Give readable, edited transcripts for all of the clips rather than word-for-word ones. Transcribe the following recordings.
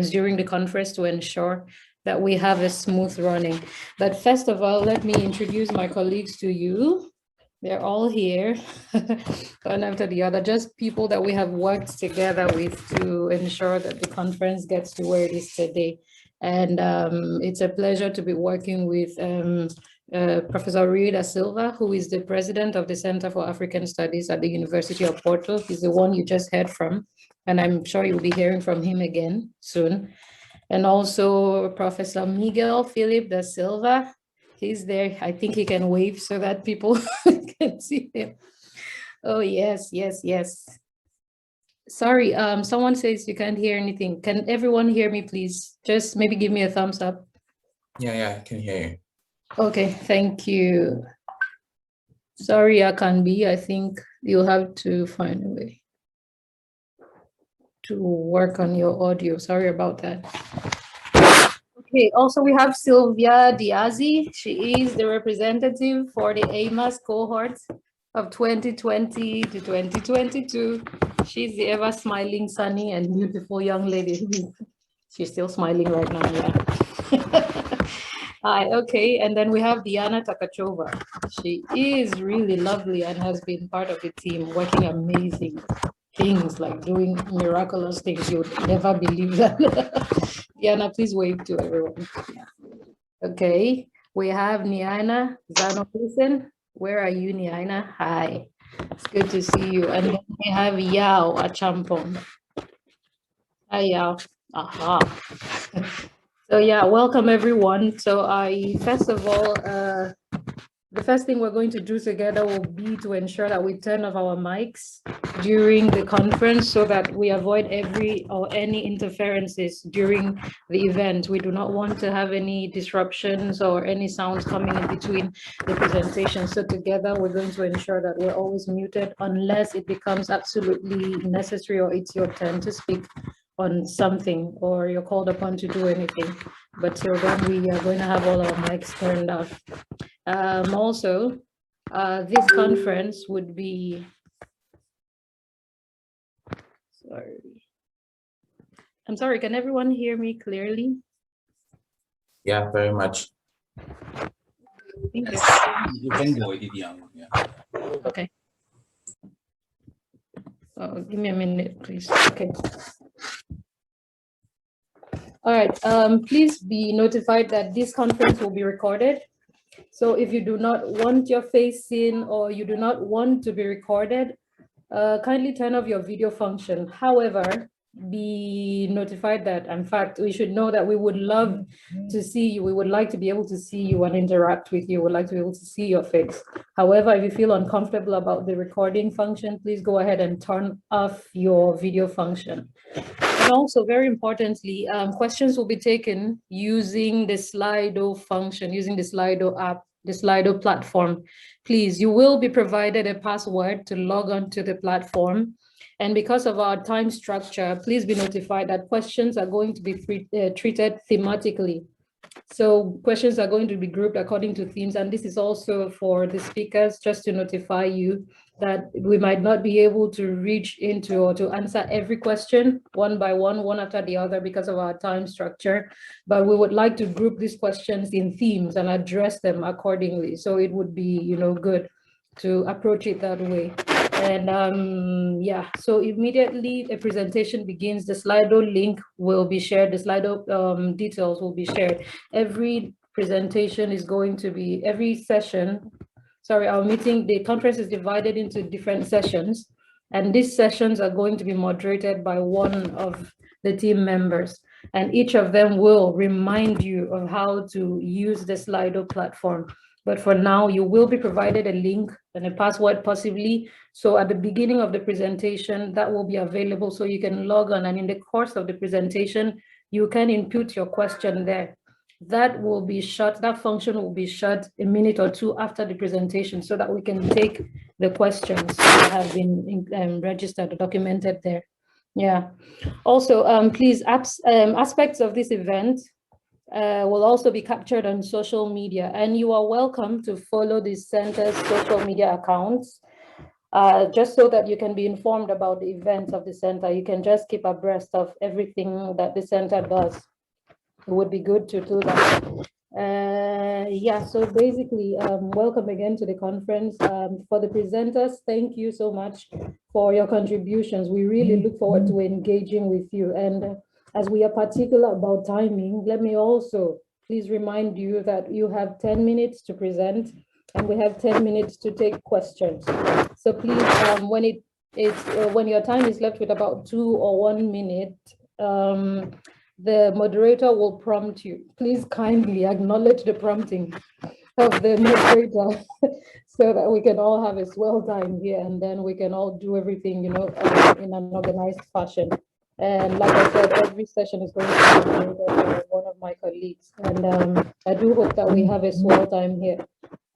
during the conference to ensure that we have a smooth running. But first of all, let me introduce my colleagues to you. They're all here, one after the other, just people that we have worked together with to ensure that the conference gets to where it is today. And it's a pleasure to be working with Professor Rui da Silva, who is the president of the Center for African Studies at the University of Porto. He's the one you just heard from, and I'm sure you'll be hearing from him again soon. And also Professor Miguel Felipe da Silva. He's there. I think he can wave so that people can see him. Oh, yes, yes, yes. Sorry, someone says you can't hear anything. Can everyone hear me, please? Just maybe give me a thumbs up. Yeah, I can hear you. Okay, thank you. Sorry, I can't be. I think you'll have to find a way to work on your audio. Sorry about that. Okay, also we have Sylvia Diazi. She is the representative for the AMAS cohort of 2020 to 2022. She's the ever smiling, sunny, and beautiful young lady. She's still smiling right now, yeah. Hi, okay, and then we have Diana Takachova. She is really lovely and has been part of the team, working amazing things, like doing miraculous things. You would never believe that. Diana, please wave to everyone. Yeah. Okay, we have Niana Zano-Wilson. Where are you, Niana? Hi, it's good to see you. And then we have Yao Achampong. Hi, Yao. Aha. So yeah, welcome everyone. So first of all, the first thing we're going to do together will be to ensure that we turn off our mics during the conference so that we avoid any interferences during the event. We do not want to have any disruptions or any sounds coming in between the presentation. So together we're going to ensure that we're always muted unless it becomes absolutely necessary or it's your turn to speak on something or you're called upon to do anything. But till then, we are going to have all our mics turned off. Also, this conference would be, I'm sorry, can everyone hear me clearly? Yeah, very much. You can go with it, young. Yeah. Okay. So give me a minute, please. Okay. All right, please be notified that this conference will be recorded. So if you do not want your face seen or you do not want to be recorded, kindly turn off your video function. However, be notified that, in fact, we should know that we would love to see you. We would like to be able to see you and interact with you. We'd like to be able to see your face. However, if you feel uncomfortable about the recording function, please go ahead and turn off your video function. And also, very importantly, questions will be taken using the Slido function, using the Slido app, the Slido platform. Please, you will be provided a password to log on to the platform. And because of our time structure, please be notified that questions are going to be treated thematically. So questions are going to be grouped according to themes. And this is also for the speakers, just to notify you that we might not be able to reach into or to answer every question one by one after the other because of our time structure. But we would like to group these questions in themes and address them accordingly. So it would be, good to approach it that way. And yeah, so immediately a presentation begins, the Slido link will be shared, the Slido details will be shared. Every presentation is going to be, every session, our meeting, the conference is divided into different sessions, and these sessions are going to be moderated by one of the team members, and each of them will remind you of how to use the Slido platform. But for now, you will be provided a link and a password possibly. So at the beginning of the presentation, that will be available so you can log on, and in the course of the presentation, you can input your question there. That will be shut, that function will be shut a minute or two after the presentation so that we can take the questions that have been registered or documented there. Yeah. Also, please, aspects of this event will also be captured on social media, and you are welcome to follow the center's social media accounts. just so that you can be informed about the events of the center. You can just keep abreast of everything that the center does. It would be good to do that. Yeah, so basically, welcome again to the conference. For the presenters, thank you so much for your contributions. We really look forward to engaging with you. And as we are particular about timing, let me also please remind you that you have 10 minutes to present, and we have 10 minutes to take questions. So please, when your time is left with about 2 or 1 minute, the moderator will prompt you. Please kindly acknowledge the prompting of the moderator so that we can all have a swell time here, and then we can all do everything, in an organized fashion. And like I said, every session is going to be moderated by one of my colleagues. And I do hope that we have a swell time here.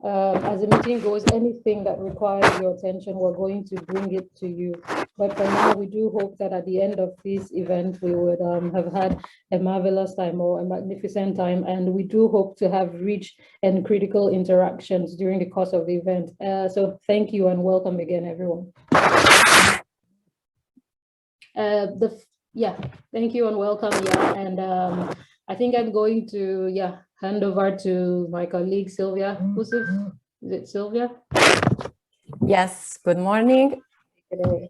As the meeting goes, anything that requires your attention, we're going to bring it to you. But for now, we do hope that at the end of this event, we would have had a marvelous time or a magnificent time. And we do hope to have rich and critical interactions during the course of the event. So thank you and welcome again, everyone. Thank you and welcome. Yeah, and I think I'm going to hand over to my colleague Sylvia. Is it Sylvia? Yes. Good morning. Today.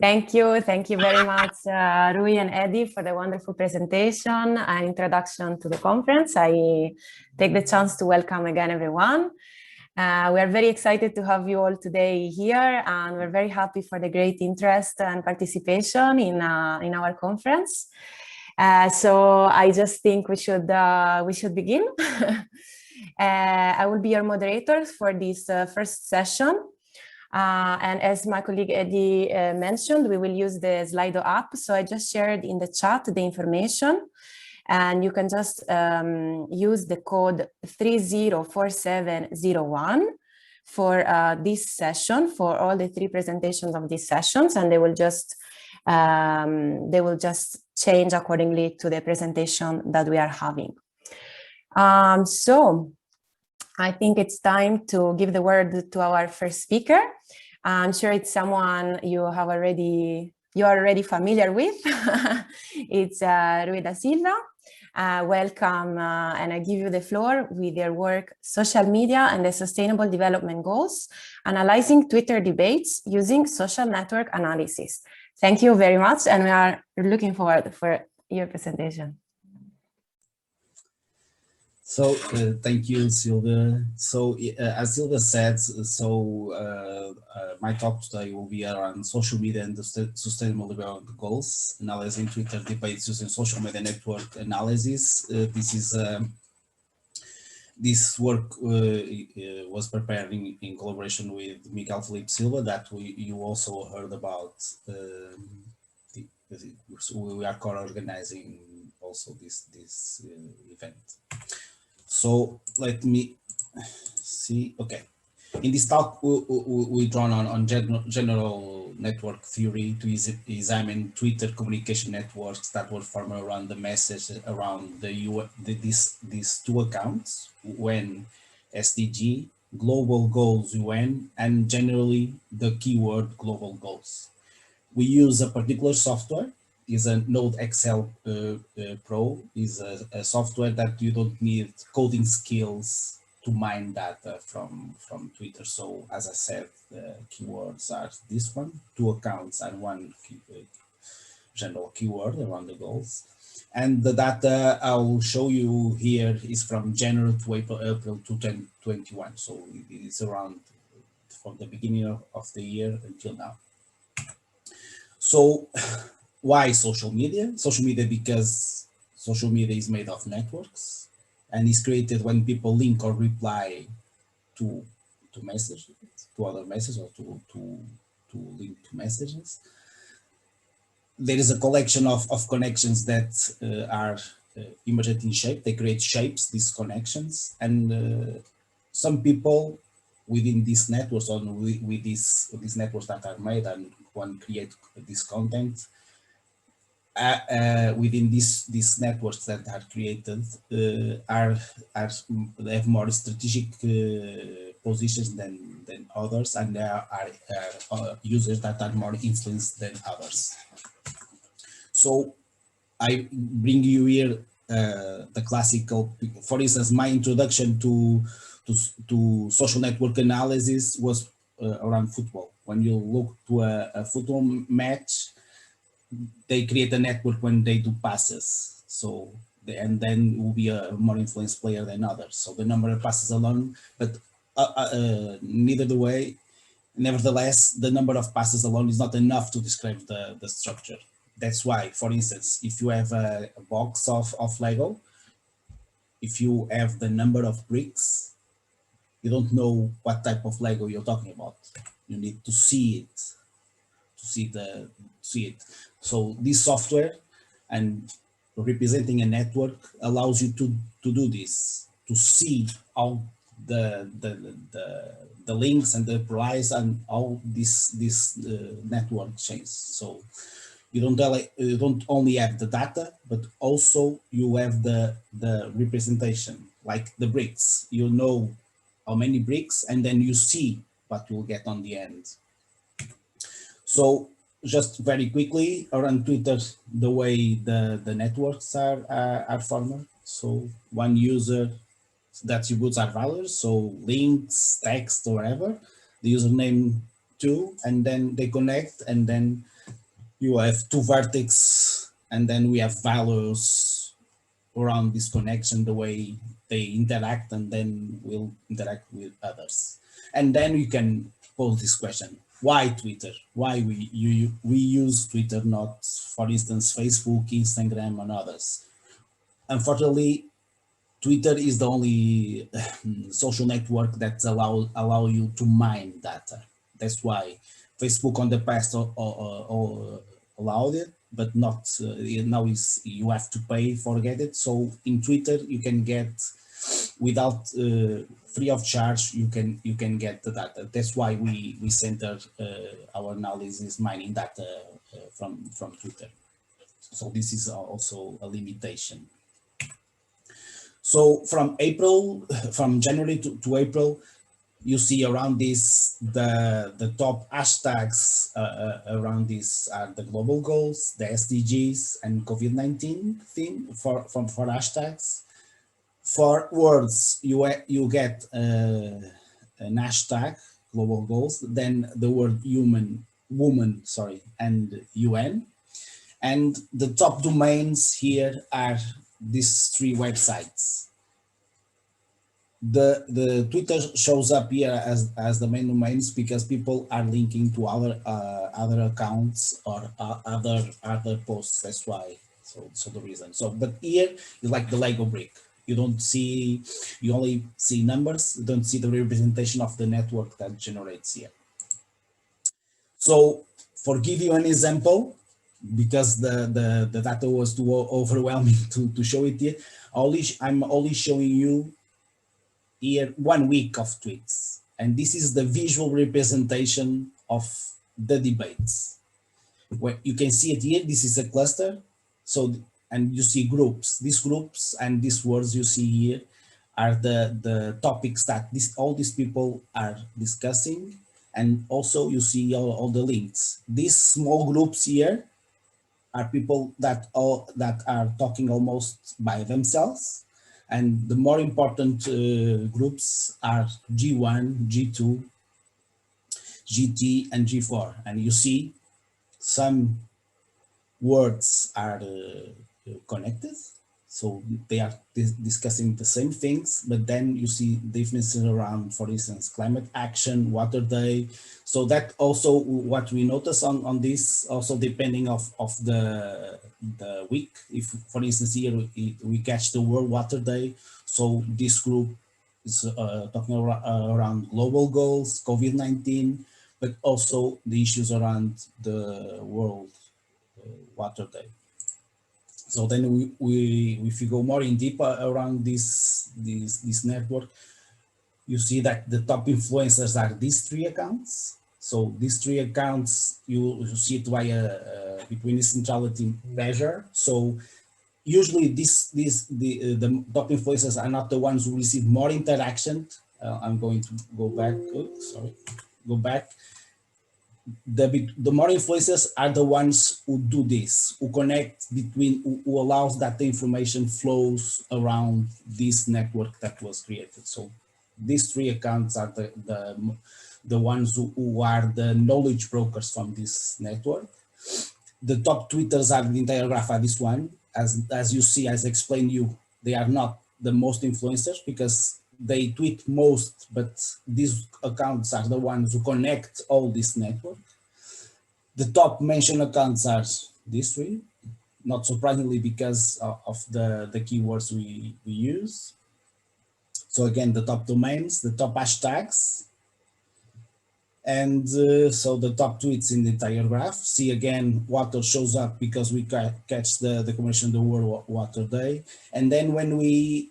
Thank you very much, Rui and Eddie, for the wonderful presentation and introduction to the conference. I take the chance to welcome again everyone. We are very excited to have you all today here, and we're very happy for the great interest and participation in our conference. So I just think we should begin. I will be your moderator for this first session. And as my colleague Eddie mentioned, we will use the Slido app. So I just shared in the chat the information, and you can just use the code 304701 for this session, for all the 3 presentations of these sessions, and they will just change accordingly to the presentation that we are having. So I think it's time to give the word to our first speaker. I'm sure it's someone you are already familiar with. It's Rui da Silva. Welcome, and I give you the floor with their work, Social Media and the Sustainable Development Goals, Analyzing Twitter Debates Using Social Network Analysis. Thank you very much, and we are looking forward for your presentation. So thank you, Silvia. So as Silvia said, my talk today will be around social media and the sustainable development goals, analyzing Twitter debates using social media network analysis. This work was prepared in collaboration with Miguel Felipe Silva, that you also heard about. We are co-organizing also this event. So let me see. Okay, in this talk we drawn on general network theory to examine Twitter communication networks that were formed around the message around these 2 accounts, UN SDG, global goals UN, and generally the keyword global goals. We use a particular software. Is a Node Excel Pro, is a software that you don't need coding skills to mine data from Twitter. So as I said, the keywords are this one, 2 accounts and 1 general keyword around the goals. And the data I'll show you here is from January to April 2021. So it is around from the beginning of the year until now. So why social media? Social media because social media is made of networks and is created when people link or reply to messages, to other messages, or to link to messages. There is a collection of connections that are emergent in shape. They create shapes, these connections, and some people within these networks, or with these networks that are made and one create this content, within these networks that are created they have more strategic positions than others, and there are users that are more influenced than others. So I bring you here the classical, for instance, my introduction to social network analysis was around football. When you look to a football match, they create a network when they do passes. So, and then will be a more influenced player than others. So the number of passes alone, but nevertheless, the number of passes alone is not enough to describe the structure. That's why, for instance, if you have a box of Lego, if you have the number of bricks, you don't know what type of Lego you're talking about. You need to see it, to see it. So this software and representing a network allows you to do this, to see how the links and the price and all this network changes. So you don't only have the data, but also you have the representation, like the bricks. You know how many bricks, and then you see what you'll get on the end. So just very quickly around Twitter, the way the networks are formed. So one user that attributes are values, so links, text, or whatever, the username too, and then they connect, and then you have two vertices, and then we have values around this connection, the way they interact, and then we'll interact with others. And then you can pose this question: why Twitter? Why we use Twitter, not, for instance, Facebook, Instagram, and others? Unfortunately, Twitter is the only social network that allow you to mine data. That's why Facebook on the past allowed it, but not now is you have to pay for get it. So in Twitter you can get without free of charge. You can get the data. That's why we center our analysis mining data from Twitter. So this is also a limitation. So from January to April, you see around this, the top hashtags around this are the global goals, the SDGs, and COVID-19 theme for hashtags. For words, you get an hashtag, global goals, then the word woman, and UN. And the top domains here are these three websites. The Twitter shows up here as the main domains because people are linking to other accounts or other posts. That's why. So the reason. So but here is like the Lego brick. You only see numbers. You don't see the representation of the network that generates here. So for give you an example, because the data was too overwhelming to show it here, I'm only showing you here 1 week of tweets, and this is the visual representation of the debates. Where you can see it here, this is a cluster. So, and you see groups. These groups and these words you see here are the topics that all these people are discussing, and also you see all the links. These small groups here are people that are talking almost by themselves. And the more important groups are G1, G2, GT, and G4. And you see some words are connected. So they are discussing the same things, but then you see differences around, for instance, climate action, water day. So that also what we notice on this, also depending of the week. If, for instance, here we catch the World Water Day. So this group is talking around global goals, COVID-19, but also the issues around the World Water Day. So then if you go more in deep around this network, you see that the top influencers are these three accounts. So these three accounts, you see it via between centrality measure. So usually the top influencers are not the ones who receive more interaction I'm going to go back. Go back. The more influencers are the ones who do this, who connect between, who allows that the information flows around this network that was created. So these three accounts are the ones who are the knowledge brokers from this network. The top tweeters are the entire graph are this one. As you see, as I explained you, they are not the most influencers because they tweet most, but these accounts are the ones who connect all this network. The top mentioned accounts are these three, not surprisingly because of the keywords we use. So again, the top domains, the top hashtags, and so the top tweets in the entire graph. See again, water shows up because we catch the commemoration of the World Water Day. And then when we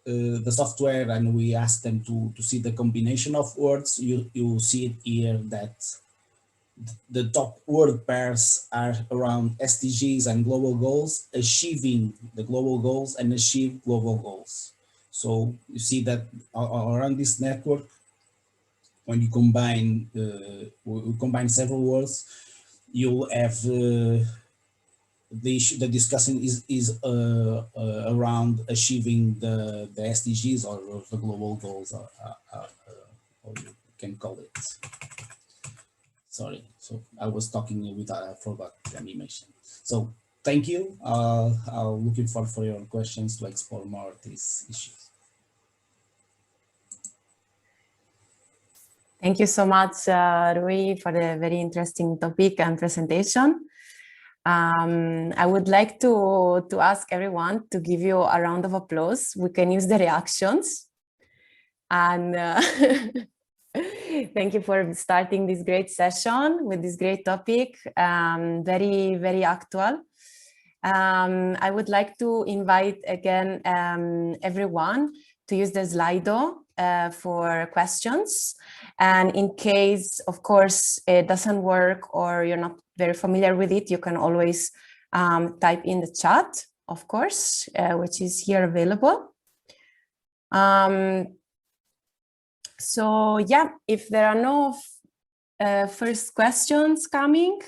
the software and we ask them to see the combination of words, you see it here that the top word pairs are around SDGs and global goals, achieving the global goals and achieve global goals. So you see that around this network, when you combine several words, you'll have the discussion is around achieving the SDGs or the global goals, or you can call it. Sorry, so I was talking with I forgot the animation. So thank you. I'm looking forward for your questions to explore more these issues. Thank you so much, Rui, for the very interesting topic and presentation. I would like to ask everyone to give you a round of applause. We can use the reactions. And thank you for starting this great session with this great topic, very, very actual. I would like to invite again everyone to use the Slido for questions. And in case, of course, it doesn't work or you're not very familiar with it, you can always type in the chat, of course, which is here available. So yeah, if there are no first questions coming,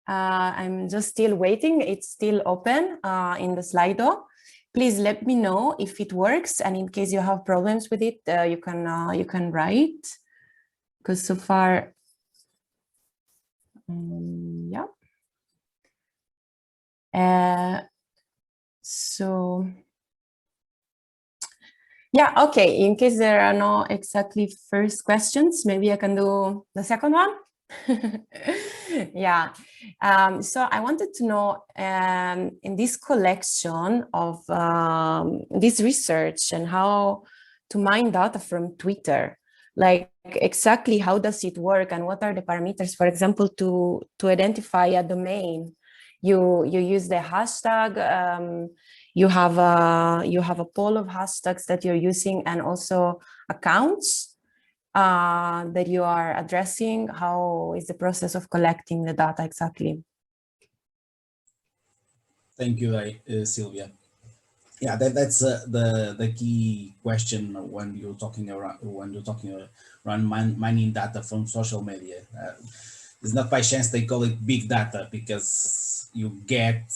I'm just still waiting. It's still open in the Slido. Please let me know if it works, and in case you have problems with it, you can write. Because so far, yeah. So yeah, okay. In case there are no exactly first questions, maybe I can do the second one. Yeah. So I wanted to know in this collection of this research and how to mine data from Twitter, like exactly how does it work and what are the parameters, for example, to identify a domain? You use the hashtag, you have a pool of hashtags that you're using and also accounts that you are addressing. How is the process of collecting the data exactly? Thank you, Sylvia. Yeah, that's the key question when you're talking around mining data from social media. It's not by chance they call it big data, because you get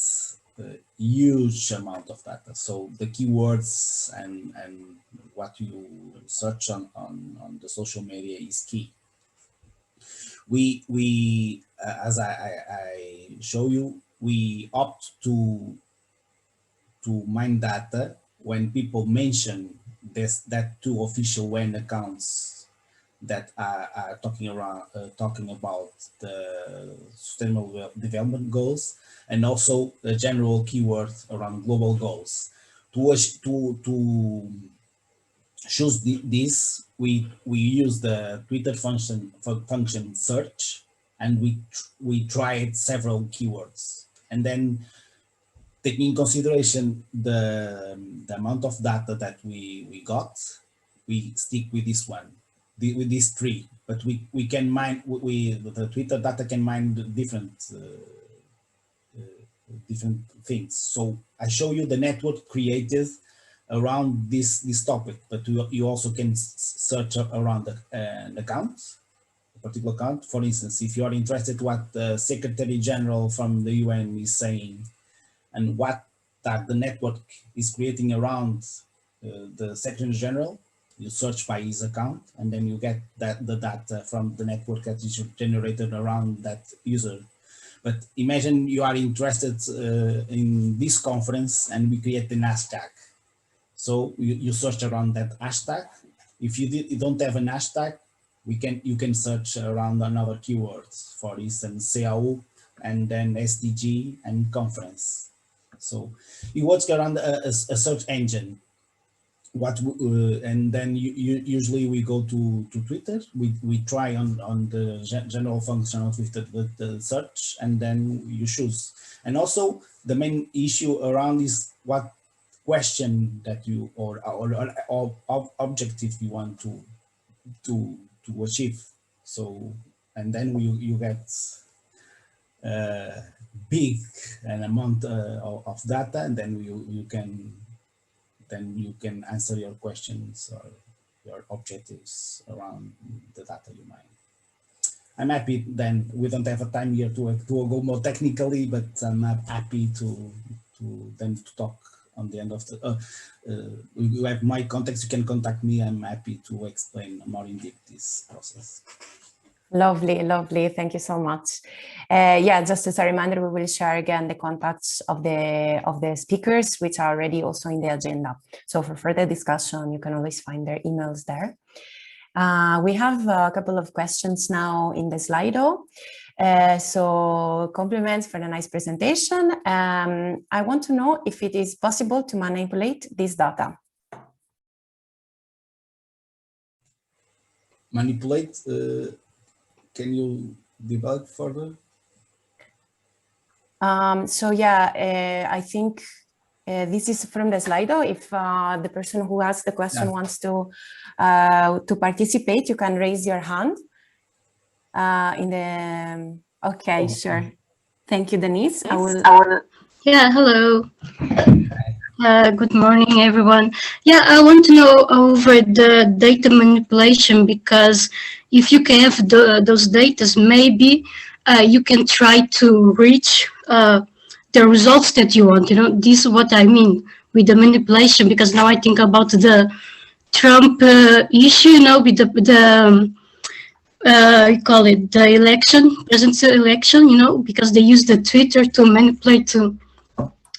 a huge amount of data. So the keywords and what you search on the social media is key. We as I show you, we opt to mine data when people mention that two official WEN accounts that are talking about the Sustainable Development Goals, and also the general keyword around global goals. To choose this, we use the Twitter function search, and we tried several keywords, and then taking in consideration the amount of data that we got, we stick with this one, with these three. But we can mine, the Twitter data can mine different things. So I show you the network created around this topic, but you also can search around an account, a particular account. For instance, if you are interested what the Secretary General from the UN is saying and what that the network is creating around the Secretary General, you search by his account, and then you get the data from the network that is generated around that user. But imagine you are interested in this conference and we create an hashtag. So you search around that hashtag. If you don't have an hashtag, you can search around another keywords, for instance, CAU, and then SDG and conference. So it works around a search engine. And then usually we go to Twitter. We try on the general function of Twitter the search, and then you choose. And also the main issue around is what question that you or objective you want to achieve. So, and then you get big an amount of data, and then you can answer your questions or your objectives around the data you mine. I'm happy then, we don't have a time here to go more technically, but I'm happy to talk on the end of the, you have my contacts, you can contact me. I'm happy to explain more in depth this process. Lovely, lovely. Thank you so much. Yeah, just as a reminder, we will share again the contacts of the speakers, which are already also in the agenda. So for further discussion, you can always find their emails there. We have a couple of questions now in the Slido. So compliments for the nice presentation. I want to know if it is possible to manipulate this data. Manipulate? Can you debug further? So yeah, I think this is from the Slido. If the person who asked the question wants to participate, you can raise your hand. Okay, sure. Thank you, Denise. I will. Yeah, hello. Good morning, everyone. Yeah, I want to know over the data manipulation, because if you can have those data, maybe you can try to reach the results that you want. You know, this is what I mean with the manipulation, because now I think about the Trump issue, you know, with the you call it the election, presidential election, you know, because they use the Twitter to manipulate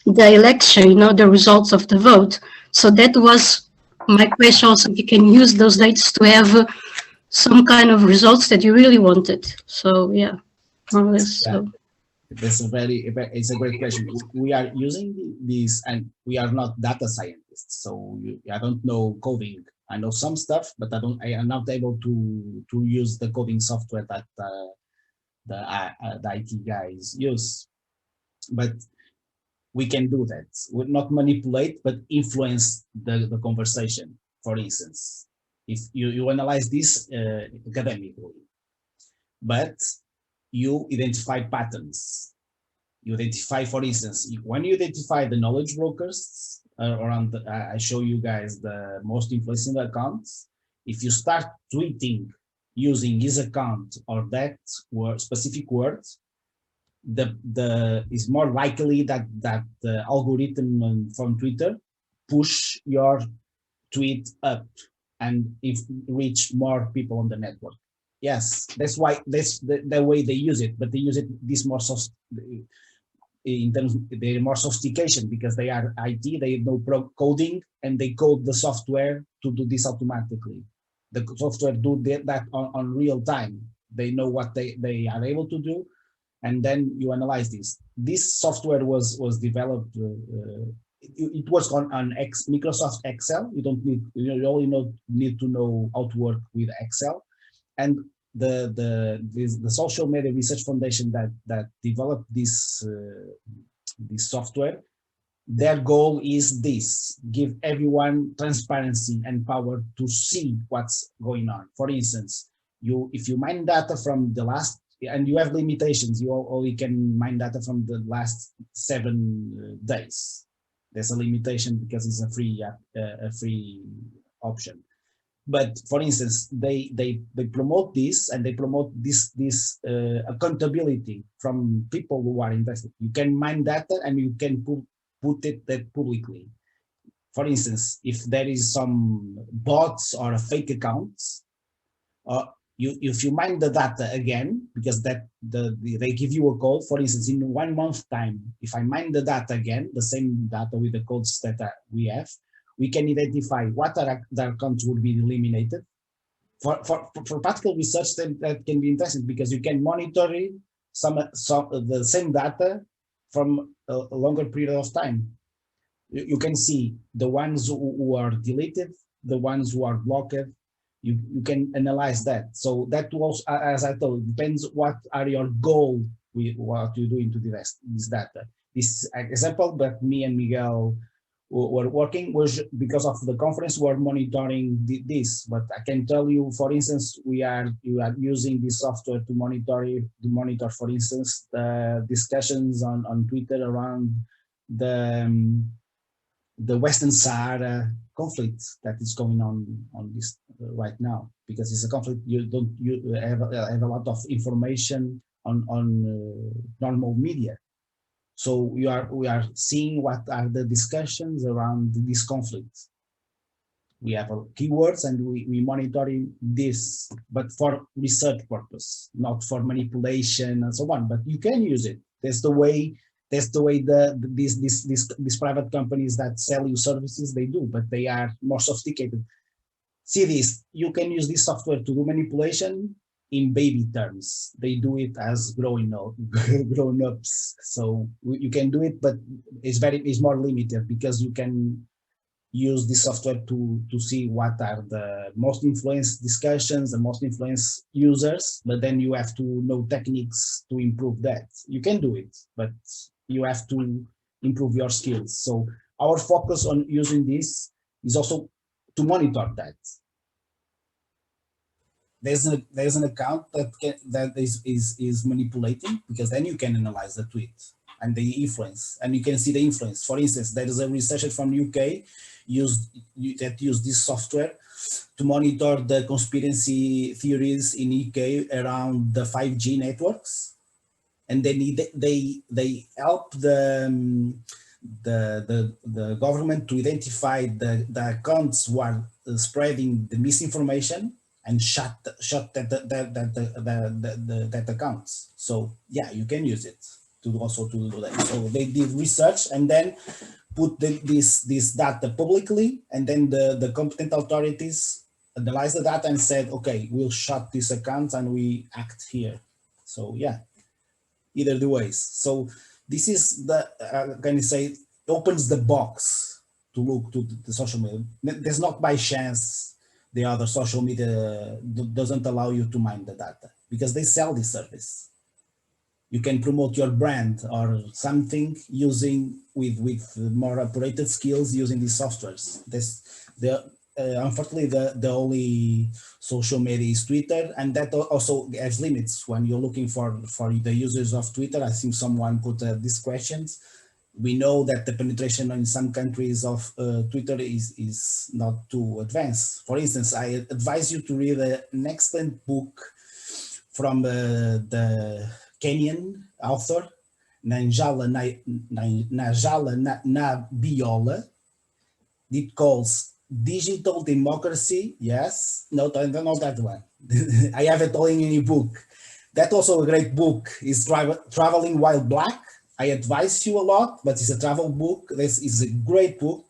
the election, you know, the results of the vote. So that was my question also, if you can use those data to have some kind of results that you really wanted. So yeah, more or less. So. That's it's a great question. We are using these, and we are not data scientists, so I don't know coding. I know some stuff, but I am not able to use the coding software that the IT guys use. But we can do that. We'll not manipulate, but influence the conversation. For instance, if you analyze this academically, but you identify patterns. You identify, for instance, when you identify the knowledge brokers around, I show you guys the most influential accounts. If you start tweeting using his account or that specific word, is more likely that the algorithm from Twitter push your tweet up and reach more people on the network. Yes, that's why that's the way they use it, but they use it in terms they're more sophistication, because they are IT, they know coding, and they code the software to do this automatically. The software do that on real time. They know what they are able to do, and then you analyze this. This software was developed. It works on Microsoft Excel. You don't need, you only need to know how to work with Excel. And the Social Media Research Foundation that developed this software, their goal is this: give everyone transparency and power to see what's going on. For instance, if you mine data from the last, and you have limitations, you only can mine data from the last 7 days. There's a limitation because it's a free option. But for instance, they promote this, and they promote this accountability from people who are invested. You can mine data and you can put it publicly. For instance, if there is some bots or fake accounts, if you mine the data again, because they give you a code. For instance, in 1 month time, if I mine the data again, the same data with the codes that we have, we can identify what are the accounts would be eliminated. For practical research, that can be interesting, because you can monitor the same data from a longer period of time. You can see the ones who are deleted, the ones who are blocked. You can analyze that. So that was, as I told, depends what are your goal with what you do into this data. This example that me and Miguel were working was because of the conference. We're monitoring this, but I can tell you, for instance, you are using this software to monitor, for instance, the discussions on Twitter around the Western Sahara conflict that is going on this right now, because it's a conflict you have a lot of information on normal media. So we are seeing what are the discussions around this conflict. We have keywords and we monitoring this, but for research purpose, not for manipulation and so on. But you can use it. That's the way these private companies that sell you services, they do, but they are more sophisticated. See this, you can use this software to do manipulation in baby terms. They do it as grown-ups. So you can do it, but it's more limited, because you can use this software to see what are the most influenced discussions, the most influenced users, but then you have to know techniques to improve that. You can do it, but you have to improve your skills. So our focus on using this is also to monitor that. There's an account that is manipulating, because then you can analyze the tweet and the influence, and you can see the influence. For instance, there is a researcher from the UK that used this software to monitor the conspiracy theories in UK around the 5G networks, and then they help the government to identify the accounts who are spreading the misinformation and shut that accounts. So yeah, you can use it to do that. So they did research and then put this data publicly, and then the competent authorities analyzed the data and said, okay, we'll shut this account and we act here. So yeah, either the ways. So this is can you say, opens the box to look to the social media. There's not by chance the other social media doesn't allow you to mine the data, because they sell this service. You can promote your brand or something using with more operated skills using these softwares. Unfortunately, the only social media is Twitter, and that also has limits when you're looking for the users of Twitter. I think someone put these questions. We know that the penetration in some countries of Twitter is not too advanced. For instance, I advise you to read an excellent book from the Kenyan author, Nanjala Nabiola. It calls Digital Democracy. Yes, no, I don't know that one. I have it all in a book. That's also a great book. Is Traveling While Black. I advise you a lot, but it's a travel book. This is a great book.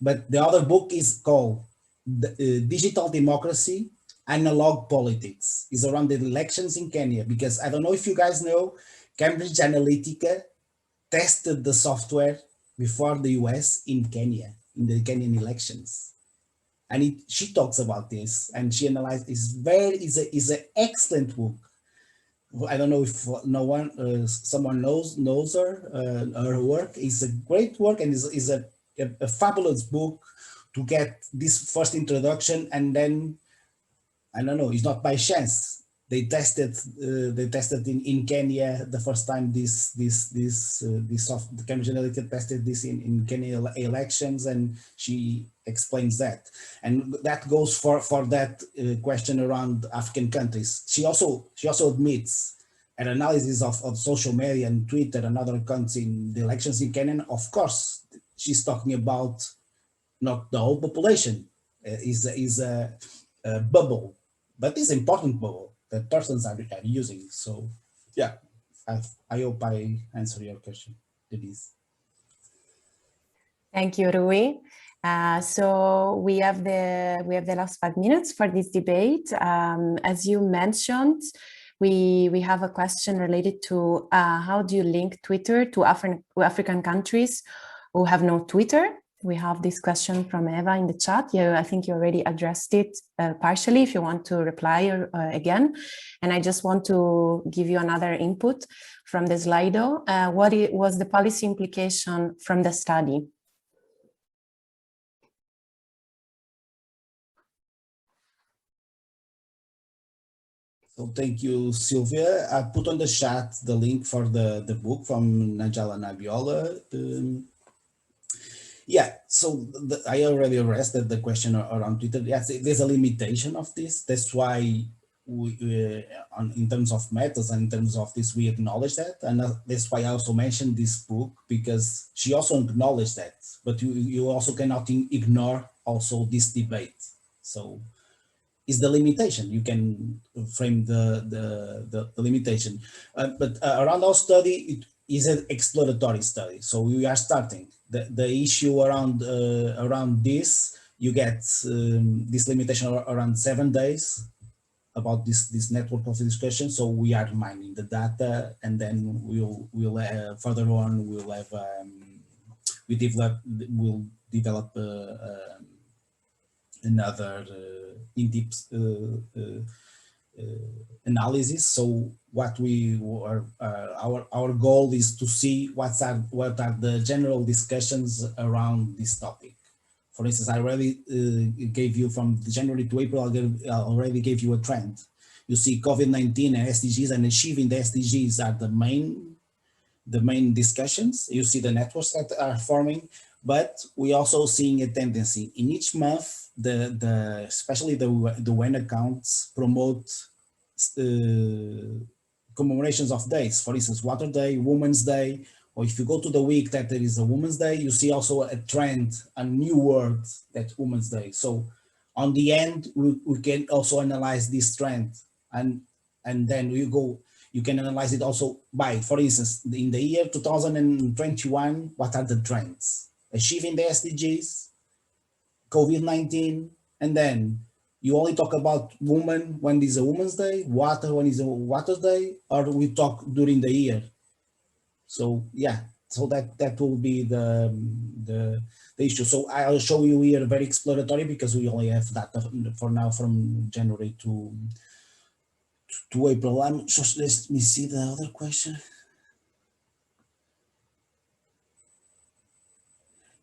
But the other book is called Digital Democracy, Analog Politics. It's around the elections in Kenya, because I don't know if you guys know, Cambridge Analytica tested the software before the US in Kenya, in the Kenyan elections. And she talks about this, and she analyzed this. Is an excellent book. I don't know if someone knows her work. It's a great work, and is a fabulous book to get this first introduction. And then, I don't know, it's not by chance. they tested in Kenya the first time the Cambridge Analytica tested this in Kenya elections, and she explains that, and that goes for that question around African countries. She also admits an analysis of social media and Twitter and other accounts in the elections in Kenya. Of course, she's talking about not the whole population, is a bubble, but it's important bubble that persons are using. So yeah, I hope I answer your question, Denise. Thank you, Rui. So we have the last 5 minutes for this debate. As you mentioned, we have a question related to how do you link Twitter to African countries who have no Twitter? We have this question from Eva in the chat. Yeah, I think you already addressed it partially, if you want to reply again. And I just want to give you another input from the Slido. What was the policy implication from the study? So thank you, Sylvia. I put on the chat the link for the book from Najala Nabiola. Yeah, so I already addressed the question around Twitter. Yes, there's a limitation of this. That's why in terms of methods and in terms of this, we acknowledge that. And that's why I also mentioned this book, because she also acknowledged that. But you also cannot ignore also this debate. So is the limitation. You can frame the limitation. But around our study, it is an exploratory study. So we are starting. The issue around this, you get this limitation around 7 days about this network of discussion. So we are mining the data, and then we'll further on we'll have we'll develop another in-depth analysis. So what our goal is to see what are the general discussions around this topic. For instance, I already gave you from January to April, I already gave you a trend. You see COVID-19 and SDGs, and achieving the SDGs are the main discussions. You see the networks that are forming, but we also seeing a tendency in each month. Especially the UN accounts promote commemorations of days. For instance, Water Day, Women's Day, or if you go to the week that there is a Women's Day, you see also a trend, a new word, that Women's Day. So on the end, we can also analyze this trend, and then you can analyze it also by, for instance, in the year 2021, what are the trends? Achieving the SDGs, COVID-19, and then you only talk about women when is a Women's Day, water when is a Water's Day, or we talk during the year. So yeah, so that will be the issue. So I'll show you here very exploratory, because we only have data for now from January to April. Let me see the other question.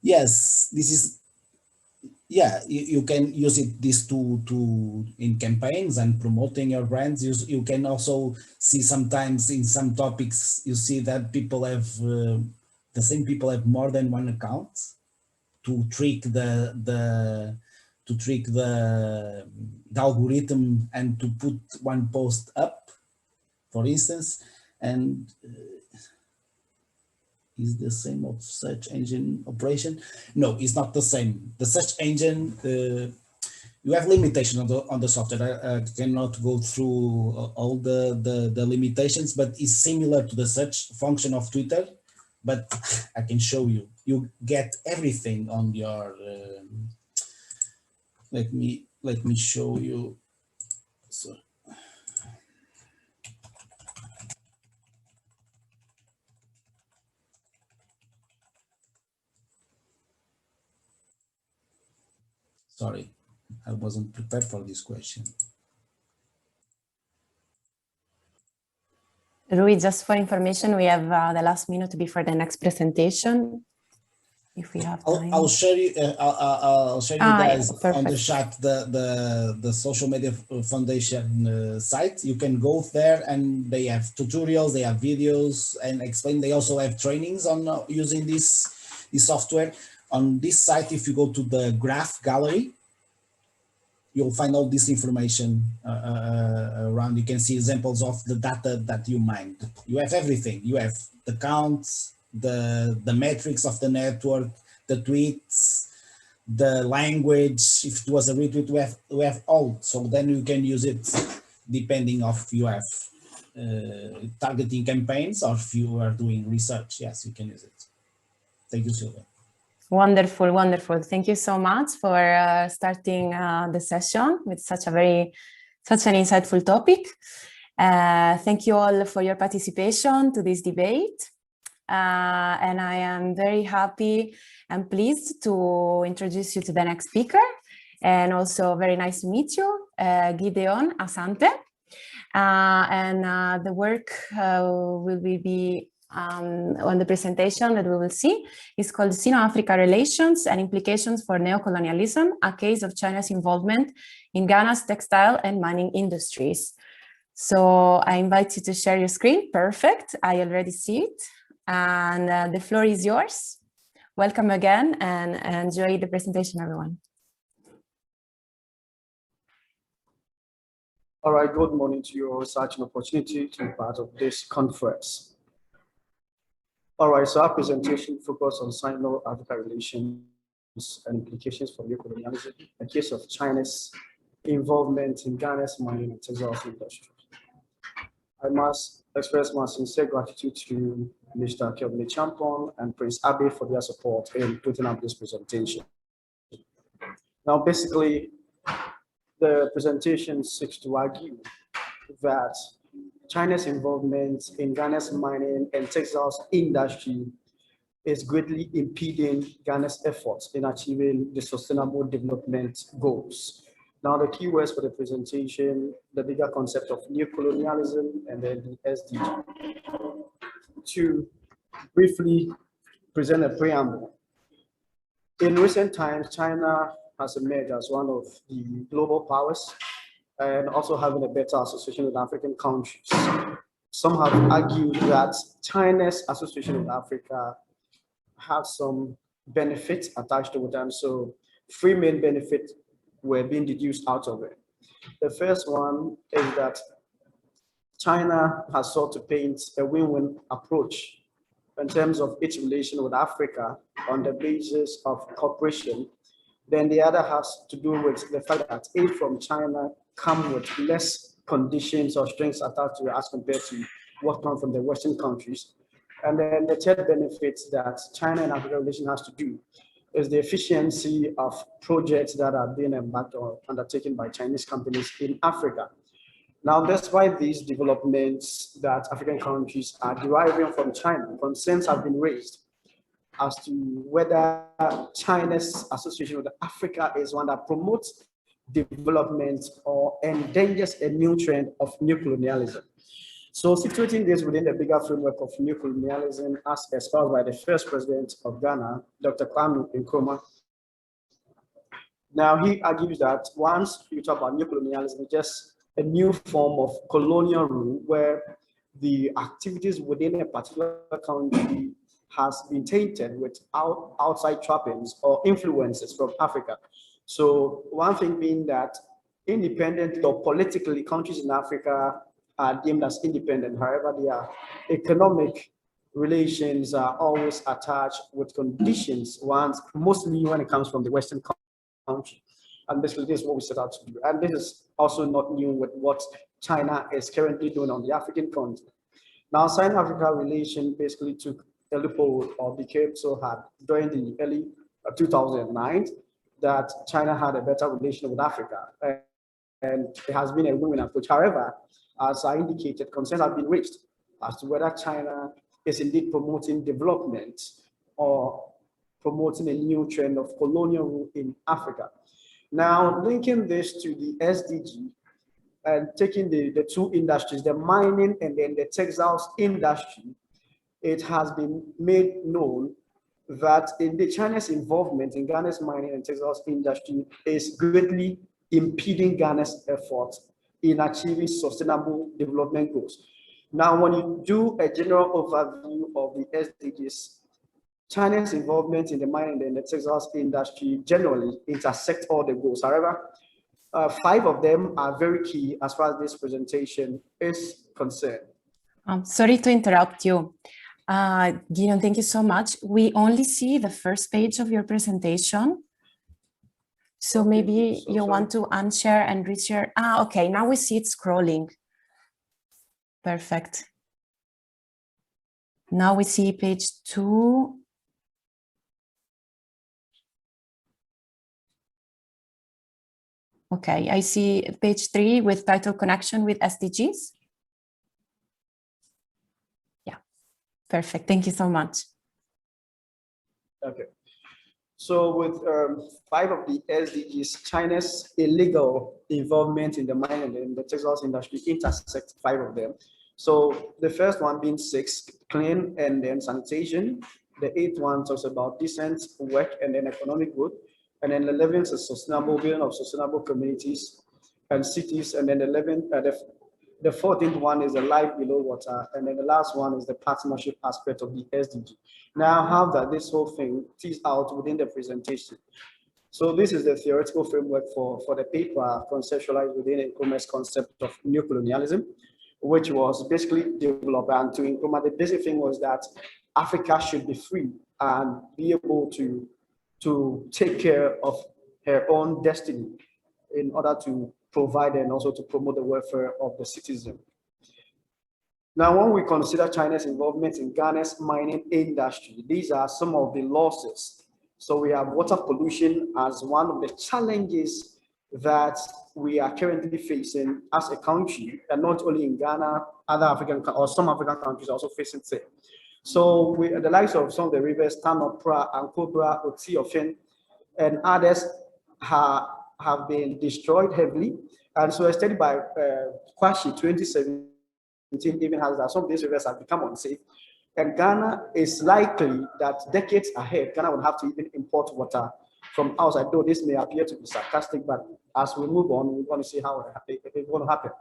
Yes, this is. Yeah, you can use this to in campaigns and promoting your brands. You can also see sometimes in some topics, you see that people have the same people have more than one account to trick the algorithm and to put one post up, for instance, and is the same of search engine operation? No, it's not the same. The search engine, you have limitations on the software. I cannot go through all the limitations, but it's similar to the search function of Twitter. But I can show you. You get everything on your. Let me show you. So. Sorry, I wasn't prepared for this question. Rui, just for information, we have the last minute before the next presentation. if we have I'll, time. I'll share you. I'll share you guys Yeah, on the perfect. chat the social media foundation site. You can go there, and they have tutorials, they have videos, and explain. They also have trainings on using this software. On this site, if you go to the graph gallery, you'll find all this information around. You can see examples of the data that you mined. You have everything. You have the counts, the metrics of the network, the tweets, the language. If it was a retweet, we have all. So then you can use it depending of you have targeting campaigns, or if you are doing research. Yes, you can use it. Thank you, Sylvia. Wonderful, wonderful. Thank you so much for starting the session with such an insightful topic. Thank you all for your participation to this debate. And I am very happy and pleased to introduce you to the next speaker. And also very nice to meet you, Gideon Asante. The work will be on the presentation that we will see is called Sino-Africa Relations and Implications for Neocolonialism, a case of China's involvement in Ghana's textile and mining industries. So I invite you to share your screen. Perfect, I already see it. And the floor is yours. Welcome again and enjoy the presentation, everyone. All right, good morning to you all. Such an opportunity to be part of this conference. All right, so our presentation focused on Sino-Africa relations and implications for neocolonialism, a case of China's involvement in Ghana's mining and textile industry. I must express my sincere gratitude to Mr. Kelvin Champon and Prince Abe for their support in putting up this presentation. Now, basically, the presentation seeks to argue that China's involvement in Ghana's mining and textiles industry is greatly impeding Ghana's efforts in achieving the sustainable development goals. Now, the key words for the presentation, the bigger concept of neocolonialism, and then the SDG. To briefly present a preamble. In recent times, China has emerged as one of the global powers and also having a better association with African countries. Some have argued that China's association with Africa has some benefits attached to it, and so three main benefits were being deduced out of it. The first one is that China has sought to paint a win-win approach in terms of its relation with Africa on the basis of cooperation. Then the other has to do with the fact that aid from China come with less conditions or strings attached to it as compared to what comes from the Western countries. And then the third benefit that China and Africa relation has to do is the efficiency of projects that are being embarked or undertaken by Chinese companies in Africa. Now, despite these developments that African countries are deriving from China, concerns have been raised as to whether China's association with Africa is one that promotes development or endangers a new trend of neocolonialism. So situating this within the bigger framework of neocolonialism as espoused by the first president of Ghana, Dr. Kwame Nkrumah. Now he argues that once you talk about neocolonialism, it's just a new form of colonial rule where the activities within a particular country has been tainted with outside trappings or influences from Africa. So one thing being that independent or politically countries in Africa are deemed as independent. However, their economic relations are always attached with conditions, mostly when it comes from the Western country. And basically this is what we set out to do. And this is also not new with what China is currently doing on the African continent. Now, Sino-Africa relation basically took a loophole or became so hard during the early 2009 that China had a better relation with Africa. And it has been a win-win approach. However, as I indicated, concerns have been raised as to whether China is indeed promoting development or promoting a new trend of colonial rule in Africa. Now, linking this to the SDG and taking the two industries, the mining and then the textiles industry, it has been made known that in the China's involvement in Ghana's mining and textiles industry is greatly impeding Ghana's efforts in achieving sustainable development goals. Now, when you do a general overview of the SDGs, China's involvement in the mining and the textiles industry generally intersect all the goals. However, 5 of them are very key as far as this presentation is concerned. Sorry to interrupt you. Gideon, thank you so much. We only see the first page of your presentation. So Okay, maybe you want to unshare and reshare. Okay, now we see it scrolling. Perfect. Now we see page 2. Okay, I see page 3 with title connection with SDGs. Yeah, perfect. Thank you so much. Okay. So with 5 of the SDGs, China's illegal involvement in the mining and the textiles industry intersects 5 of them. So the first one being 6, clean and then sanitation. The 8th one talks about decent work and then economic growth. And then the 11th is sustainable building of sustainable communities and cities. And then the 14th one is the life below water. And then the last one is the partnership aspect of the SDG. Now, how does this whole thing tease out within the presentation? So this is the theoretical framework for the paper conceptualized within Nkrumah's concept of neocolonialism, which was basically developed. And to Nkrumah, the basic thing was that Africa should be free and be able to take care of her own destiny in order to provide and also to promote the welfare of the citizen. Now, when we consider China's involvement in Ghana's mining industry, these are some of the losses. So we have water pollution as one of the challenges that we are currently facing as a country, and not only in Ghana, other African or some African countries are also facing it. So the likes of some of the rivers, Tanopra and Cobra, Otiofen, and others have been destroyed heavily. And so a study by Kwashi 2017 even has that some of these rivers have become unsafe. And Ghana is likely that decades ahead, Ghana will have to even import water from outside, though this may appear to be sarcastic, but as we move on, we want to see how it's going to happen.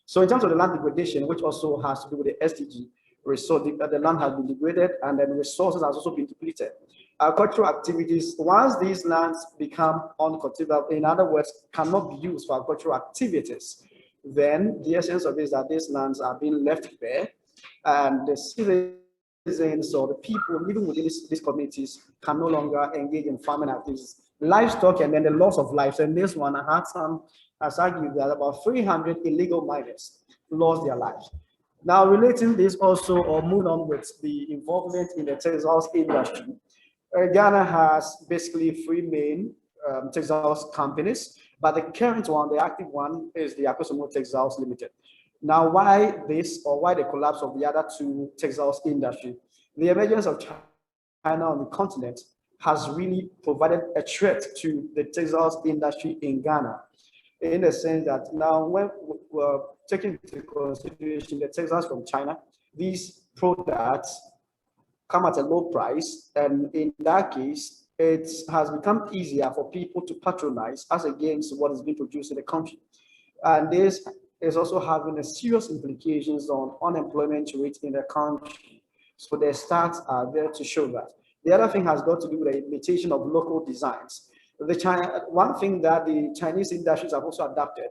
So in terms of the land degradation, which also has to do with the SDG, resource, the land has been degraded and then resources has also been depleted. Agricultural activities, once these lands become uncultivable, in other words, cannot be used for agricultural activities, then the essence of it is that these lands are being left bare and the citizens or the people living within these communities can no longer engage in farming activities, livestock, and then the loss of lives. And this one, has argued that about 300 illegal miners lost their lives. Now, relating this also, or move on with the involvement in the textiles industry, Ghana has basically 3 main textiles companies, but the current one, the active one, is the Akosombo Textiles Limited. Now, why this, or why the collapse of the other 2 textiles industry? The emergence of China on the continent has really provided a threat to the textiles industry in Ghana, in the sense that now when we're taking into consideration the textiles from China, these products come at a low price, and in that case, it has become easier for people to patronize as against what is being produced in the country. And this is also having a serious implications on unemployment rate in the country. So the stats are there to show that. The other thing has got to do with the imitation of local designs. One thing that the Chinese industries have also adapted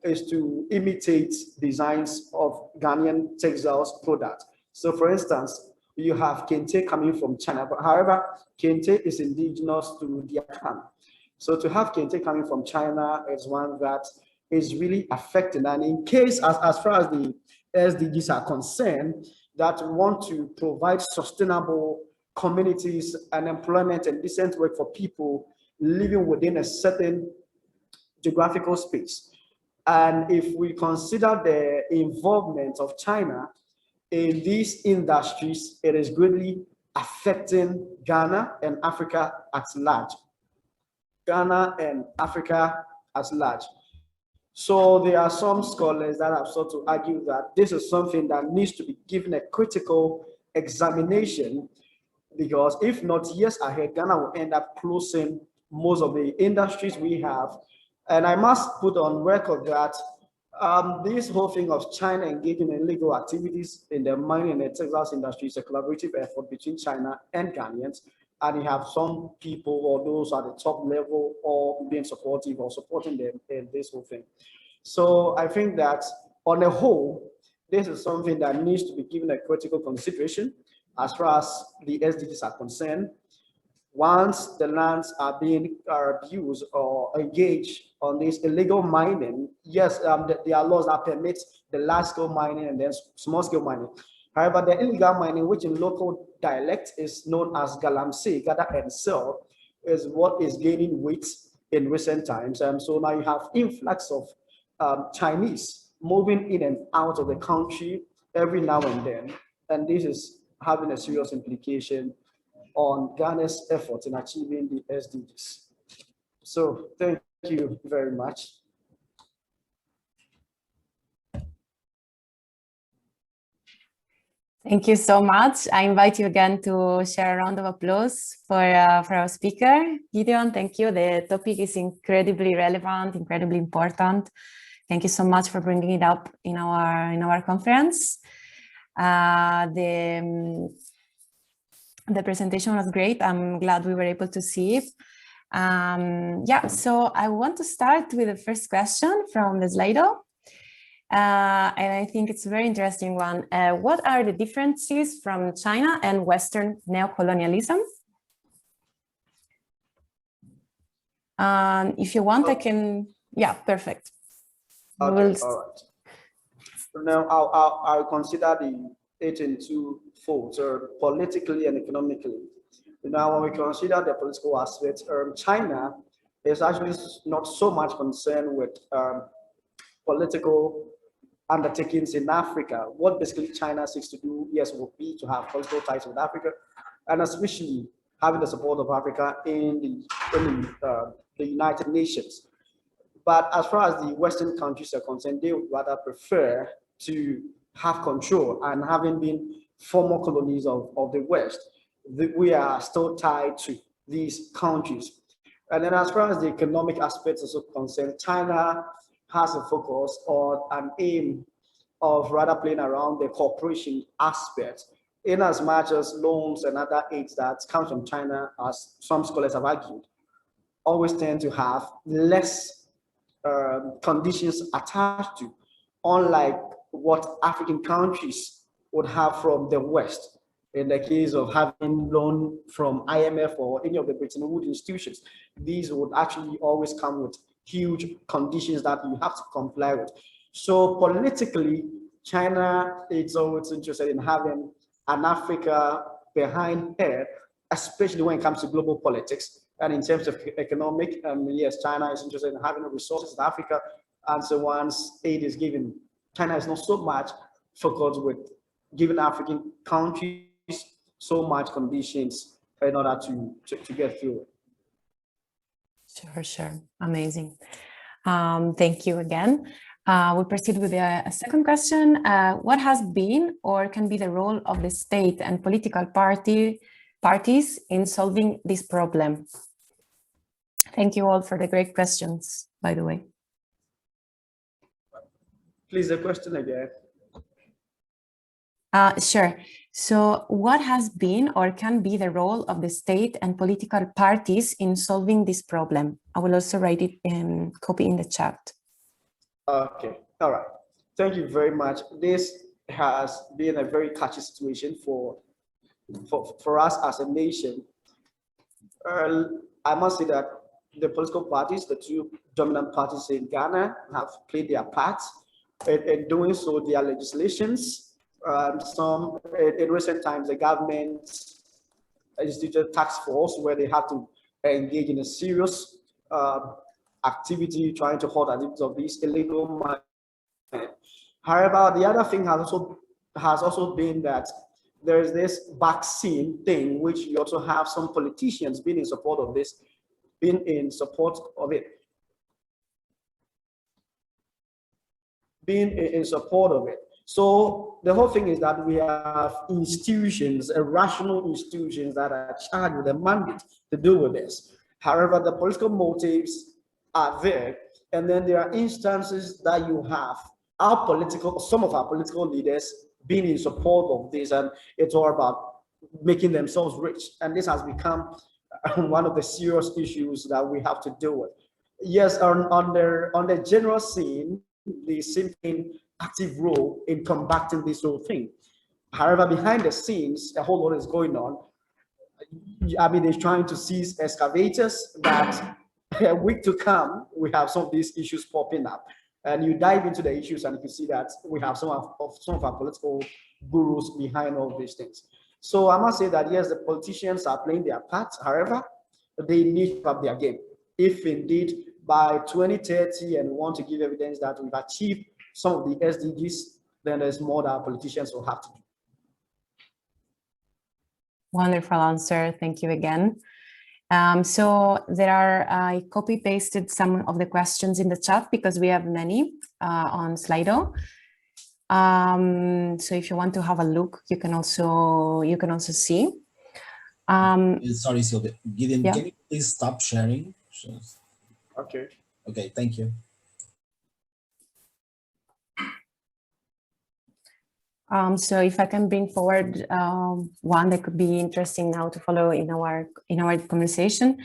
is to imitate designs of Ghanaian textiles products. So for instance, you have kente coming from China, but however, kente is indigenous to the Akan. So to have kente coming from China is one that is really affecting. And in case, as far as the SDGs are concerned, that want to provide sustainable communities and employment and decent work for people living within a certain geographical space. And if we consider the involvement of China in these industries, it is greatly affecting Ghana and Africa at large. Ghana and Africa at large. So there are some scholars that have sought to argue that this is something that needs to be given a critical examination because if not, years ahead, Ghana will end up closing most of the industries we have. And I must put on record that this whole thing of China engaging in illegal activities in the mining and the textiles industry is a collaborative effort between China and Ghanaians. And you have some people or those at the top level or being supportive or supporting them in this whole thing. So I think that on the whole, this is something that needs to be given a critical consideration as far as the SDGs are concerned. Once the lands are being abused or engaged on this illegal mining, yes, there are laws that permit the large-scale mining and then small-scale mining. However, the illegal mining, which in local dialect is known as galamsey, gather and sell, is what is gaining weight in recent times. And so now you have influx of Chinese moving in and out of the country every now and then. And this is having a serious implication on Ghana's efforts in achieving the SDGs. So thank you very much. Thank you so much. I invite you again to share a round of applause for our speaker. Gideon, thank you. The topic is incredibly relevant, incredibly important. Thank you so much for bringing it up in our conference. The presentation was great. I'm glad we were able to see it. Yeah, so I want to start with the first question from the Slido. And I think it's a very interesting one. What are the differences from China and Western neocolonialism? If you want, I can, yeah, perfect. Okay, all right. Now I'll consider it in two folds, politically and economically. Now, when we consider the political aspect, China is actually not so much concerned with political undertakings in Africa. What basically China seeks to do, yes, would be to have political ties with Africa, and especially having the support of Africa in the United Nations. But as far as the Western countries are concerned, they would rather prefer to have control, and having been former colonies of the West, we are still tied to these countries. And then as far as the economic aspects are concerned, China has a focus on an aim of rather playing around the cooperation aspect, in as much as loans and other aids that come from China, as some scholars have argued, always tend to have less conditions attached to, unlike what African countries would have from the West. In the case of having loan from IMF or any of the Bretton Woods institutions, these would actually always come with huge conditions that you have to comply with. So politically, China is always interested in having an Africa behind her, especially when it comes to global politics. And in terms of economic, yes, China is interested in having resources in Africa. And so once aid is given, China is not so much focused with giving African countries so much conditions in order to get through it. Sure. Amazing. Thank you again. We'll proceed with a second question. What has been or can be the role of the state and political parties in solving this problem? Thank you all for the great questions, by the way. Please, the question again. Sure. So what has been or can be the role of the state and political parties in solving this problem? I will also write it in copy in the chat. Okay, all right. Thank you very much. This has been a very catchy situation for us as a nation. I must say that the political parties, the two dominant parties in Ghana, have played their part in doing so. Their legislations, some in recent times, the government instituted a task force where they have to engage in a serious activity trying to halt activities of these illegal mining. However, the other thing has also been that there is this vaccine thing, which you also have some politicians being in support of this, being support of it. So the whole thing is that we have institutions, rational institutions that are charged with a mandate to deal with this. However, the political motives are there. And then there are instances that you have some of our political leaders being in support of this, and it's all about making themselves rich. And this has become one of the serious issues that we have to deal with. Yes, on the general scene, they seem in active role in combating this whole thing. However, behind the scenes, a whole lot is going on. I mean, they're trying to seize excavators that a week to come, we have some of these issues popping up. And you dive into the issues and you can see that we have some of our political gurus behind all these things. So I must say that, yes, the politicians are playing their part. However, they need to up their game. If indeed by 2030 and want to give evidence that we've achieved some of the SDGs, then there's more that our politicians will have to do. Wonderful answer. Thank you again. So there are, I copy-pasted some of the questions in the chat because we have many on Slido. So if you want to have a look, you can also see. Sorry, Sylvia. Gideon, yeah. Can you please stop sharing? Okay. Okay, thank you. So if I can bring forward one that could be interesting now to follow in our conversation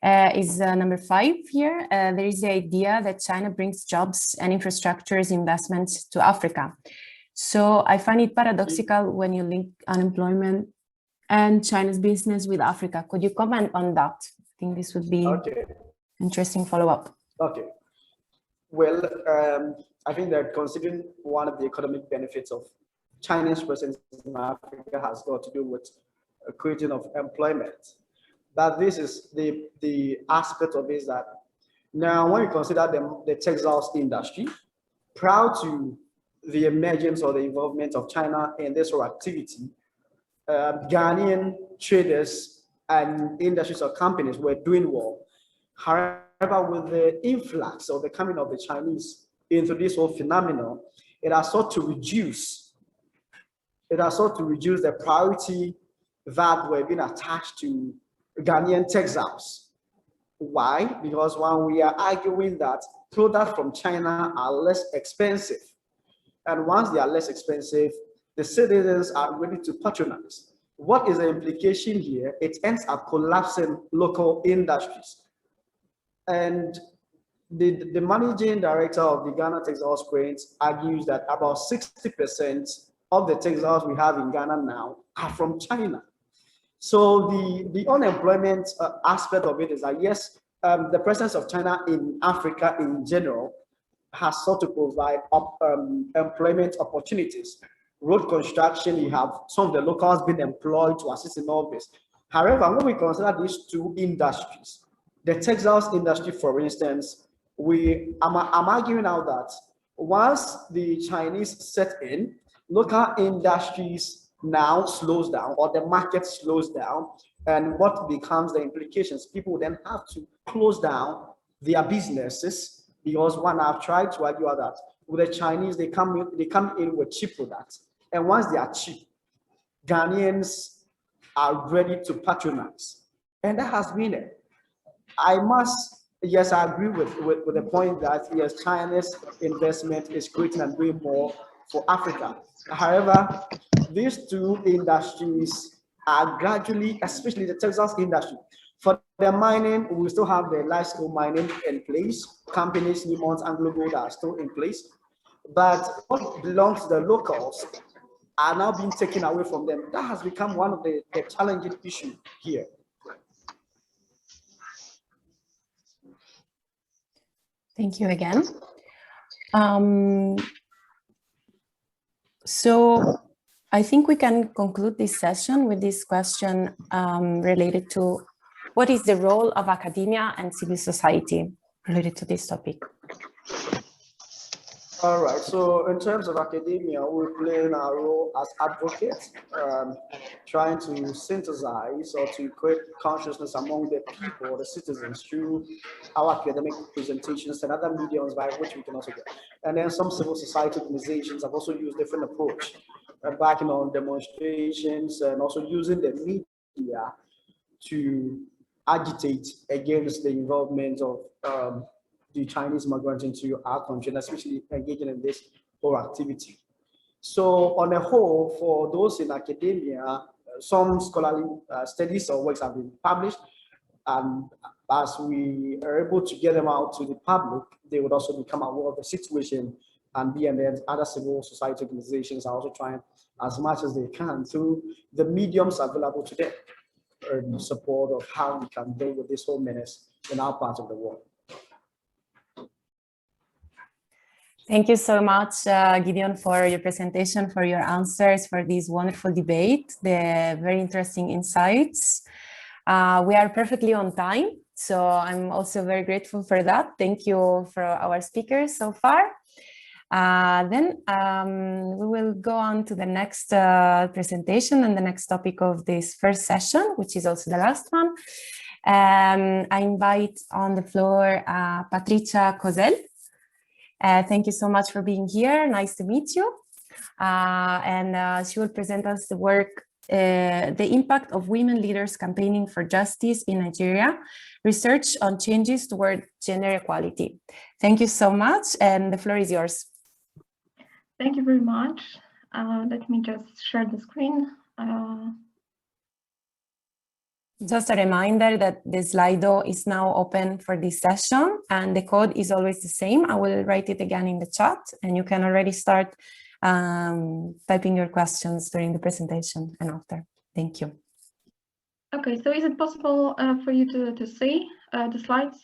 is number 5 here. There is the idea that China brings jobs and infrastructures investments to Africa. So I find it paradoxical when you link unemployment and China's business with Africa. Could you comment on that? I think this would be interesting follow-up. Okay. Well, I think that considering one of the economic benefits of China's presence in Africa has got to do with creating of employment. But this is the aspect of it that now when you consider the textiles industry, prior to the emergence or the involvement of China in this whole activity, Ghanaian traders and industries or companies were doing well. However, with the influx or the coming of the Chinese into this whole phenomenon, it has sought to reduce the priority that were being attached to Ghanaian textiles. Why? Because when we are arguing that products from China are less expensive, and once they are less expensive, the citizens are ready to patronize. What is the implication here? It ends up collapsing local industries. And the managing director of the Ghana Textiles Cranes argues that about 60% of the textiles we have in Ghana now are from China. So the unemployment aspect of it is that, yes, the presence of China in Africa in general has sought to provide employment opportunities. Road construction, you have some of the locals being employed to assist in all this. However, when we consider these two industries, the textiles industry, for instance, I'm arguing now that once the Chinese set in, local industries now slows down, or the market slows down, and what becomes the implications? People then have to close down their businesses, because one, I've tried to argue that with the Chinese, they come in with cheap products, and once they are cheap, Ghanaians are ready to patronize, and that has been it. Yes, I agree with the point that, yes, China's investment is creating and doing more for Africa. However, these two industries are gradually, especially the textiles industry. For the mining, we still have the large-scale mining in place. Companies, Newmont, AngloGold are still in place. But what belongs to the locals are now being taken away from them. That has become one of the challenging issues here. Thank you again. So I think we can conclude this session with this question related to what is the role of academia and civil society related to this topic? All right, so in terms of academia, we're playing our role as advocates, trying to synthesize or to create consciousness among the people, the citizens, through our academic presentations and other mediums by which we can also get. And then some civil society organizations have also used different approach, backing on demonstrations and also using the media to agitate against the involvement of the Chinese migrants into our country, and especially engaging in this whole activity. So on a whole, for those in academia, some scholarly studies or works have been published, and as we are able to get them out to the public, they would also become aware of the situation, and BNN, other civil society organizations are also trying as much as they can through the mediums available to them in support of how we can deal with this whole menace in our part of the world. Thank you so much, Gideon, for your presentation, for your answers, for this wonderful debate, the very interesting insights. We are perfectly on time, so I'm also very grateful for that. Thank you for our speakers so far. Then we will go on to the next presentation and the next topic of this first session, which is also the last one. I invite on the floor Patricia Kozel. Thank you so much for being here. Nice to meet you. And she will present us the work, the impact of women leaders campaigning for justice in Nigeria, research on changes toward gender equality. Thank you so much, and the floor is yours. Thank you very much. Let me just share the screen. Just a reminder that the Slido is now open for this session and the code is always the same. I will write it again in the chat and you can already start typing your questions during the presentation and after. Thank you. Okay, so is it possible for you to see the slides?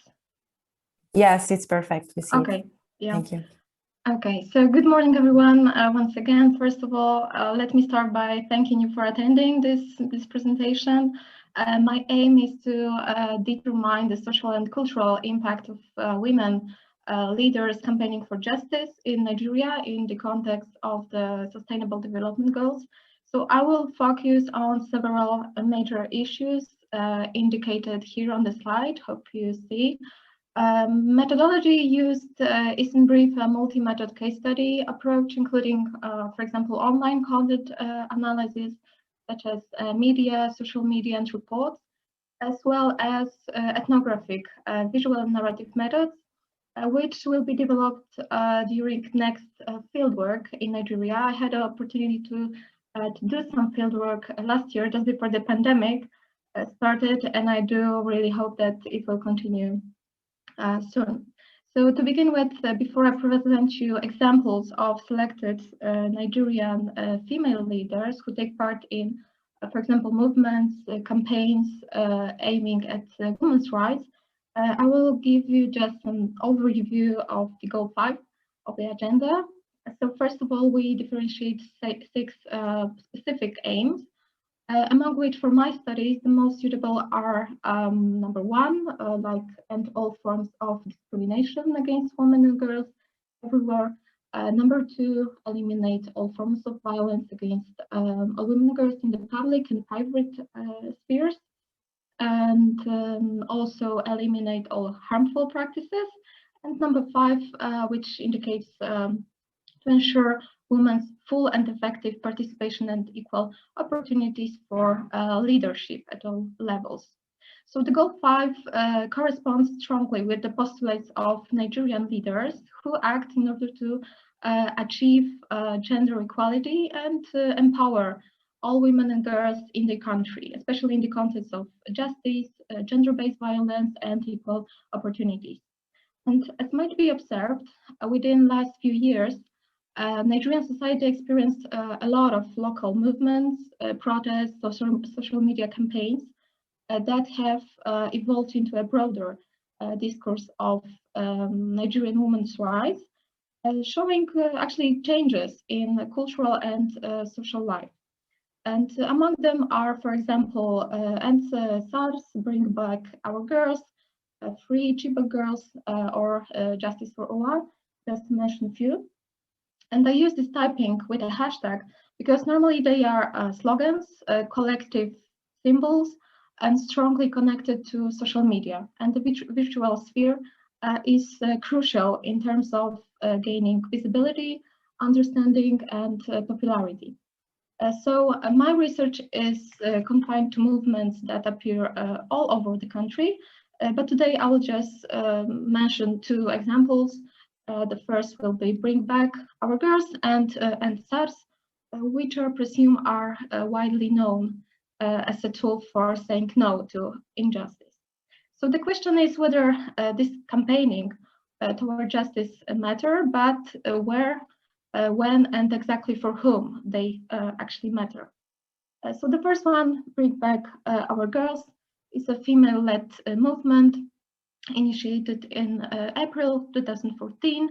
Yes, it's perfect. We see okay, it. Yeah. Thank you. Okay, so good morning, everyone. Once again, first of all, let me start by thanking you for attending this presentation. My aim is to determine the social and cultural impact of women leaders campaigning for justice in Nigeria in the context of the Sustainable Development Goals. So I will focus on several major issues indicated here on the slide. Hope you see. Methodology used is in brief a multi-method case study approach, including, for example, online content analysis, such as media, social media, and reports, as well as ethnographic visual and narrative methods, which will be developed during next fieldwork in Nigeria. I had an opportunity to do some fieldwork last year, just before the pandemic started, and I do really hope that it will continue soon. So to begin with, before I present you examples of selected Nigerian female leaders who take part in, for example, movements, campaigns aiming at women's rights, I will give you just an overview of the goal 5 of the agenda. So first of all, we differentiate 6 specific aims, among which for my studies, the most suitable are number 1, like end all forms of discrimination against women and girls everywhere. Number 2, eliminate all forms of violence against women and girls in the public and private spheres. And also eliminate all harmful practices. And number 5, which indicates to ensure women's full and effective participation and equal opportunities for leadership at all levels. So the goal 5 corresponds strongly with the postulates of Nigerian leaders who act in order to achieve gender equality and empower all women and girls in the country, especially in the context of justice, gender-based violence, and equal opportunities. And as might be observed, within the last few years, Nigerian society experienced a lot of local movements, protests, social media campaigns that have evolved into a broader discourse of Nigerian women's rights, showing actually changes in cultural and social life. And among them are, for example, End SARS, Bring Back Our Girls, Free Chibok Girls, or Justice for Owa, just to mention a few. And I use this typing with a hashtag because normally they are slogans, collective symbols, and strongly connected to social media. And the virtual sphere is crucial in terms of gaining visibility, understanding, and popularity. So my research is confined to movements that appear all over the country, but today I will just mention two examples. The first will be Bring Back Our Girls and SARS, which I presume are widely known as a tool for saying no to injustice. So the question is whether this campaigning toward justice matter, but where, when, and exactly for whom they actually matter. So the first one, Bring Back Our Girls, is a female-led movement initiated in April 2014,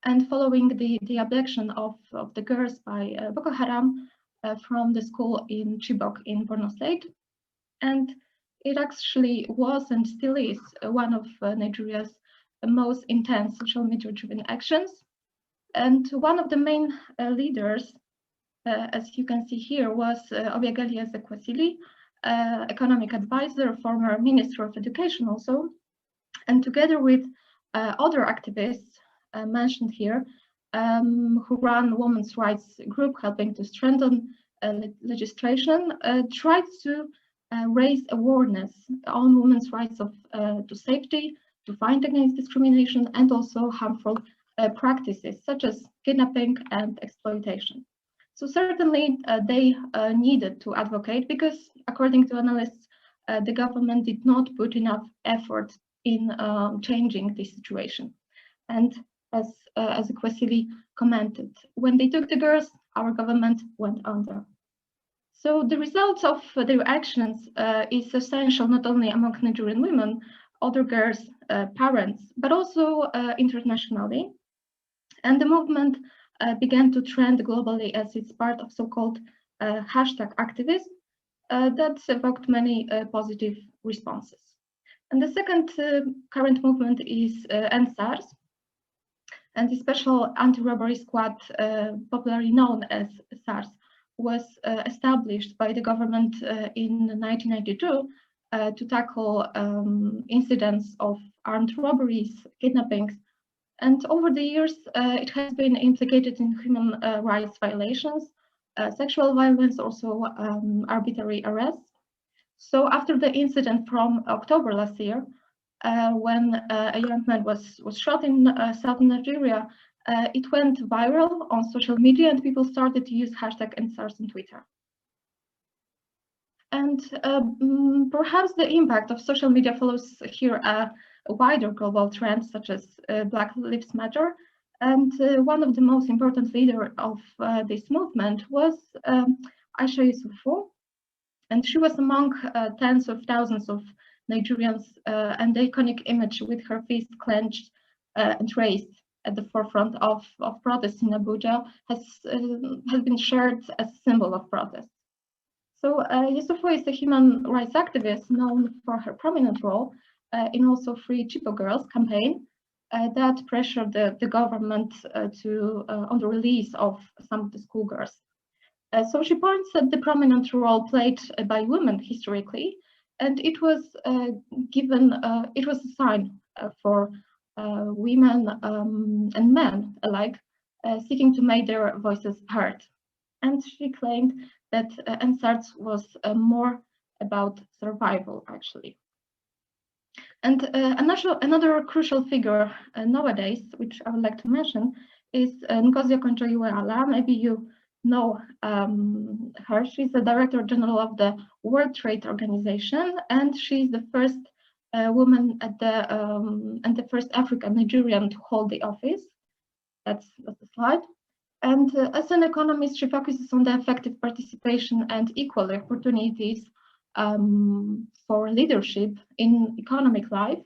and following the abduction of the girls by Boko Haram from the school in Chibok in Borno State. And it actually was and still is one of Nigeria's most intense social media-driven actions. And one of the main leaders, as you can see here, was Obiageli Ezekwesili, economic advisor, former Minister of Education also. And together with other activists mentioned here, who run women's rights group helping to strengthen legislation, tried to raise awareness on women's rights to safety, to fight against discrimination, and also harmful practices such as kidnapping and exploitation. So certainly they needed to advocate because, according to analysts, the government did not put enough effort in changing this situation. And as Ezekwesili commented, when they took the girls, our government went under. So the results of their actions is essential not only among Nigerian women, other girls, parents, but also internationally. And the movement began to trend globally as it's part of so-called hashtag activism that evoked many positive responses. And the second current movement is End SARS, and the Special Anti-Robbery Squad, popularly known as SARS, was established by the government in 1992 to tackle incidents of armed robberies, kidnappings, and over the years it has been implicated in human rights violations, sexual violence, also arbitrary arrests. So after the incident from October last year, when a young man was shot in southern Nigeria, it went viral on social media and people started to use hashtag #EndSARS on Twitter. And perhaps the impact of social media follows here a wider global trend such as Black Lives Matter. And one of the most important leaders of this movement was Aisha Yusufu. And she was among tens of thousands of Nigerians, and the iconic image with her fist clenched and raised at the forefront of protests in Abuja has been shared as a symbol of protest. So Yusufu is a human rights activist known for her prominent role in also Free Chibok Girls campaign that pressured the government on the release of some of the schoolgirls. So she points at the prominent role played by women historically, and it was it was a sign for women and men alike seeking to make their voices heard. And she claimed that EndSARS was more about survival, actually. And another crucial figure nowadays, which I would like to mention, is Ngozi Okonjo-Iweala. Maybe you know her. She's the Director General of the World Trade Organization, and she's the first woman at and the first African Nigerian to hold the office. That's the slide. And as an economist, she focuses on the effective participation and equal opportunities for leadership in economic life.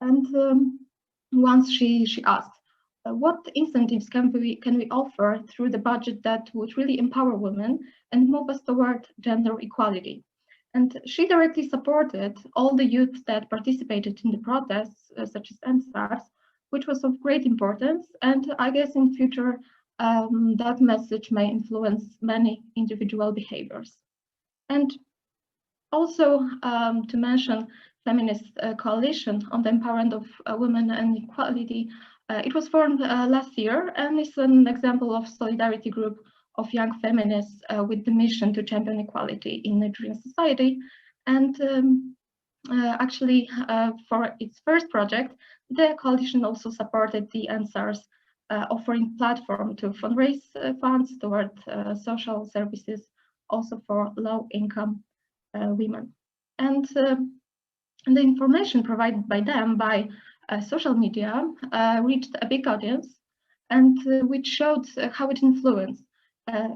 And once she asked, what incentives can we offer through the budget that would really empower women and move us toward gender equality? And she directly supported all the youth that participated in the protests, such as EndSARS, which was of great importance. And I guess in future, that message may influence many individual behaviors. And also to mention feminist coalition on the empowerment of women and equality. It was formed last year and is an example of solidarity group of young feminists with the mission to champion equality in Nigerian society. And actually, for its first project, the coalition also supported the answers, offering platform to fundraise funds toward social services, also for low-income women. And the information provided by them by social media reached a big audience, and which showed how it influenced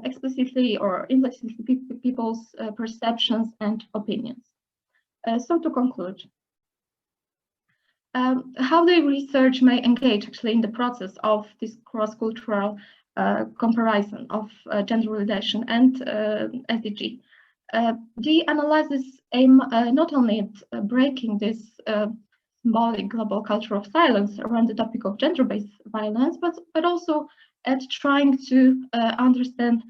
explicitly or implicitly people's perceptions and opinions. So to conclude, how the research may engage actually in the process of this cross-cultural comparison of gender relation and SDG. The analysis aim not only at breaking this symbolic global culture of silence around the topic of gender-based violence, but also at trying to understand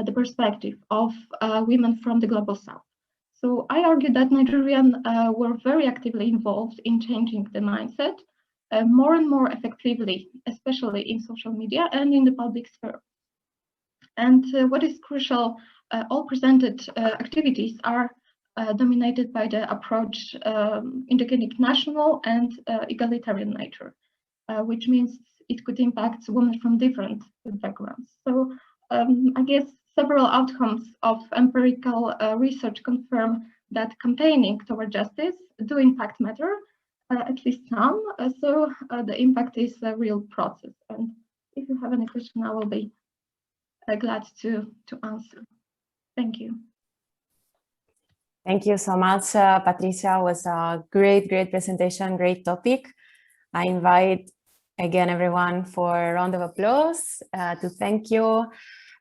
the perspective of women from the global south. So I argue that Nigerians were very actively involved in changing the mindset more and more effectively, especially in social media and in the public sphere. And what is crucial, all presented activities are dominated by the approach indicating national and egalitarian nature, which means it could impact women from different backgrounds. So I guess several outcomes of empirical research confirm that campaigning toward justice do impact matter, at least some. So the impact is a real process. And if you have any question, I will be glad to answer. Thank you. Thank you so much, Patricia. It was a great presentation, great topic. I invite again everyone for a round of applause to thank you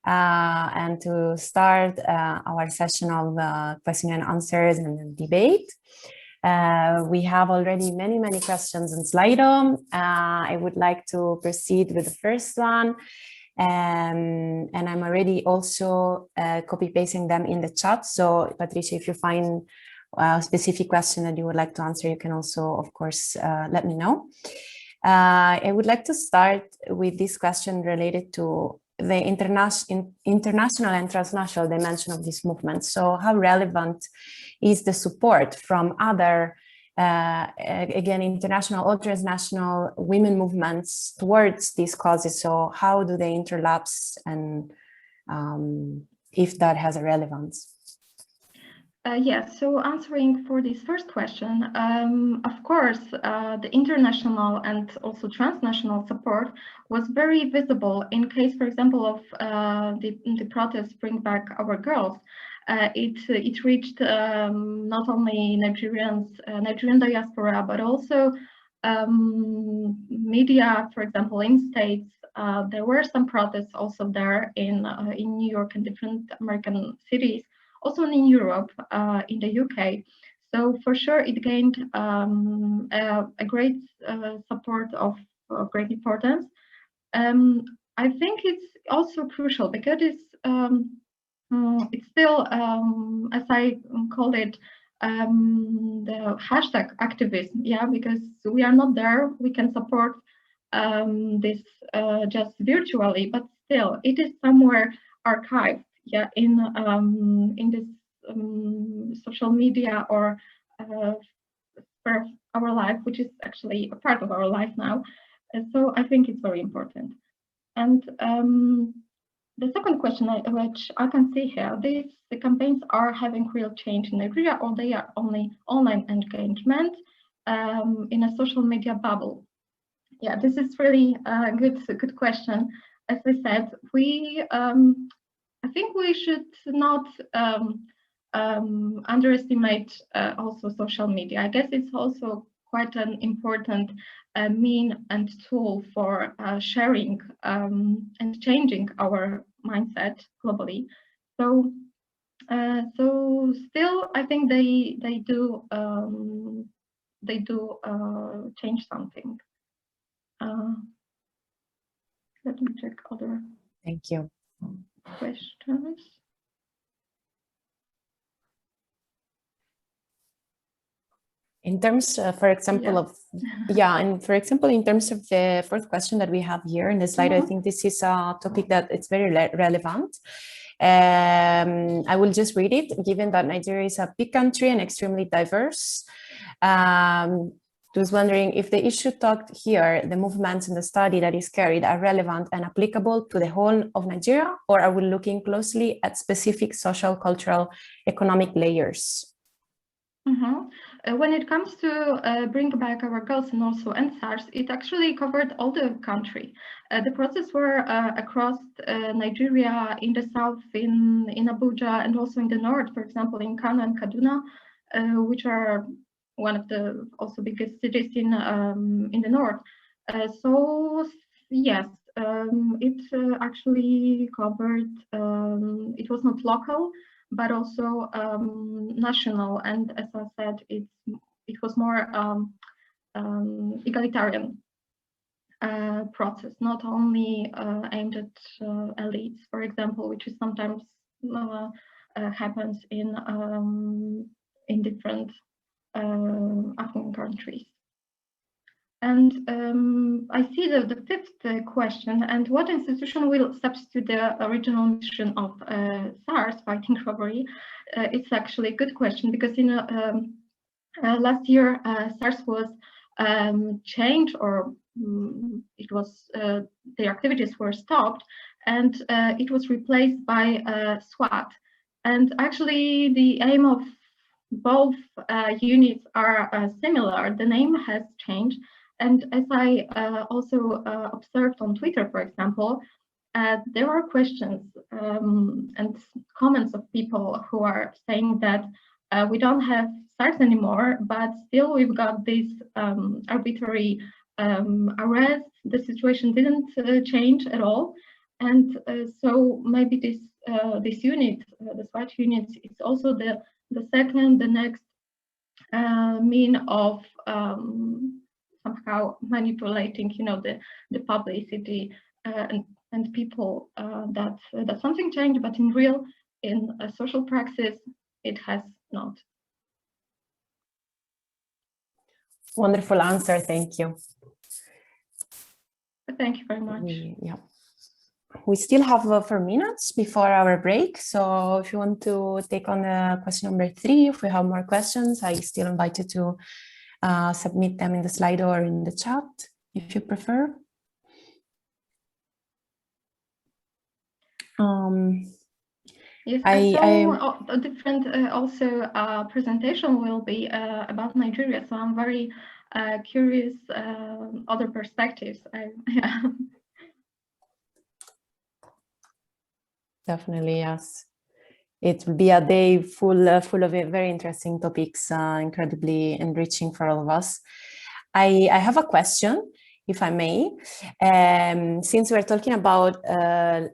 and to start our session of question and answers and debate. We have already many questions on Slido. I would like to proceed with the first one. And I'm already also copy pasting them in the chat. So Patricia, if you find a specific question that you would like to answer, you can also, of course, let me know. I would like to start with this question related to the international and transnational dimension of this movement. So how relevant is the support from other again, international or transnational women movements towards these causes? So how do they interlapse, and if that has a relevance? Yes, so answering for this first question, of course, the international and also transnational support was very visible in case, for example, of the protest Bring Back Our Girls. It reached not only Nigerian diaspora, but also media, for example, in states. There were some protests also there in New York and different American cities, also in Europe, in the UK. So for sure, it gained a great support of great importance. I think it's also crucial because it's still, as I call it, the hashtag activism, yeah, because we are not there, we can support this just virtually, but still, it is somewhere archived, yeah, in this social media or for our life, which is actually a part of our life now. So I think it's very important. And the second question, which I can see here, the campaigns are having real change in Nigeria, or they are only online engagement in a social media bubble? Yeah, this is really a good question. As I said, I think we should not underestimate also social media. I guess it's also quite an important mean and tool for sharing and changing our mindset globally. So, still, I think they do change something. Let me check other. Thank you. Questions? In terms, for example, in terms of the fourth question that we have here in the slide, I think this is a topic that it's very relevant. I will just read it. Given that Nigeria is a big country and extremely diverse, was wondering if the issue talked here, the movements in the study that is carried, are relevant and applicable to the whole of Nigeria, or are we looking closely at specific social, cultural, economic layers? When it comes to Bring Back Our Girls and also NSARS, it actually covered all the country. The protests were across Nigeria, in the south, in Abuja, and also in the north, for example, in Kano and Kaduna, which are one of the also biggest cities in the north. So yes, it actually covered. It was not local, but also national, and as I said, it was more egalitarian process, not only aimed at elites, for example, which is sometimes happens in different African countries. And I see the fifth question, and what institution will substitute the original mission of SARS, fighting robbery? It's actually a good question, because in last year SARS was changed, or it was their activities were stopped, and it was replaced by SWAT. And actually the aim of both units are similar. The name has changed. And as I also observed on Twitter, for example, there are questions and comments of people who are saying that we don't have SARS anymore, but still we've got this arbitrary arrest. The situation didn't change at all. And so maybe this unit, the SWAT unit, is also the next mean of somehow manipulating, the publicity and people that something changed, but in social praxis, it has not. Wonderful answer, thank you. Thank you very much. We still have 4 minutes before our break, so if you want to take on question number 3, if we have more questions, I still invite you to submit them in the slide or in the chat, if you prefer. Yes, I saw a different presentation will be about Nigeria, so I'm very curious other perspectives. Definitely, yes. It will be a day full of very interesting topics, incredibly enriching for all of us. I have a question, if I may. Since we're talking about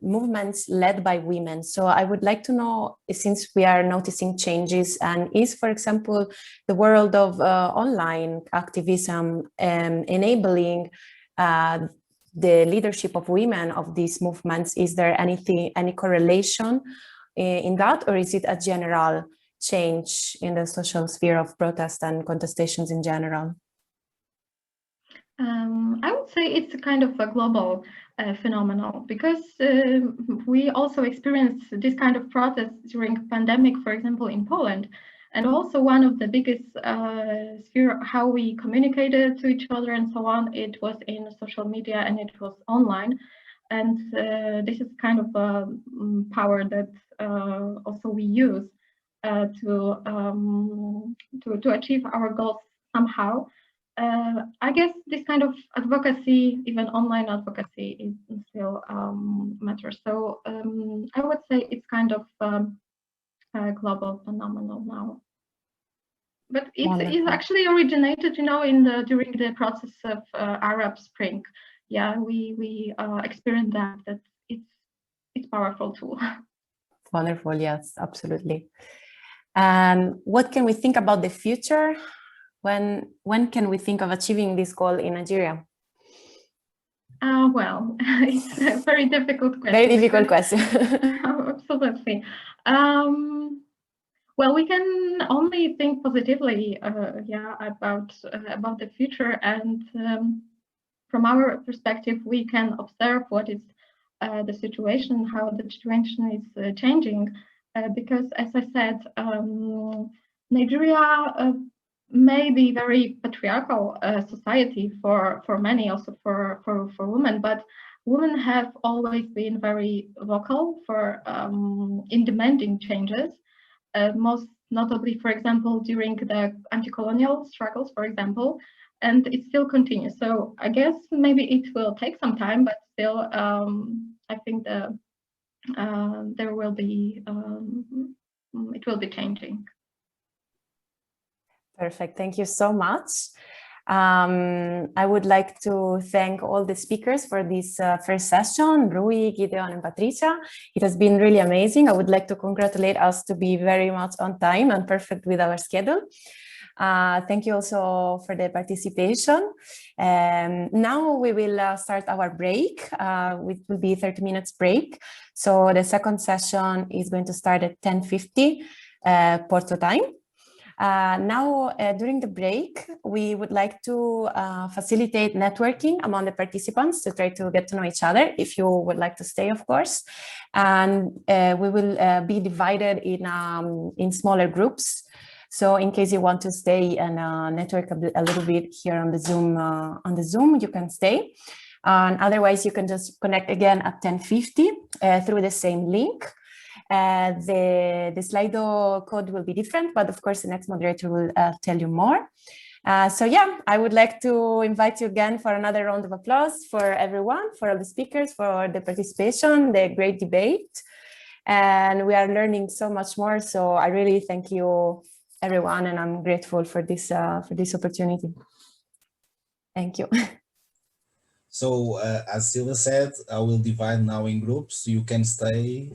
movements led by women, so I would like to know, since we are noticing changes, and is, for example, the world of online activism enabling the leadership of women of these movements, is there any correlation in that, or is it a general change in the social sphere of protest and contestations in general? I would say it's a kind of a global phenomenon, because we also experienced this kind of protest during pandemic, for example, in Poland. And also one of the biggest sphere how we communicated to each other and so on, it was in social media and it was online. And this is kind of a power that also we use to achieve our goals somehow. I guess this kind of advocacy, even online advocacy, is still matters. So I would say it's kind of a global phenomenon now. But it's actually originated, during the process of Arab Spring. Yeah, we experienced that it's powerful too. Wonderful, yes, absolutely. And what can we think about the future? When can we think of achieving this goal in Nigeria? Well, it's a very difficult question. Very difficult question. Absolutely. Well, we can only think positively, yeah, about the future, and from our perspective, we can observe what is the situation, how the situation is changing, because, as I said, Nigeria may be very patriarchal society for many, also for women, but women have always been very vocal for in demanding changes. Most notably, for example, during the anti-colonial struggles, for example, and it still continues. So I guess maybe it will take some time, but still, I think there will be it will be changing. Perfect. Thank you so much. I would like to thank all the speakers for this first session, Rui, Gideon, and Patricia. It has been really amazing. I would like to congratulate us to be very much on time and perfect with our schedule. Thank you also for the participation. Now we will start our break, which will be 30 minutes break. So the second session is going to start at 10:50 Porto time. Now, during the break, we would like to facilitate networking among the participants to try to get to know each other, if you would like to stay, of course. And we will be divided in smaller groups. So in case you want to stay and network a little bit here on the Zoom, you can stay. And otherwise, you can just connect again at 10:50 through the same link. The Slido code will be different, but of course the next moderator will tell you more. So yeah, I would like to invite you again for another round of applause for everyone, for all the speakers, for the participation, the great debate. And we are learning so much more. So I really thank you everyone, and I'm grateful for this opportunity. Thank you. So as Silvia said, I will divide now in groups. You can stay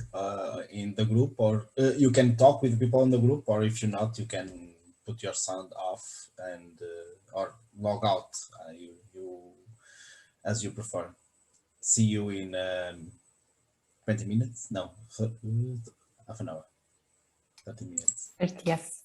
in the group, or you can talk with people in the group, or if you're not, you can put your sound off and or log out. You as you prefer. See you in 20 minutes. No, half an hour. 30 minutes. Yes.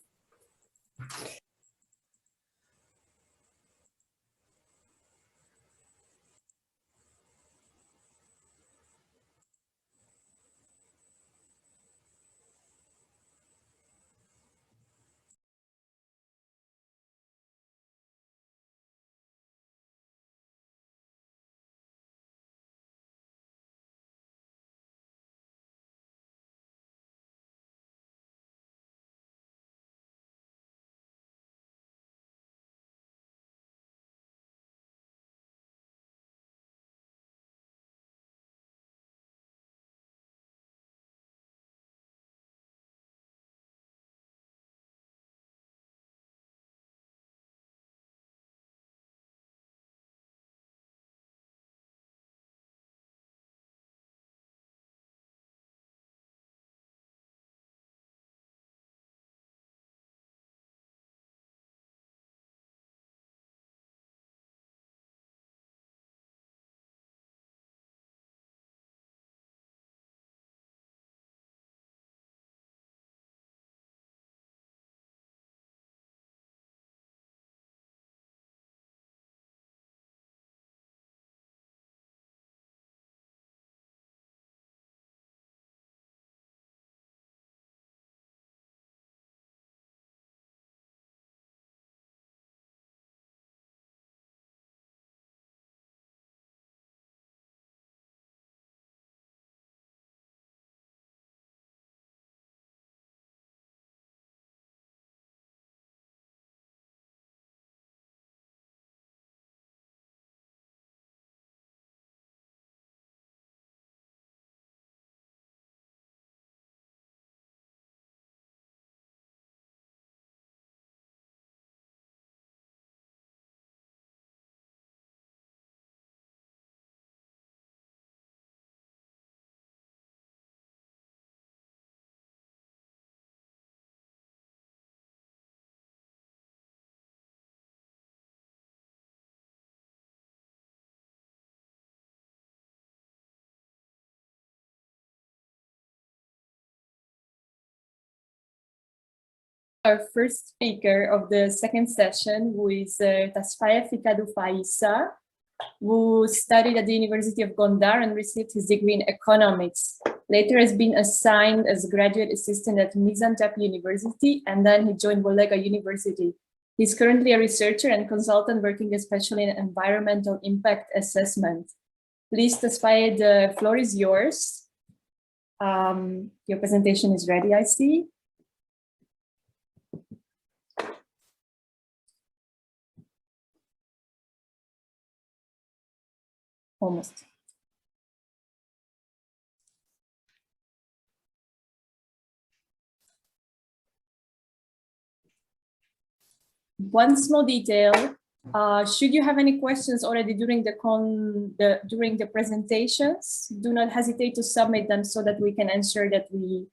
our first speaker of the second session, who is Tasfaya Fikadu Faisa, who studied at the University of Gondar and received his degree in economics. Later has been assigned as a graduate assistant at Mizantep University, and then he joined Bollega University. He's currently a researcher and consultant working especially in environmental impact assessment. Please, Tasfaya, the floor is yours. Your presentation is ready, I see. Almost. One small detail, should you have any questions already during the presentations, do not hesitate to submit them so that we can ensure that we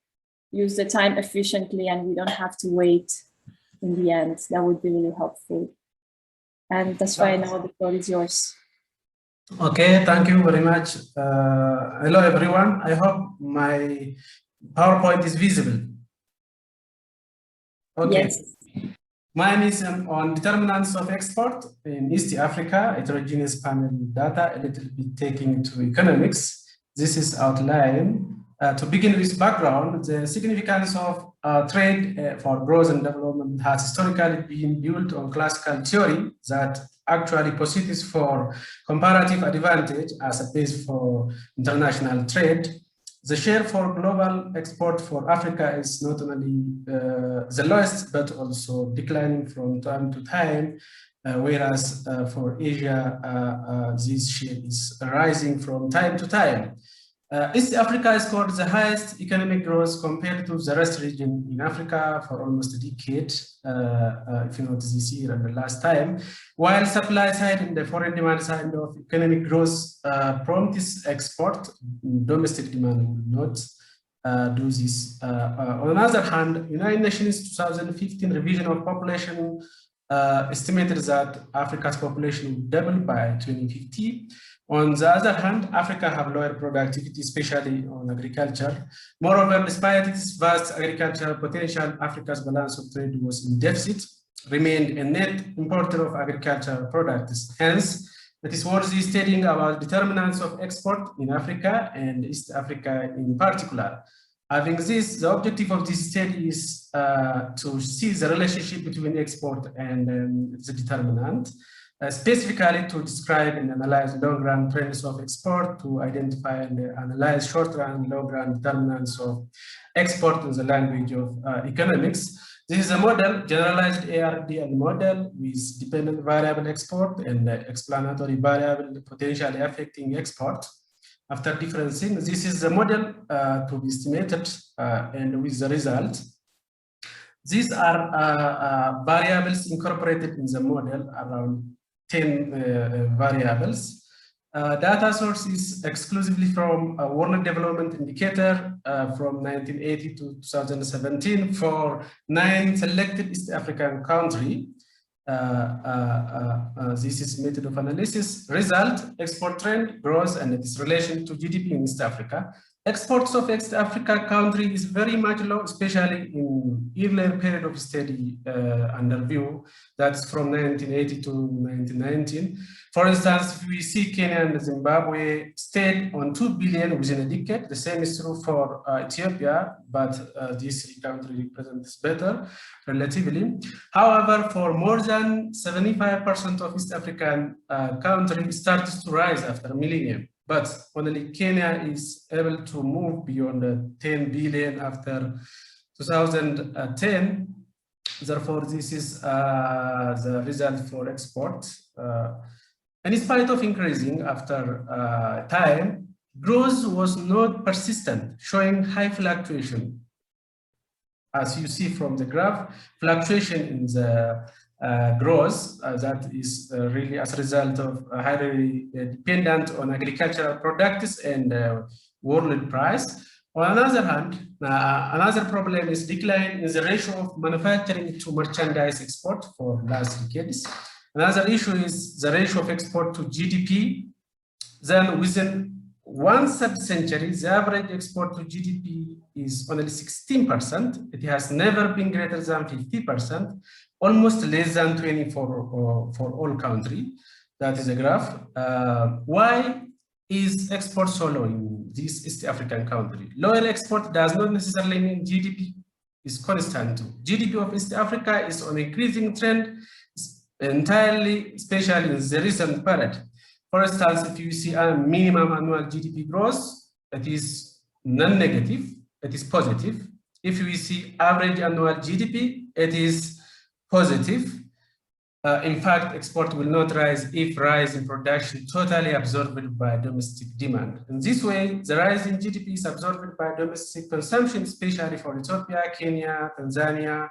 use the time efficiently and we don't have to wait in the end. That would be really helpful. And that's why now the floor is yours. Okay, thank you very much. Hello, everyone. I hope my PowerPoint is visible. Okay. Yes. Mine is on determinants of export in East Africa, heterogeneous panel data, a little bit taking into economics. This is outline. To begin with background, the significance of trade for growth and development has historically been built on classical theory that actually posits for comparative advantage as a base for international trade. The share for global export for Africa is not only the lowest, but also declining from time to time, whereas for Asia, this share is rising from time to time. East Africa scored the highest economic growth compared to the rest region in Africa for almost a decade, if you notice this year and the last time, while supply side and the foreign demand side of economic growth prompts export, domestic demand will not do this. On the other hand, United Nations 2015 revision of population estimated that Africa's population will double by 2050. On the other hand, Africa have lower productivity, especially on agriculture. Moreover, despite its vast agricultural potential, Africa's balance of trade was in deficit, remained a net importer of agricultural products. Hence, it is worthy studying about determinants of export in Africa and East Africa in particular. Having this, the objective of this study is to see the relationship between export and the determinant. Specifically to describe and analyze long-run trends of export, to identify and analyze short-run, long-run determinants of export in the language of economics. This is a model, generalized ARDL model with dependent variable export and explanatory variable potentially affecting export. After differencing, this is the model to be estimated and with the result. These are variables incorporated in the model, around 10 variables. Data source is exclusively from a World Development Indicator from 1980 to 2017 for 9 selected East African countries. This is method of analysis. Result, export trend, growth, and its relation to GDP in East Africa. Exports of East Africa country is very much low, especially in earlier period of study under view, that's from 1980 to 1919. For instance, if we see Kenya and Zimbabwe stayed on 2 billion within a decade. The same is true for Ethiopia, but this country represents better relatively. However, for more than 75% of East African countries started to rise after millennium. But only Kenya is able to move beyond the 10 billion after 2010. Therefore, this is the result for export. And in spite of increasing after time, growth was not persistent, showing high fluctuation. As you see from the graph, fluctuation in the growth that is really as a result of highly dependent on agricultural products and world price. On the other hand, another problem is decline in the ratio of manufacturing to merchandise export for last decades. Another issue is the ratio of export to GDP. Then within one sub-century, the average export to GDP is only 16%. It has never been greater than 50%, almost less than 20 for all countries. That is a graph. Why is export so low in this East African country? Lower export does not necessarily mean GDP is constant. GDP of East Africa is on increasing trend entirely, especially in the recent period. For instance, if you see a minimum annual GDP growth, it is non-negative, it is positive. If we see average annual GDP, it is positive. In fact, export will not rise if rise in production totally absorbed by domestic demand. In this way, the rise in GDP is absorbed by domestic consumption, especially for Ethiopia, Kenya, Tanzania,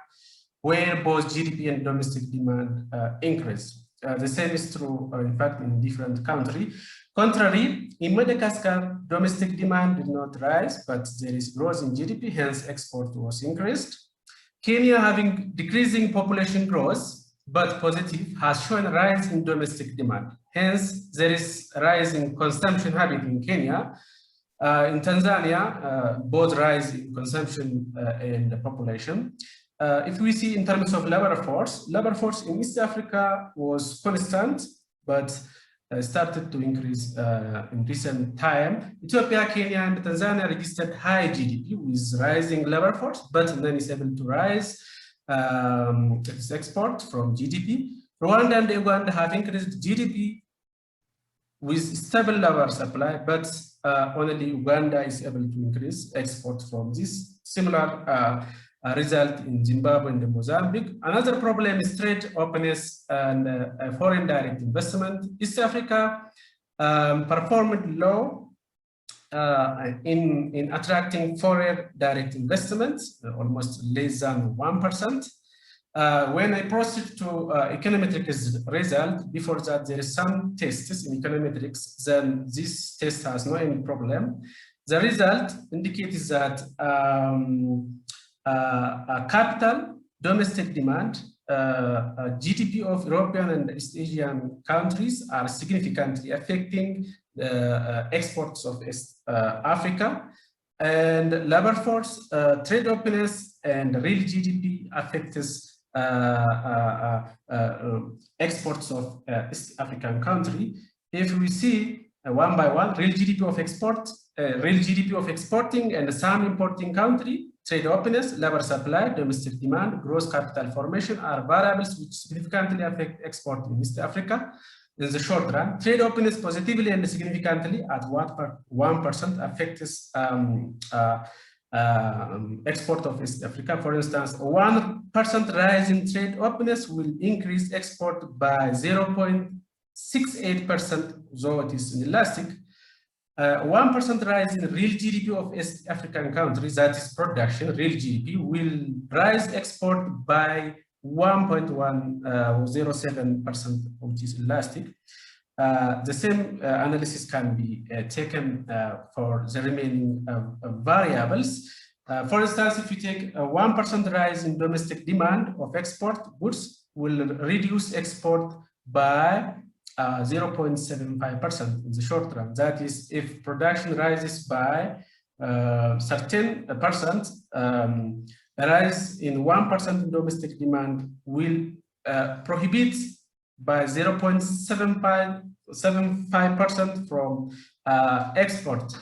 where both GDP and domestic demand increase. The same is true, in fact, in different countries. Contrary, in Madagascar, domestic demand did not rise, but there is growth in GDP, hence export was increased. Kenya, having decreasing population growth, but positive, has shown a rise in domestic demand. Hence, there is a rise in consumption habit in Kenya. In Tanzania, both rise in consumption and the population. If we see in terms of labor force in East Africa was constant, but started to increase in recent time. Ethiopia, Kenya, and Tanzania registered high GDP with rising labor force, but then is able to rise its export from GDP. Rwanda and Uganda have increased GDP with stable labor supply, but only Uganda is able to increase export from this. Similar result in Zimbabwe and Mozambique. Another problem is trade openness and foreign direct investment. East Africa performed low in attracting foreign direct investments, almost less than 1%. When I proceed to econometrics result, before that there is some tests in econometrics, then this test has no any problem. The result indicates that capital, domestic demand, GDP of European and East Asian countries are significantly affecting the exports of East Africa, and labor force, trade openness, and real GDP affects exports of East African country. If we see one by one, real GDP of export, real GDP of exporting and some importing country, trade openness, labor supply, domestic demand, gross capital formation are variables which significantly affect export in East Africa. In the short run, trade openness positively and significantly at 1% affects export of East Africa. For instance, 1% rise in trade openness will increase export by 0.68%, though it is inelastic. 1% rise in real GDP of East African countries, that is production, real GDP, will rise export by 1.107%, which is elastic. The same analysis can be taken for the remaining variables. For instance, if you take a 1% rise in domestic demand of export goods, will reduce export by 0.75% in the short run. That is, if production rises by certain percent, a rise in 1% in domestic demand will prohibit by 0.75% from export.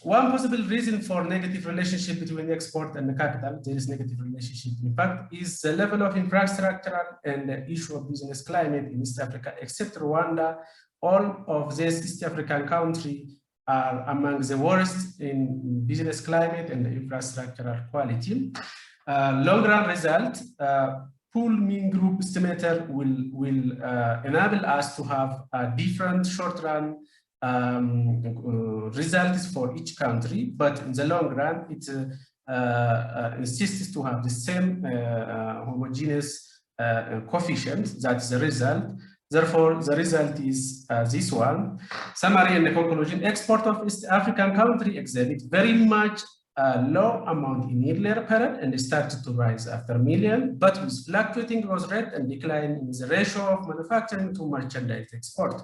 One possible reason for negative relationship between export and the capital, there is negative relationship, in fact, is the level of infrastructural and the issue of business climate in East Africa. Except Rwanda, all of these East African countries are among the worst in business climate and the infrastructural quality. Long run result, pool mean group estimator will enable us to have a different short run results for each country, but in the long run, it insists to have the same homogeneous coefficient. That's the result. Therefore, the result is this one. Summary and the conclusion: export of East African country exhibit very much low amount in earlier period and started to rise after million, but with fluctuating growth rate and decline in the ratio of manufacturing to merchandise export.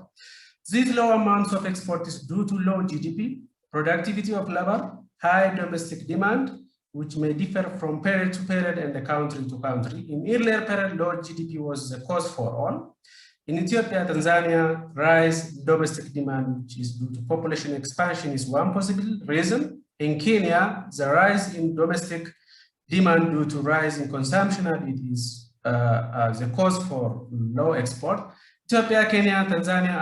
These low amounts of export is due to low GDP, productivity of labor, high domestic demand, which may differ from period to period and country to country. In earlier period, low GDP was the cause for all. In Ethiopia, Tanzania, rise in domestic demand, which is due to population expansion, is one possible reason. In Kenya, the rise in domestic demand due to rise in consumption, it is the cause for low export. Ethiopia, Kenya, Tanzania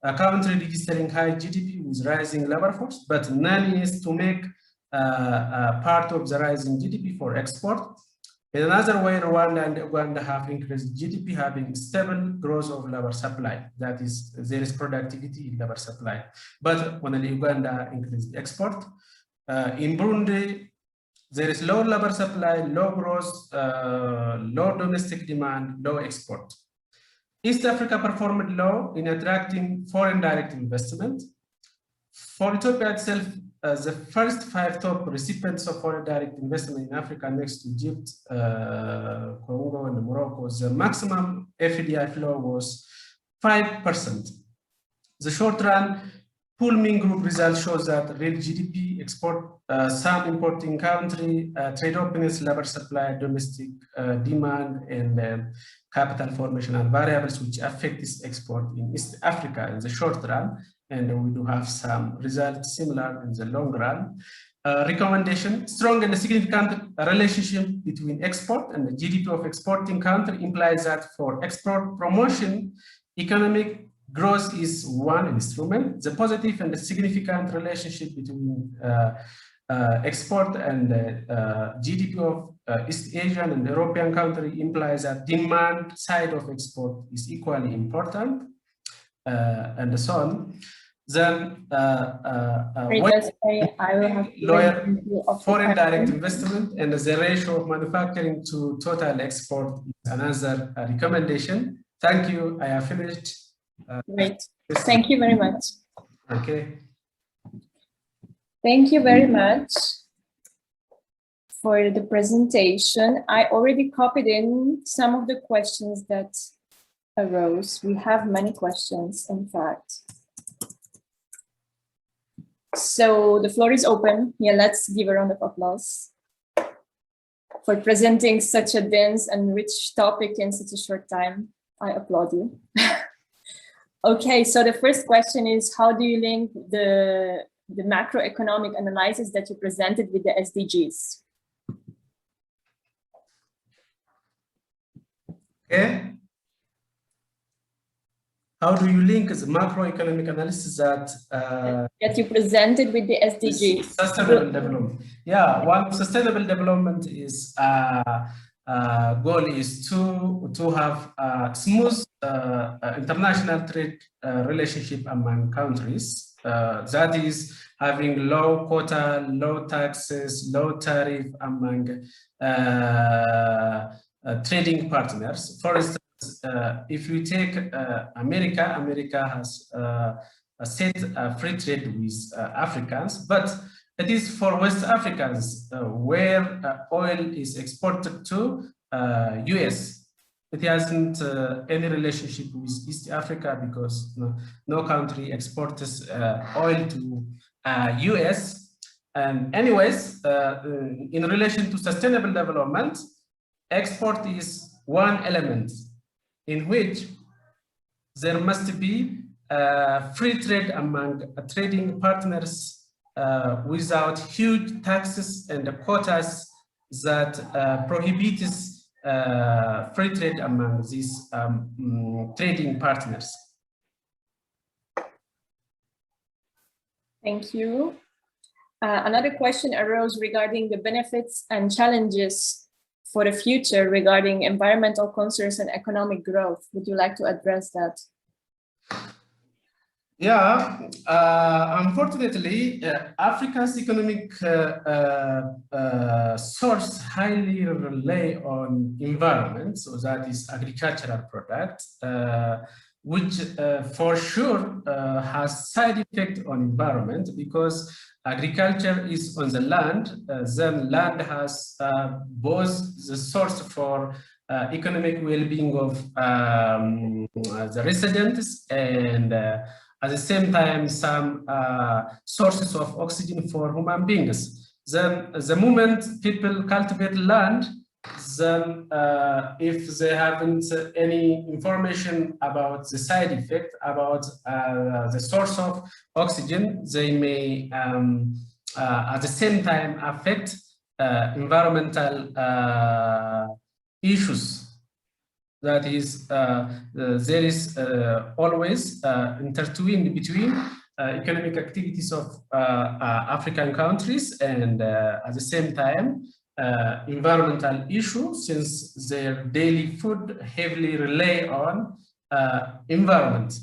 are country registering high GDP with rising labor force, but none is to make part of the rising GDP for export. In another way, Rwanda and Uganda have increased GDP, having stable growth of labor supply. That is, there is productivity in labor supply. But when Uganda increased export, in Burundi, there is low labor supply, low growth, low domestic demand, low export. East Africa performed low in attracting foreign direct investment. For Ethiopia itself, the first 5 top recipients of foreign direct investment in Africa, next to Egypt, Congo, and Morocco, the maximum FDI flow was 5%. The short run Pullman Group results shows that real GDP, export, some importing country, trade openness, labor supply, domestic demand, and capital formation are variables which affect this export in East Africa in the short run. And we do have some results similar in the long run. Recommendation: strong and significant relationship between export and the GDP of exporting country implies that for export promotion, economic growth is one instrument. The positive and the significant relationship between export and GDP of East Asian and European country implies that demand side of export is equally important, and so on. Then foreign direct investment and the ratio of manufacturing to total export is another recommendation. Thank you. I have finished. Great. Thank you very much. Okay. Thank you very much for the presentation. I already copied in some of the questions that arose. We have many questions, in fact. So the floor is open. Yeah, let's give a round of applause for presenting such a dense and rich topic in such a short time. I applaud you. Okay, so the first question is, how do you link the macroeconomic analysis that you presented with the SDGs? Okay. How do you link the macroeconomic analysis that you presented with the SDGs? Sustainable development. Yeah, one sustainable development is goal is to have a smooth international trade relationship among countries. That is having low quota, low taxes, low tariff among trading partners. For instance, if we take America has set free trade with Africans, but it is for West Africans where oil is exported to US. It hasn't any relationship with East Africa because no country exports oil to US. And anyways, in relation to sustainable development, export is one element in which there must be free trade among trading partners without huge taxes and quotas that prohibits free trade among these trading partners. Thank you. Another question arose regarding the benefits and challenges for the future regarding environmental concerns and economic growth. Would you like to address that? Yeah, unfortunately, Africa's economic source highly rely on environment, so that is agricultural product, which for sure has side effect on environment because agriculture is on the land, then land has both the source for economic well-being of the residents, and at the same time some sources of oxygen for human beings. Then the moment people cultivate land, then if they haven't any information about the side effect, about the source of oxygen, they may at the same time affect environmental issues. That is, there is always intertwined between economic activities of African countries and at the same time environmental issues, since their daily food heavily rely on environment.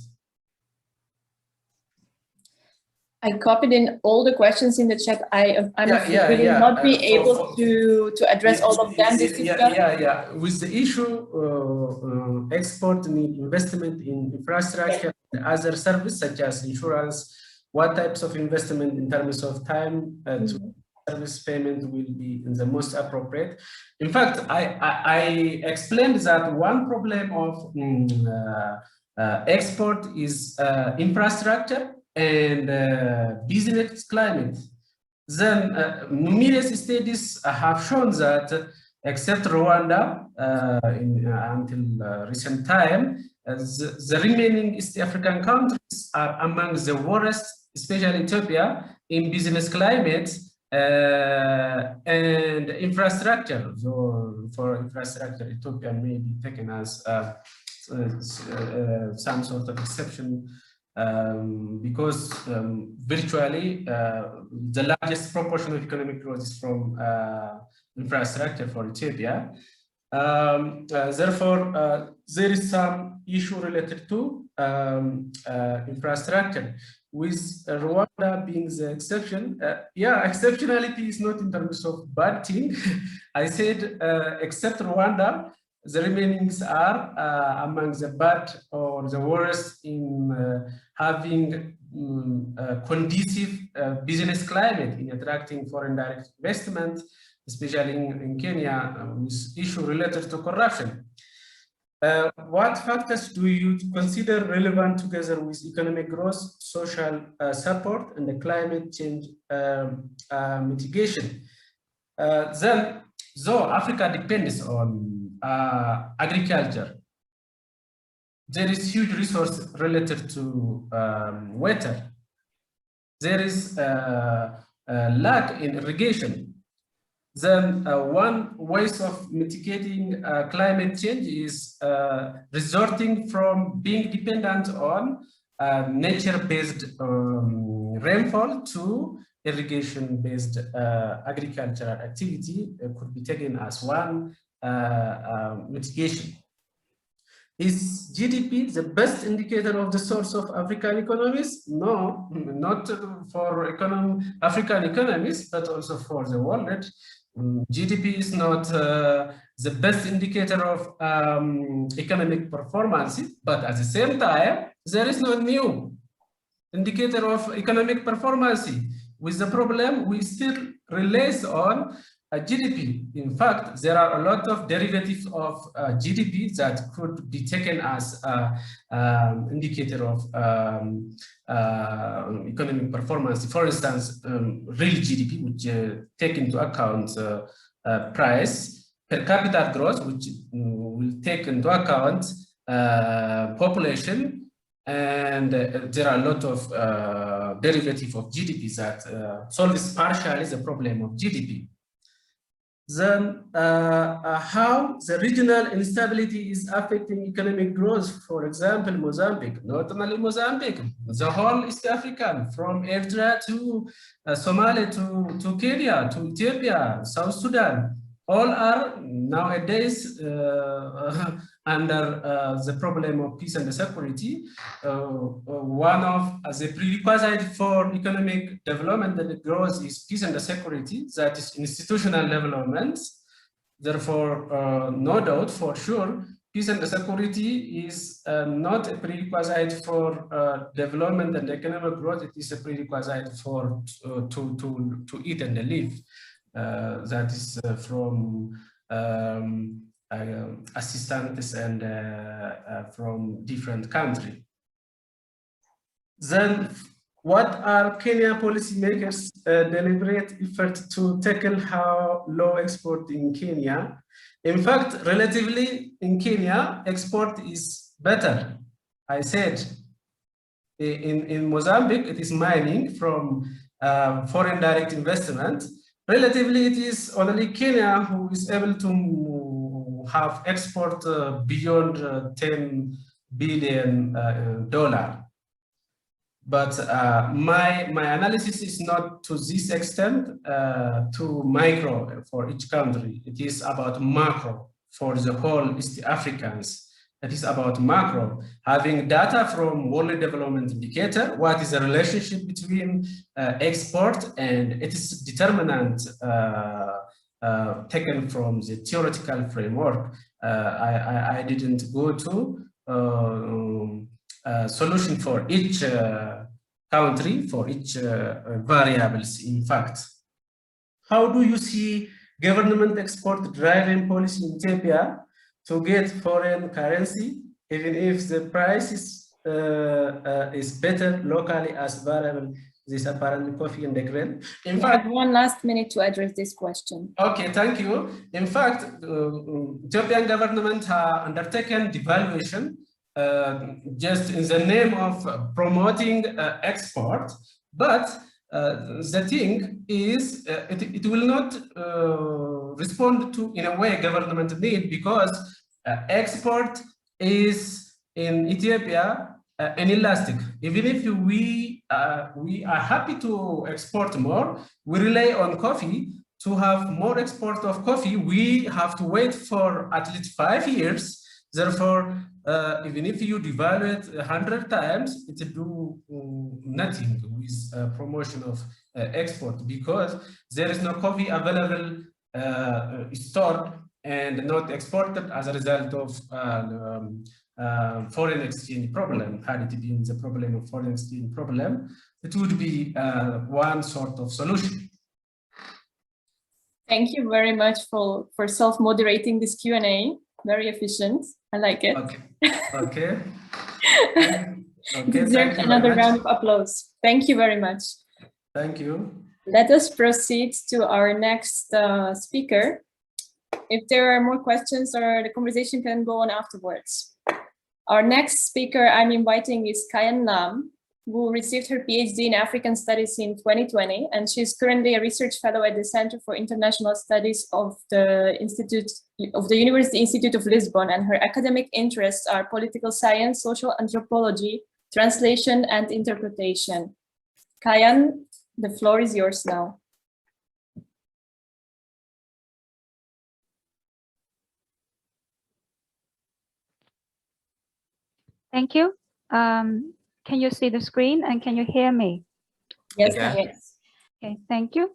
I copied in all the questions in the chat. I'm afraid we will not be able to address all of them. This is With the issue, export need investment in infrastructure and other services such as insurance. What types of investment in terms of time to service payment will be the most appropriate? In fact, I explained that one problem of export is infrastructure and business climate. Then numerous studies have shown that except Rwanda until recent time, the remaining East African countries are among the worst, especially Ethiopia, in business climate and infrastructure. So for infrastructure, Ethiopia may be taken as some sort of exception because virtually the largest proportion of economic growth is from infrastructure for Ethiopia. Therefore, there is some issue related to infrastructure, with Rwanda being the exception. Exceptionality is not in terms of bad thing. I said except Rwanda, the remainings are among the bad or the worst in having conducive business climate in attracting foreign direct investment, especially in Kenya, with issue related to corruption. What factors do you consider relevant together with economic growth, social support, and the climate change mitigation? Then, though Africa depends on agriculture, there is huge resource related to water. There is lack in irrigation. Then one ways of mitigating climate change is resorting from being dependent on nature-based rainfall to irrigation-based agricultural activity could be taken as one mitigation. Is GDP the best indicator of the source of African economies? No, not for African economies, but also for the world. GDP is not the best indicator of economic performance, but at the same time, there is no new indicator of economic performance. With the problem, we still rely on GDP. In fact, there are a lot of derivatives of GDP that could be taken as indicator of economic performance. For instance, real GDP, which take into account price, per capita growth, which will take into account population, and there are a lot of derivatives of GDP that solves partially the problem of GDP. Then how the regional instability is affecting economic growth. For example, Mozambique, not only Mozambique, the whole East African, from Eritrea to Somalia to Kenya to Ethiopia, South Sudan, all are nowadays under the problem of peace and security. One of the prerequisites for economic development and growth is peace and security, that is institutional development. Therefore, no doubt for sure, peace and security is not a prerequisite for development and economic growth. It is a prerequisite for to eat and live. That is from assistance and from different countries. Then, what are Kenya policymakers' deliberate effort to tackle how low export in Kenya? In fact, relatively in Kenya, export is better. I said in Mozambique, it is mining from foreign direct investment. Relatively, it is only Kenya who is able to have export beyond $10 billion. But my analysis is not to this extent to micro for each country. It is about macro for the whole East Africans. It is about macro, having data from World Development Indicator, what is the relationship between export and its determinant taken from the theoretical framework. I didn't go to solution for each country, for each variables, in fact. How do you see government export driving policy in Ethiopia to get foreign currency, even if the price is better locally as variable, this apparent coffee and the grain? In fact, 1 last minute to address this question. Okay, thank you. In fact, Ethiopian government undertaken devaluation just in the name of promoting export, but the thing is it will not respond to in a way government need, because export is in Ethiopia inelastic. Even if we are happy to export more, we rely on coffee. To have more export of coffee, we have to wait for at least 5 years. Therefore, even if you devalue it 100 times, it will do nothing with promotion of export, because there is no coffee available stored and not exported as a result of foreign exchange problem. Had it been the problem of foreign exchange problem, it would be one sort of solution. Thank you very much for self-moderating this Q&A. Very efficient. I like it. Okay. Okay. Deserve another round of applause. Thank you very much. Thank you. Let us proceed to our next speaker. If there are more questions, or the conversation can go on afterwards. Our next speaker I'm inviting is Kayan Lam, who received her PhD in African Studies in 2020, and she's currently a research fellow at the Center for International Studies of the University Institute of Lisbon, and her academic interests are political science, social anthropology, translation, and interpretation. Kayan, the floor is yours now. Thank you. Can you see the screen and can you hear me? Yes, Yeah. yes. Okay, thank you.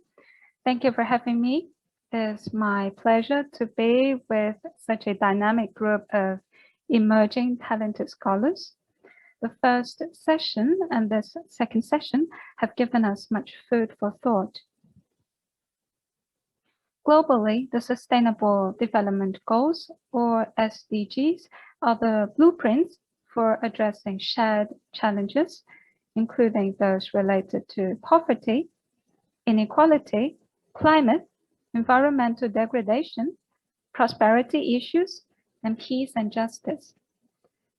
Thank you for having me. It's my pleasure to be with such a dynamic group of emerging talented scholars. The first session and this second session have given us much food for thought. Globally, the Sustainable Development Goals, or SDGs, are the blueprints for addressing shared challenges, including those related to poverty, inequality, climate, environmental degradation, prosperity issues, and peace and justice.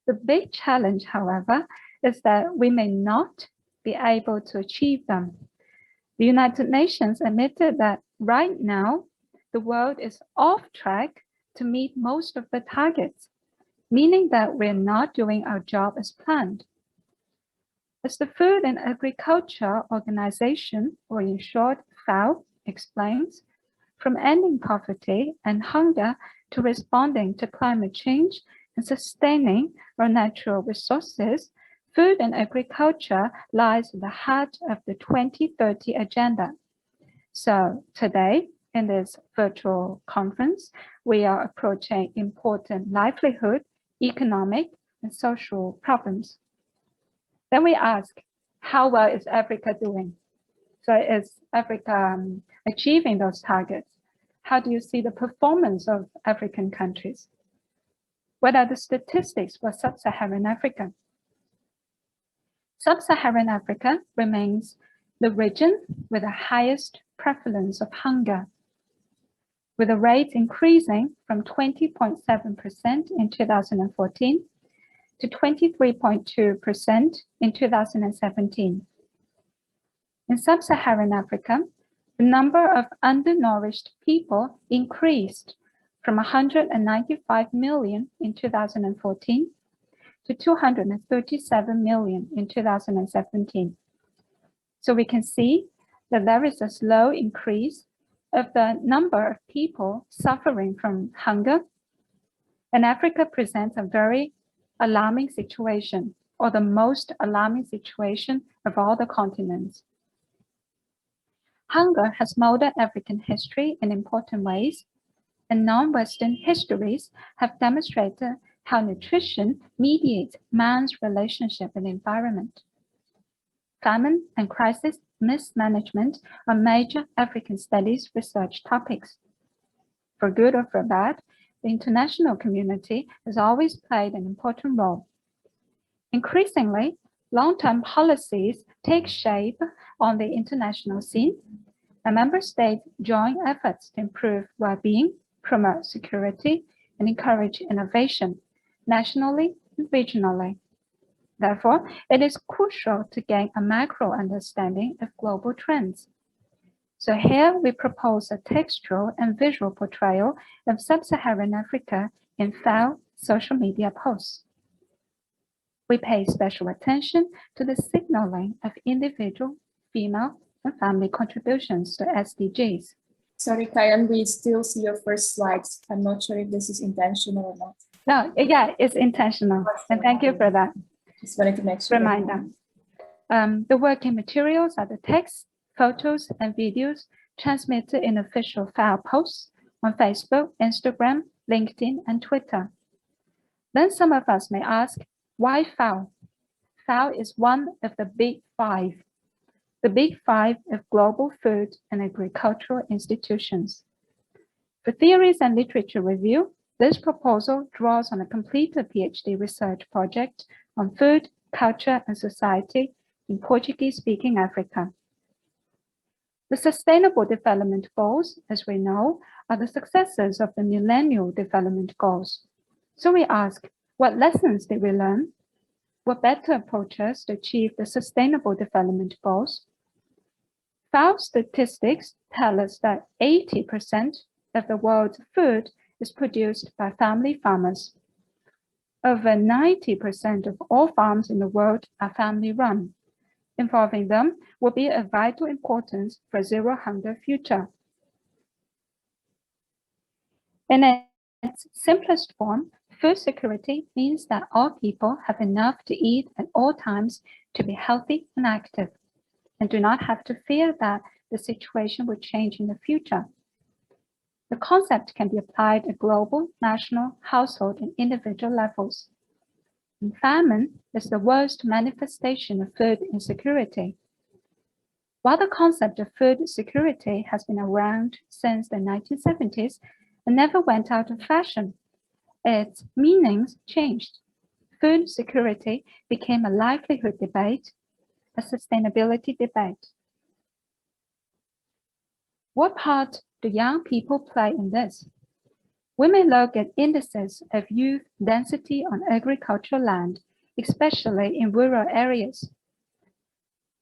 The big challenge, however, is that we may not be able to achieve them. The United Nations admitted that right now, the world is off track to meet most of the targets, meaning that we're not doing our job as planned. As the Food and Agriculture Organization, or in short, FAO, explains, from ending poverty and hunger to responding to climate change and sustaining our natural resources, food and agriculture lies at the heart of the 2030 agenda. So today, in this virtual conference, we are approaching important livelihood, economic, and social problems. Then we ask, how well is Africa doing? So is Africa achieving those targets? how do you see the performance of African countries? What are the statistics for sub-Saharan Africa? Sub-Saharan Africa remains the region with the highest prevalence of hunger, with the rate increasing from 20.7% in 2014 to 23.2% in 2017. In sub-Saharan Africa, the number of undernourished people increased from 195 million in 2014 to 237 million in 2017. So we can see that there is a slow increase of the number of people suffering from hunger, and Africa presents a very alarming situation, or the most alarming situation of all the continents. Hunger has molded African history in important ways, and non-Western histories have demonstrated how nutrition mediates man's relationship with the environment. Famine and crisis mismanagement are major African studies research topics. For good or for bad, the international community has always played an important role. Increasingly, long-term policies take shape on the international scene, and member states join efforts to improve well-being, promote security, and encourage innovation, nationally and regionally. Therefore, it is crucial to gain a macro understanding of global trends. So here we propose a textual and visual portrayal of sub-Saharan Africa in FAO social media posts. We pay special attention to the signaling of individual, female, and family contributions to SDGs. Sorry, Kayan, we still see your first slides. I'm not sure if this is intentional or not. No, yeah, it's intentional, and thank you for that. Just wanted to make sure. Reminder. The working materials are the text, photos, and videos transmitted in official FAO posts on Facebook, Instagram, LinkedIn, and Twitter. Then some of us may ask, why FAO? FAO is one of the big five. The big five of global food and agricultural institutions. For theories and literature review, this proposal draws on a completed PhD research project on food, culture, and society in Portuguese-speaking Africa. The Sustainable Development Goals, as we know, are the successors of the Millennial Development Goals. So we ask, what lessons did we learn? What better approaches to achieve the Sustainable Development Goals? FAO statistics tell us that 80% of the world's food is produced by family farmers. Over 90% of all farms in the world are family-run. Involving them will be of vital importance for a zero-hunger future. In its simplest form, food security means that all people have enough to eat at all times to be healthy and active, and do not have to fear that the situation will change in the future. The concept can be applied at global, national, household, and individual levels. And famine is the worst manifestation of food insecurity. While the concept of food security has been around since the 1970s and never went out of fashion, its meanings changed. Food security became a livelihood debate, a sustainability debate. What part do young people play in this? We may look at indices of youth density on agricultural land, especially in rural areas,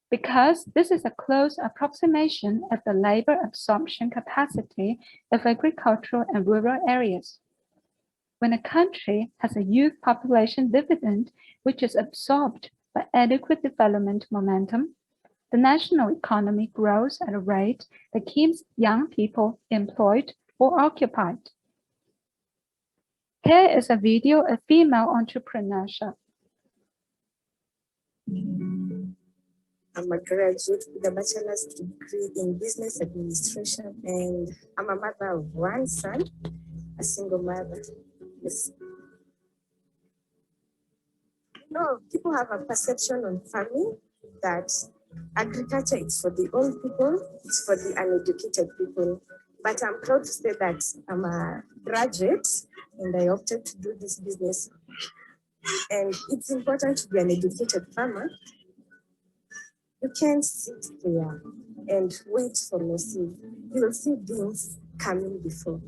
because this is a close approximation of the labor absorption capacity of agricultural and rural areas. When a country has a youth population dividend which is absorbed by adequate development momentum, the national economy grows at a rate that keeps young people employed or occupied. Here is a video of female entrepreneurship. I'm a graduate with a bachelor's degree in business administration, and I'm a mother of one son, a single mother. Yes. No, people have a perception on farming that agriculture is for the old people, it's for the uneducated people. But I'm proud to say that I'm a graduate and I opted to do this business. And it's important to be an educated farmer. You can't sit there and wait for no seed. You will see things coming before.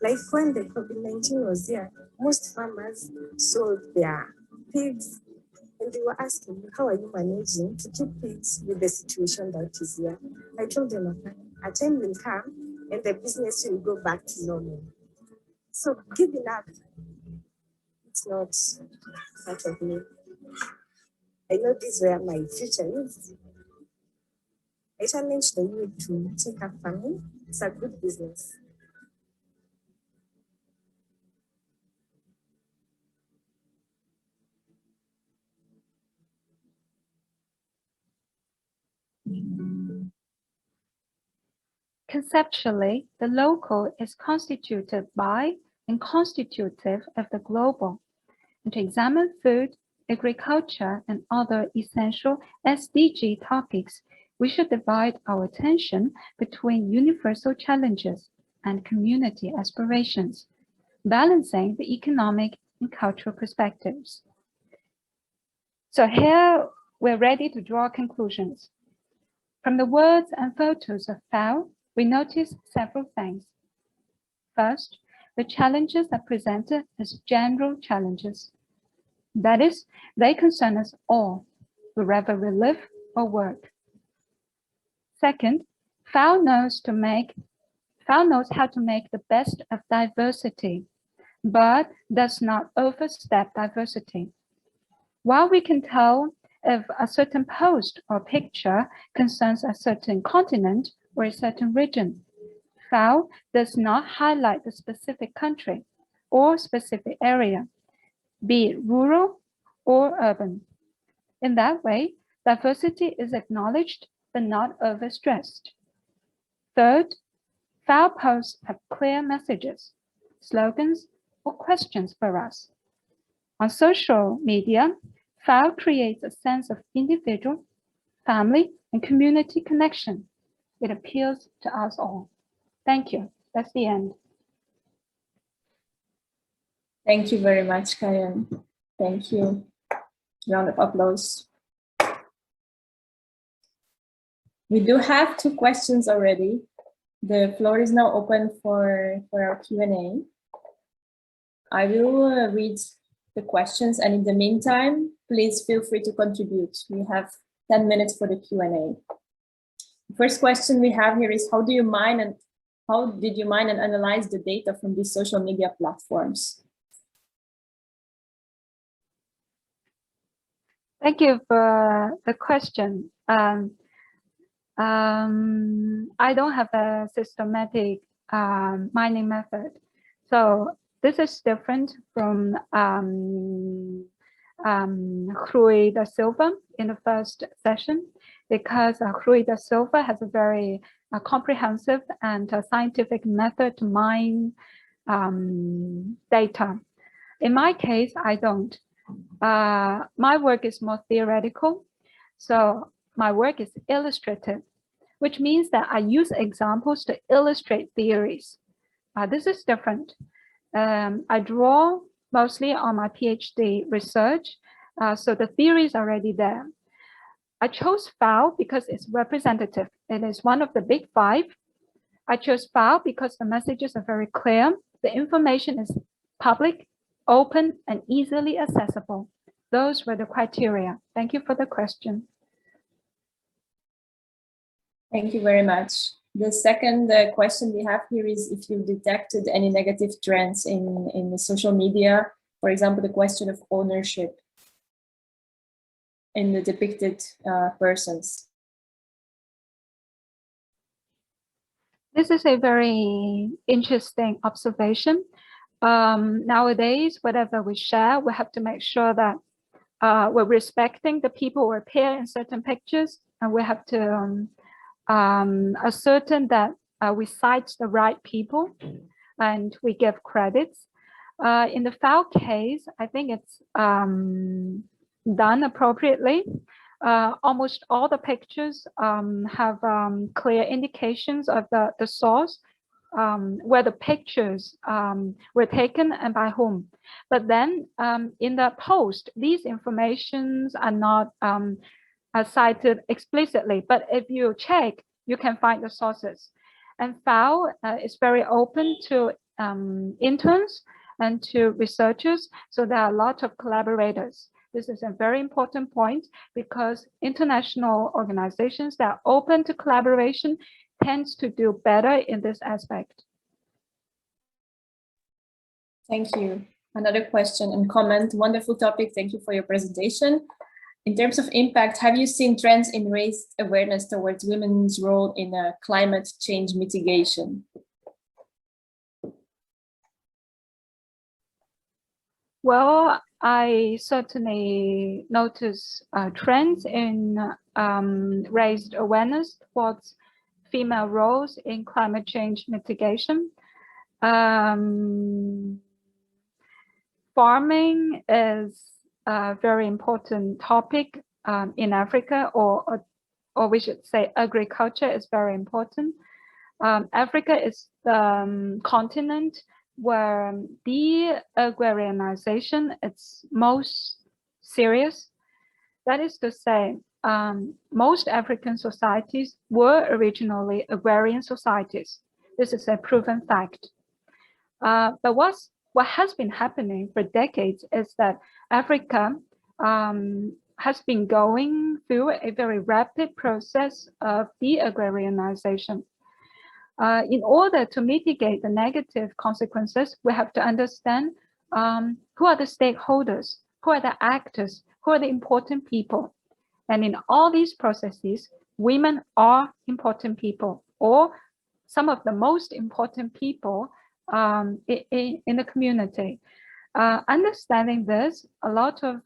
Like when the COVID-19 was here, most farmers sold their pigs and they were asking me, how are you managing to keep pigs with the situation that is here? I told them, a time will come and the business will go back to normal. So giving up, it's not part of me. I know this is where my future is. I challenge the youth to take up farming. It's a good business. Conceptually, the local is constituted by and constitutive of the global. And to examine food, agriculture, and other essential SDG topics, we should divide our attention between universal challenges and community aspirations, balancing the economic and cultural perspectives. So here we're ready to draw conclusions. From the words and photos of FAO, we notice several things. First, the challenges are presented as general challenges. That is, they concern us all, wherever we live or work. Second, FAO knows how to make the best of diversity, but does not overstep diversity. While we can tell if a certain post or picture concerns a certain continent or a certain region, FAO does not highlight the specific country or specific area, be it rural or urban. In that way, diversity is acknowledged but not overstressed. Third, FAO posts have clear messages, slogans, or questions for us. On social media, FAO creates a sense of individual, family, and community connection. It appeals to us all. Thank you. That's the end. Thank you very much, Kayan. Thank you. Round of applause. We do have 2 questions already. The floor is now open for our Q&A. I will read the questions, and in the meantime, please feel free to contribute. We have 10 minutes for the Q&A. The first question we have here is, how did you mine and analyze the data from these social media platforms? Thank you for the question. I don't have a systematic mining method. So this is different from Rui da Silva in the first session, because Rui da Silva has a very comprehensive and scientific method to mine data. In my case, I don't. My work is more theoretical, so my work is illustrative, which means that I use examples to illustrate theories. This is different. I draw mostly on my PhD research, so the theory is already there. I chose FAO because it's representative. It is one of the big 5. I chose FAO because the messages are very clear. The information is public, open, and easily accessible. Those were the criteria. Thank you for the question. Thank you very much. The second question we have here is if you've detected any negative trends in the social media, for example, the question of ownership in the depicted persons. This is a very interesting observation. Nowadays, whatever we share, we have to make sure that we're respecting the people who appear in certain pictures, and we have to ascertain that we cite the right people and we give credits. In the FAO case, I think it's done appropriately. Almost all the pictures have clear indications of the source. where the pictures were taken and by whom. But then in the post, these informations are not cited explicitly, but if you check, you can find the sources. And FAO is very open to interns and to researchers, so there are a lot of collaborators. This is a very important point because international organizations that are open to collaboration tends to do better in this aspect. Thank you. Another question and comment. Wonderful topic. Thank you for your presentation. In terms of impact, have you seen trends in raised awareness towards women's role in climate change mitigation? Well, I certainly notice trends in raised awareness towards female roles in climate change mitigation. Farming is a very important topic in Africa, or we should say agriculture is very important. Africa is the continent where de-agrarianization is most serious. That is to say, most African societies were originally agrarian societies. This is a proven fact. But what has been happening for decades is that Africa has been going through a very rapid process of de-agrarianization. In order to mitigate the negative consequences, we have to understand who are the stakeholders, who are the actors, who are the important people. And in all these processes, women are important people, or some of the most important people in the community. Understanding this, a lot of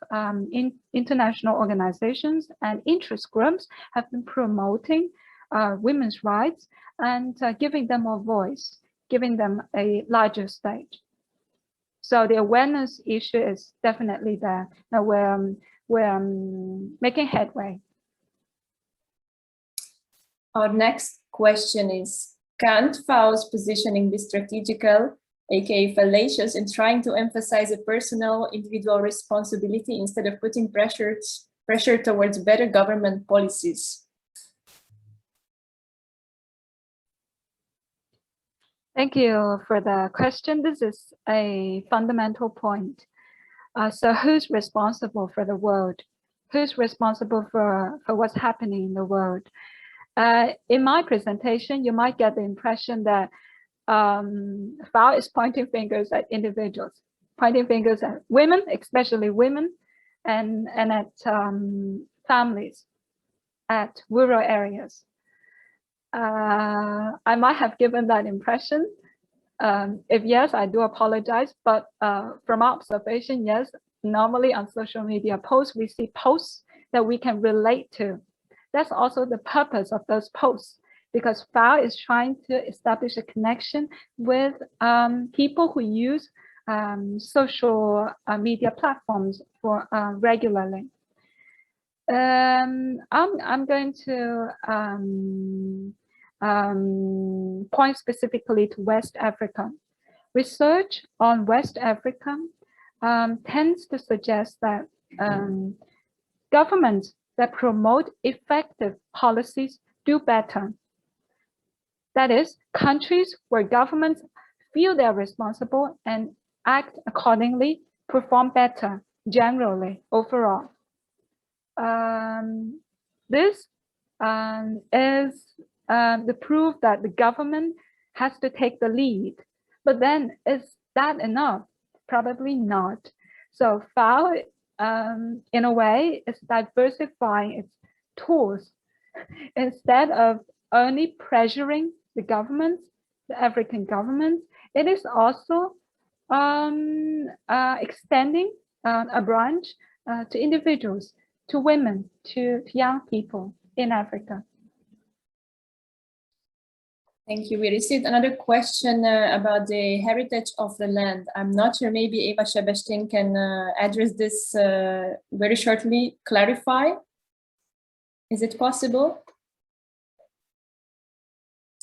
international organizations and interest groups have been promoting women's rights and giving them a voice, giving them a larger stage. So the awareness issue is definitely there. Now we're making headway. Our next question is, can't FAO's positioning be strategical, aka fallacious, in trying to emphasize a personal individual responsibility instead of putting pressure towards better government policies? Thank you for the question. This is a fundamental point. So who's responsible for the world? Who's responsible for what's happening in the world? In my presentation, you might get the impression that FAO is pointing fingers at individuals, pointing fingers at women, especially women, and at families, at rural areas. I might have given that impression. If yes, I do apologize, but from observation, yes, normally on social media posts, we see posts that we can relate to. That's also the purpose of those posts, because FAO is trying to establish a connection with people who use social media platforms for regularly. I'm going to point specifically to West Africa. Research on West Africa tends to suggest that governments that promote effective policies do better. That is, countries where governments feel they're responsible and act accordingly perform better generally overall. This is the proof that the government has to take the lead. But then is that enough? Probably not. So FAO, in a way, is diversifying its tools. Instead of only pressuring the governments, the African governments, it is also extending a branch to individuals, to women, to young people in Africa. Thank you. We received another question about the heritage of the land. I'm not sure, maybe Eva Sebastian can address this very shortly, clarify. Is it possible?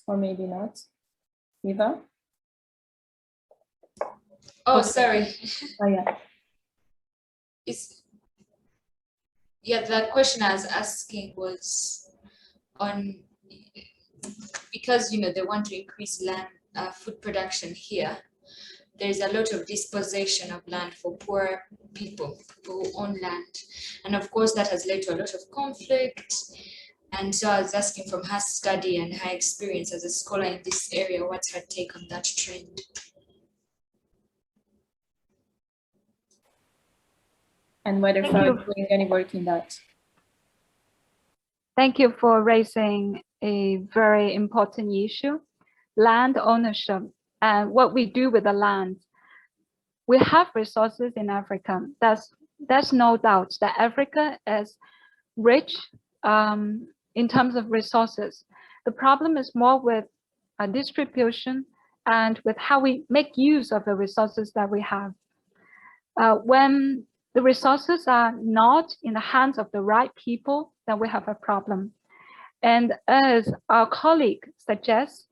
Or maybe not. Eva? Oh, Okay. sorry. Oh, yeah. Yeah, the question I was asking was on, because they want to increase land food production here. There's a lot of dispossession of land for poor people who own land, and of course that has led to a lot of conflict. And so I was asking, from her study and her experience as a scholar in this area, what's her take on that trend? And whether Thank FAO you. is doing any work in that. Thank you for raising a very important issue, land ownership and what we do with the land. We have resources in Africa. There's no doubt that Africa is rich in terms of resources. The problem is more with distribution and with how we make use of the resources that we have. When the resources are not in the hands of the right people, then we have a problem. And as our colleague suggests,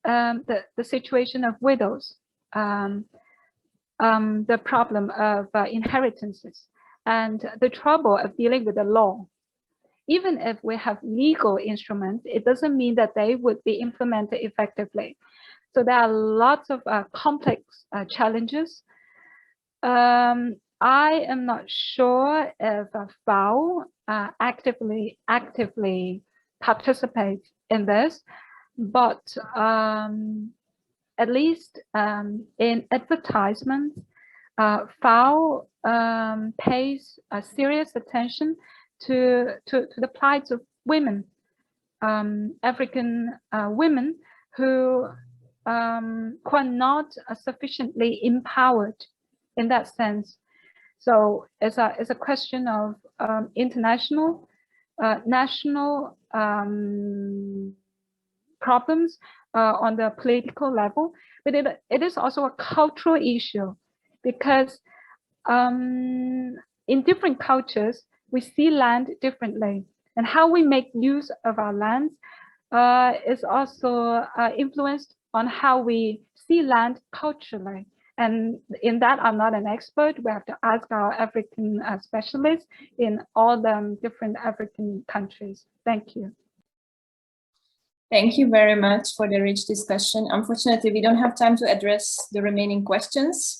the situation of widows, the problem of inheritances, and the trouble of dealing with the law. Even if we have legal instruments, it doesn't mean that they would be implemented effectively. So there are lots of complex challenges. I am not sure if FAO actively participate in this, but at least in advertisements, FAO pays serious attention to the plight of women, African women who are not sufficiently empowered in that sense. So it's a question of international, national problems on the political level, but it is also a cultural issue, because in different cultures, we see land differently, and how we make use of our lands is also influenced on how we see land culturally. And in that, I'm not an expert. We have to ask our African specialists in all the different African countries. Thank you. Thank you very much for the rich discussion. Unfortunately, we don't have time to address the remaining questions.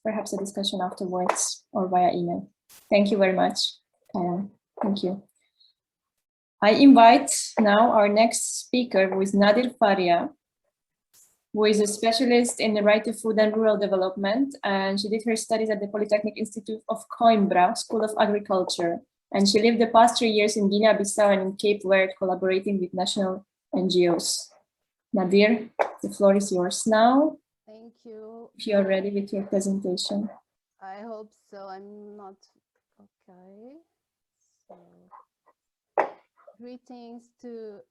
Perhaps a discussion afterwards or via email. Thank you very much. Thank you. I invite now our next speaker, who is Nadir Faria, who is a specialist in the right to food and rural development, and she did her studies at the Polytechnic Institute of Coimbra School of Agriculture. And she lived the past 3 years in Guinea-Bissau and in Cape Verde, collaborating with national NGOs. Nadir, the floor is yours now. Thank you. If you're ready with your presentation. I hope so. I'm not okay. So, greetings to,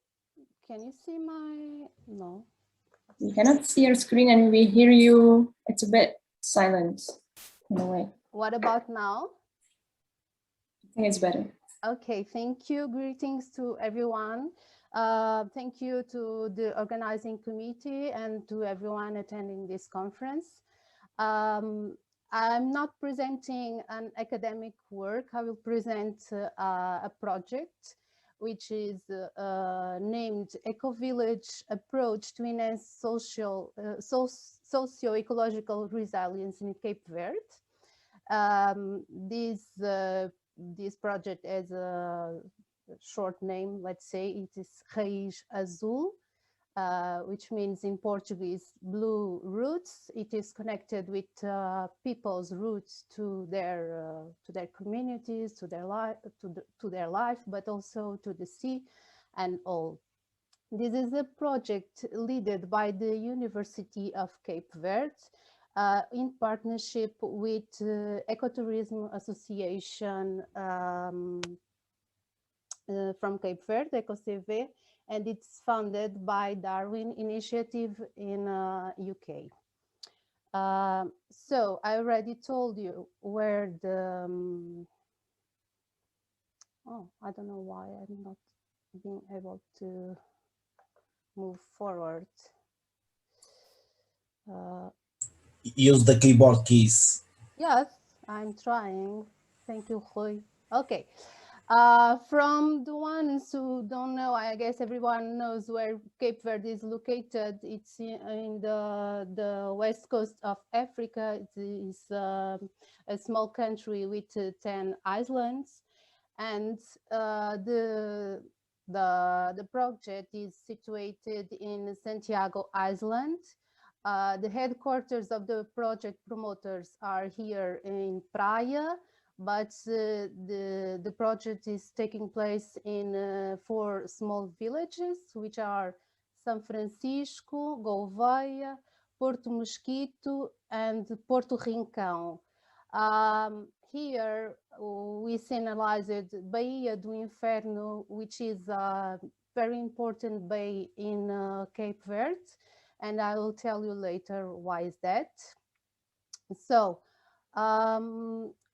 can you see my, no. We cannot see your screen and we hear you. It's a bit silent in a way. What about now? I think it's better. Okay, thank you. Greetings to everyone. Thank you to the organizing committee and to everyone attending this conference. I'm not presenting an academic work. I will present a project which is named Eco-Village Approach to Enhance Socio-Ecological Resilience in Cape Verde. This project has a short name, let's say. It is Raiz Azul, which means in Portuguese blue roots. It is connected with people's roots to their communities, to their life, but also to the sea and all. This is a project led by the University of Cape Verde in partnership with Ecotourism Association from Cape Verde, EcoCV, and it's funded by Darwin Initiative in UK. So I already told you where the, oh, I don't know why I'm not being able to move forward. Use the keyboard keys. Yes, I'm trying. Thank you, Rui. Okay. From the ones who don't know, I guess everyone knows where Cape Verde is located. It's in the west coast of Africa. It is a small country with 10 islands, and the project is situated in Santiago Island. The headquarters of the project promoters are here in Praia, but the project is taking place in 4 small villages, which are São Francisco, Gouveia, Porto Mosquito, and Porto Rincão. Here we signalized Baía do Inferno, which is a very important bay in Cape Verde, and I will tell you later why is that. So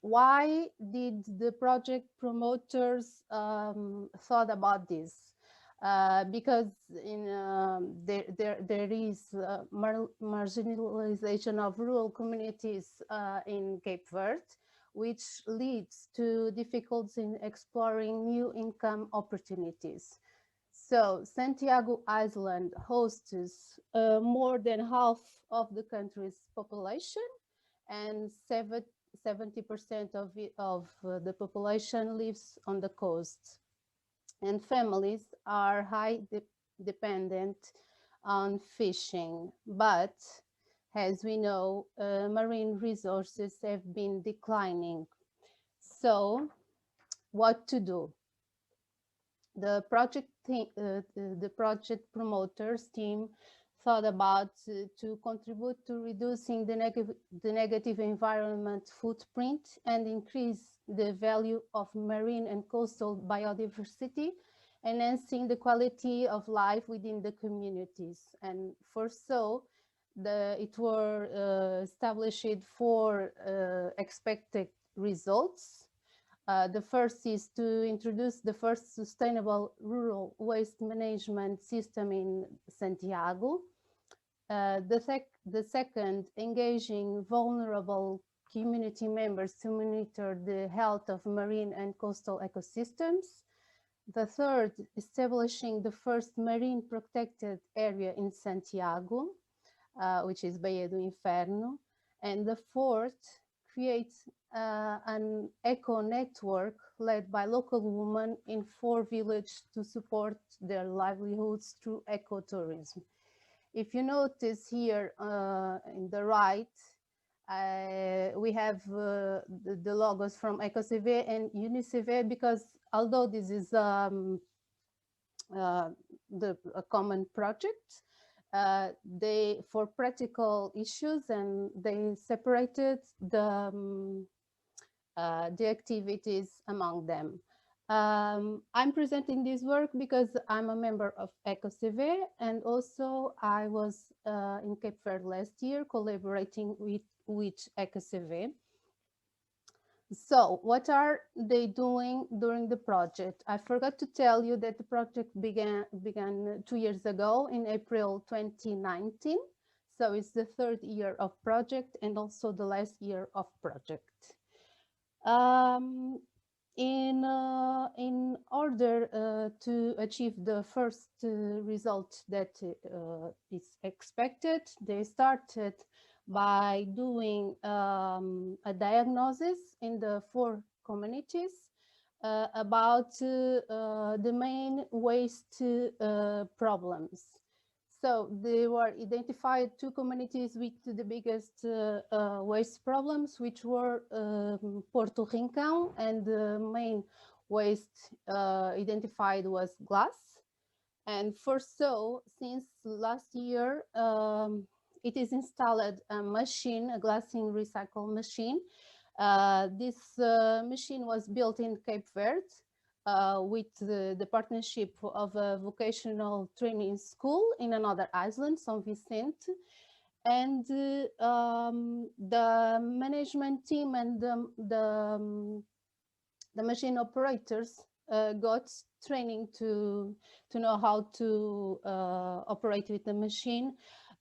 why did the project promoters thought about this? Because there is marginalization of rural communities in Cape Verde, which leads to difficulties in exploring new income opportunities. So Santiago Island hosts more than half of the country's population, and 70% of the population lives on the coast. And families are dependent on fishing, but as we know, marine resources have been declining. So what to do? The project promoters team thought about to contribute to reducing the negative environment footprint and increase the value of marine and coastal biodiversity, enhancing the quality of life within the communities. And for so, it were established 4 expected results. The first is to introduce the first sustainable rural waste management system in Santiago. The second, engaging vulnerable community members to monitor the health of marine and coastal ecosystems. The third, establishing the first marine protected area in Santiago, which is Baía do Inferno. And the fourth, create an eco network led by local women in 4 villages to support their livelihoods through ecotourism. If you notice here in the right, we have the logos from EcoCV and UNICEF, because although this is a common project, they, for practical issues, and they separated the activities among them. I'm presenting this work because I'm a member of EcoCV, and also I was in Cape Verde last year collaborating with EcoCV. So what are they doing during the project? I forgot to tell you that the project began 2 years ago in April 2019. So it's the 3rd year of project and also the last year of project. In order to achieve the first result that is expected, they started by doing a diagnosis in the 4 communities about the main waste problems. So they were identified 2 communities with the biggest waste problems, which were Porto Rincão, and the main waste identified was glass. And for so, since last year, it is installed a machine, a glassine recycle machine. This machine was built in Cape Verde with the partnership of a vocational training school in another island, São Vicente. And the management team and the machine operators got training to know how to operate with the machine.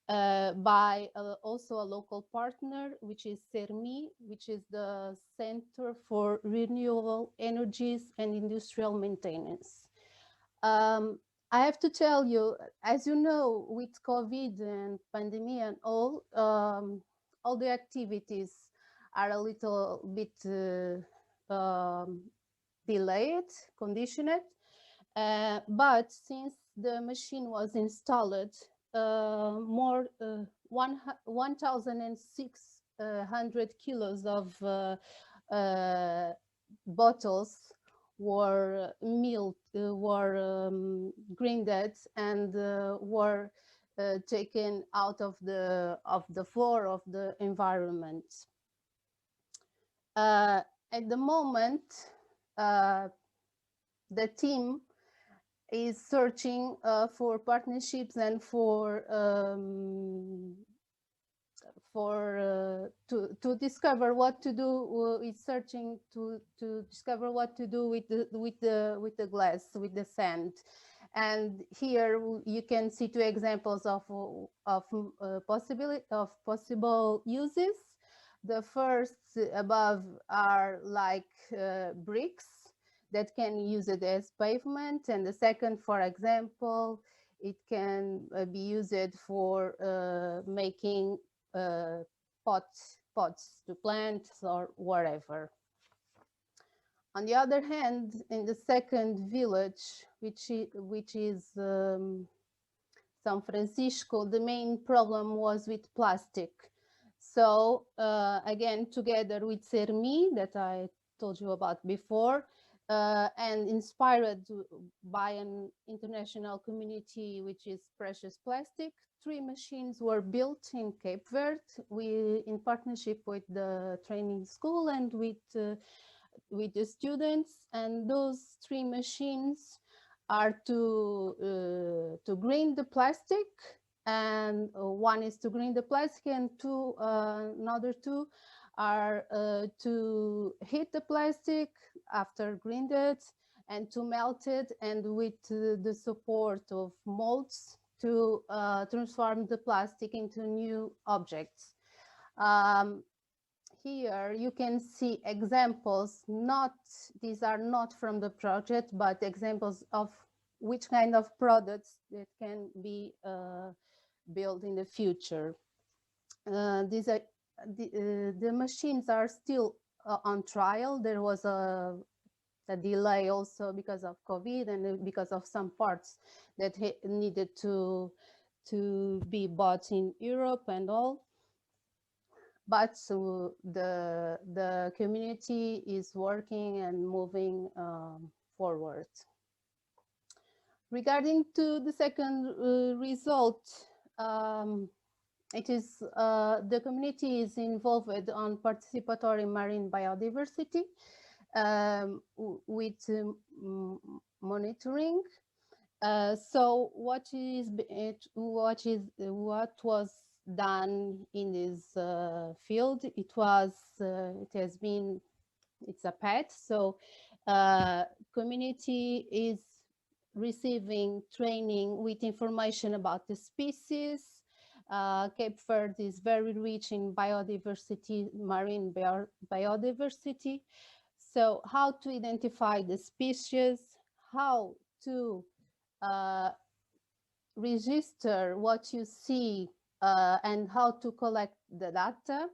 by also a local partner, which is CERMI, which is the Center for Renewable Energies and Industrial Maintenance. I have to tell you, as you know, with COVID and pandemic and all the activities are a little bit delayed, conditioned. But since the machine was installed, more 1,600 kilos of bottles were milled, were grinded, and were taken out of the floor of the environment. At the moment, the team is searching for partnerships and to discover what to do. Is searching to discover what to do with the glass, with the sand. And here you can see two examples of possible uses. The first above are like bricks that can use it as pavement, and the second, for example, it can be used for making pots to plants or whatever. On the other hand, in the second village, which is San Francisco, the main problem was with plastic. So again, together with CERMI that I told you about before, and inspired by an international community which is Precious Plastic, 3 machines were built in Cape Verde in partnership with the training school and with the students. And those 3 machines are to grind the plastic, and one is to grind the plastic, and another 2 are to heat the plastic after grinded and to melt it, and with the support of molds to transform the plastic into new objects. Here you can see examples, these are not from the project, but examples of which kind of products that can be built in the future. These are the machines are still on trial. There was a delay also because of COVID and because of some parts that needed to be bought in Europe and all. But the community is working and moving forward. Regarding to the second result, it is the community is involved on participatory marine biodiversity with monitoring. So what was done in this field? It's a pet. So community is receiving training with information about the species. Cape Verde is very rich in biodiversity, marine biodiversity. So how to identify the species, how to register what you see, and how to collect the data.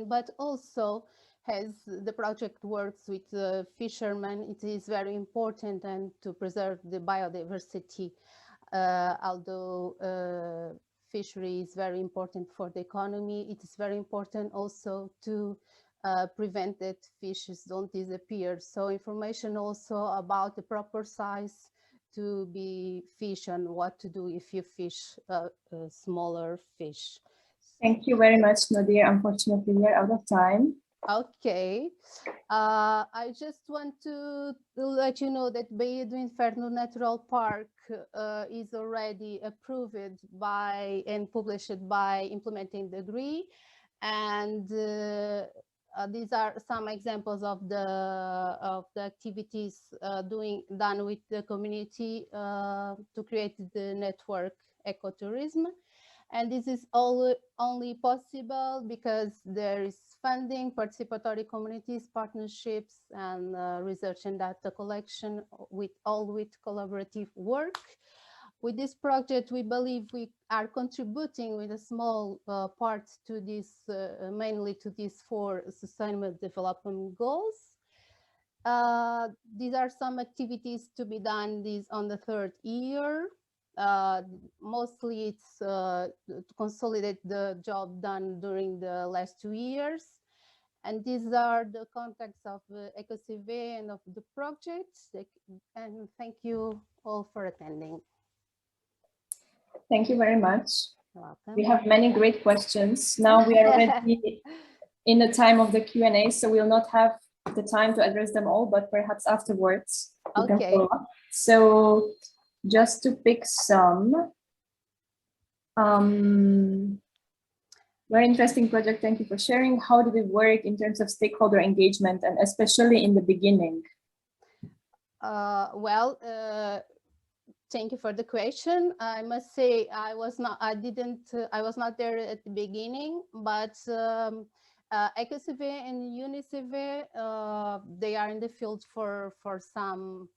But also, as the project works with fishermen, it is very important and to preserve the biodiversity, although fishery is very important for the economy. It is very important also to prevent that fishes don't disappear. So information also about the proper size to be fish and what to do if you fish a smaller fish. Thank you very much, Nadia. Unfortunately, we are out of time. Okay. I just want to let you know that Baía do Inferno Natural Park is already approved by and published by Implementing Degree. And these are some examples of the activities done with the community to create the network ecotourism. And this is only possible because there is funding, participatory communities, partnerships, and research and data collection with collaborative work. With this project, we believe we are contributing with a small part to this, mainly to these 4 Sustainable Development Goals. These are some activities to be done on the 3rd year. Mostly it's to consolidate the job done during the last 2 years. And these are the contacts of EcoCV and of the project. And thank you all for attending. Thank you very much. You're welcome. We have many great questions. Now we are already in the time of the Q&A, so we'll not have the time to address them all, but perhaps afterwards we can follow up. So just to pick some, very interesting project. Thank you for sharing. How did it work in terms of stakeholder engagement, and especially in the beginning? Thank you for the question. I must say I was not there at the beginning, but EcoCV and UniCV, they are in the field for some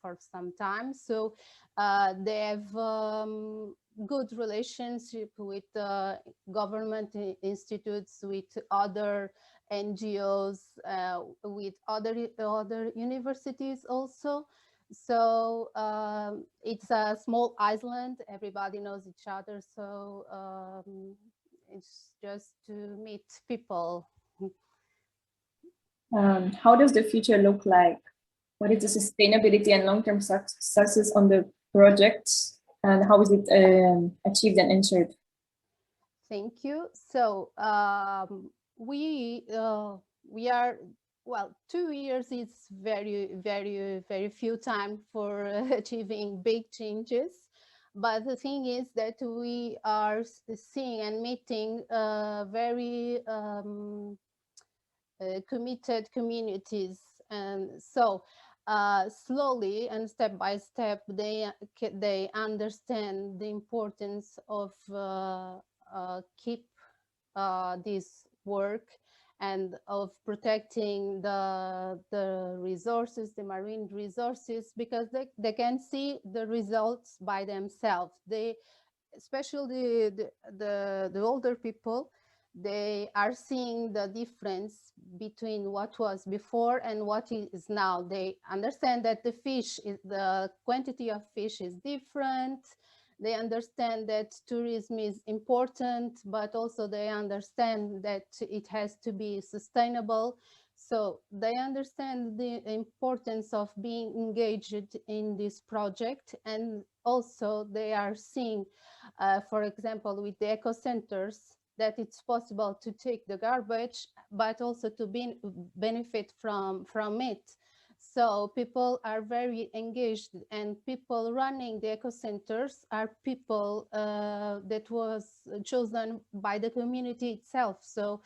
time, so they have good relationship with government institutes, with other NGOs, with other universities also. So it's a small island, everybody knows each other, so it's just to meet people. How does the future look like? What is the sustainability and long-term success on the project, and how is it achieved and ensured? Thank you. So we are, well, 2 years is very few time for achieving big changes. But the thing is that we are seeing and meeting very committed communities, and so slowly and step by step they understand the importance of keep this work and of protecting the resources, the marine resources, because they can see the results by themselves. Especially the older people, they are seeing the difference between what was before and what is now. They understand that the quantity of fish is different. They understand that tourism is important, but also they understand that it has to be sustainable. So they understand the importance of being engaged in this project, and also they are seeing, for example, with the eco centers, that it's possible to take the garbage, but also to benefit from it. So people are very engaged, and people running the eco centers are people that was chosen by the community itself. So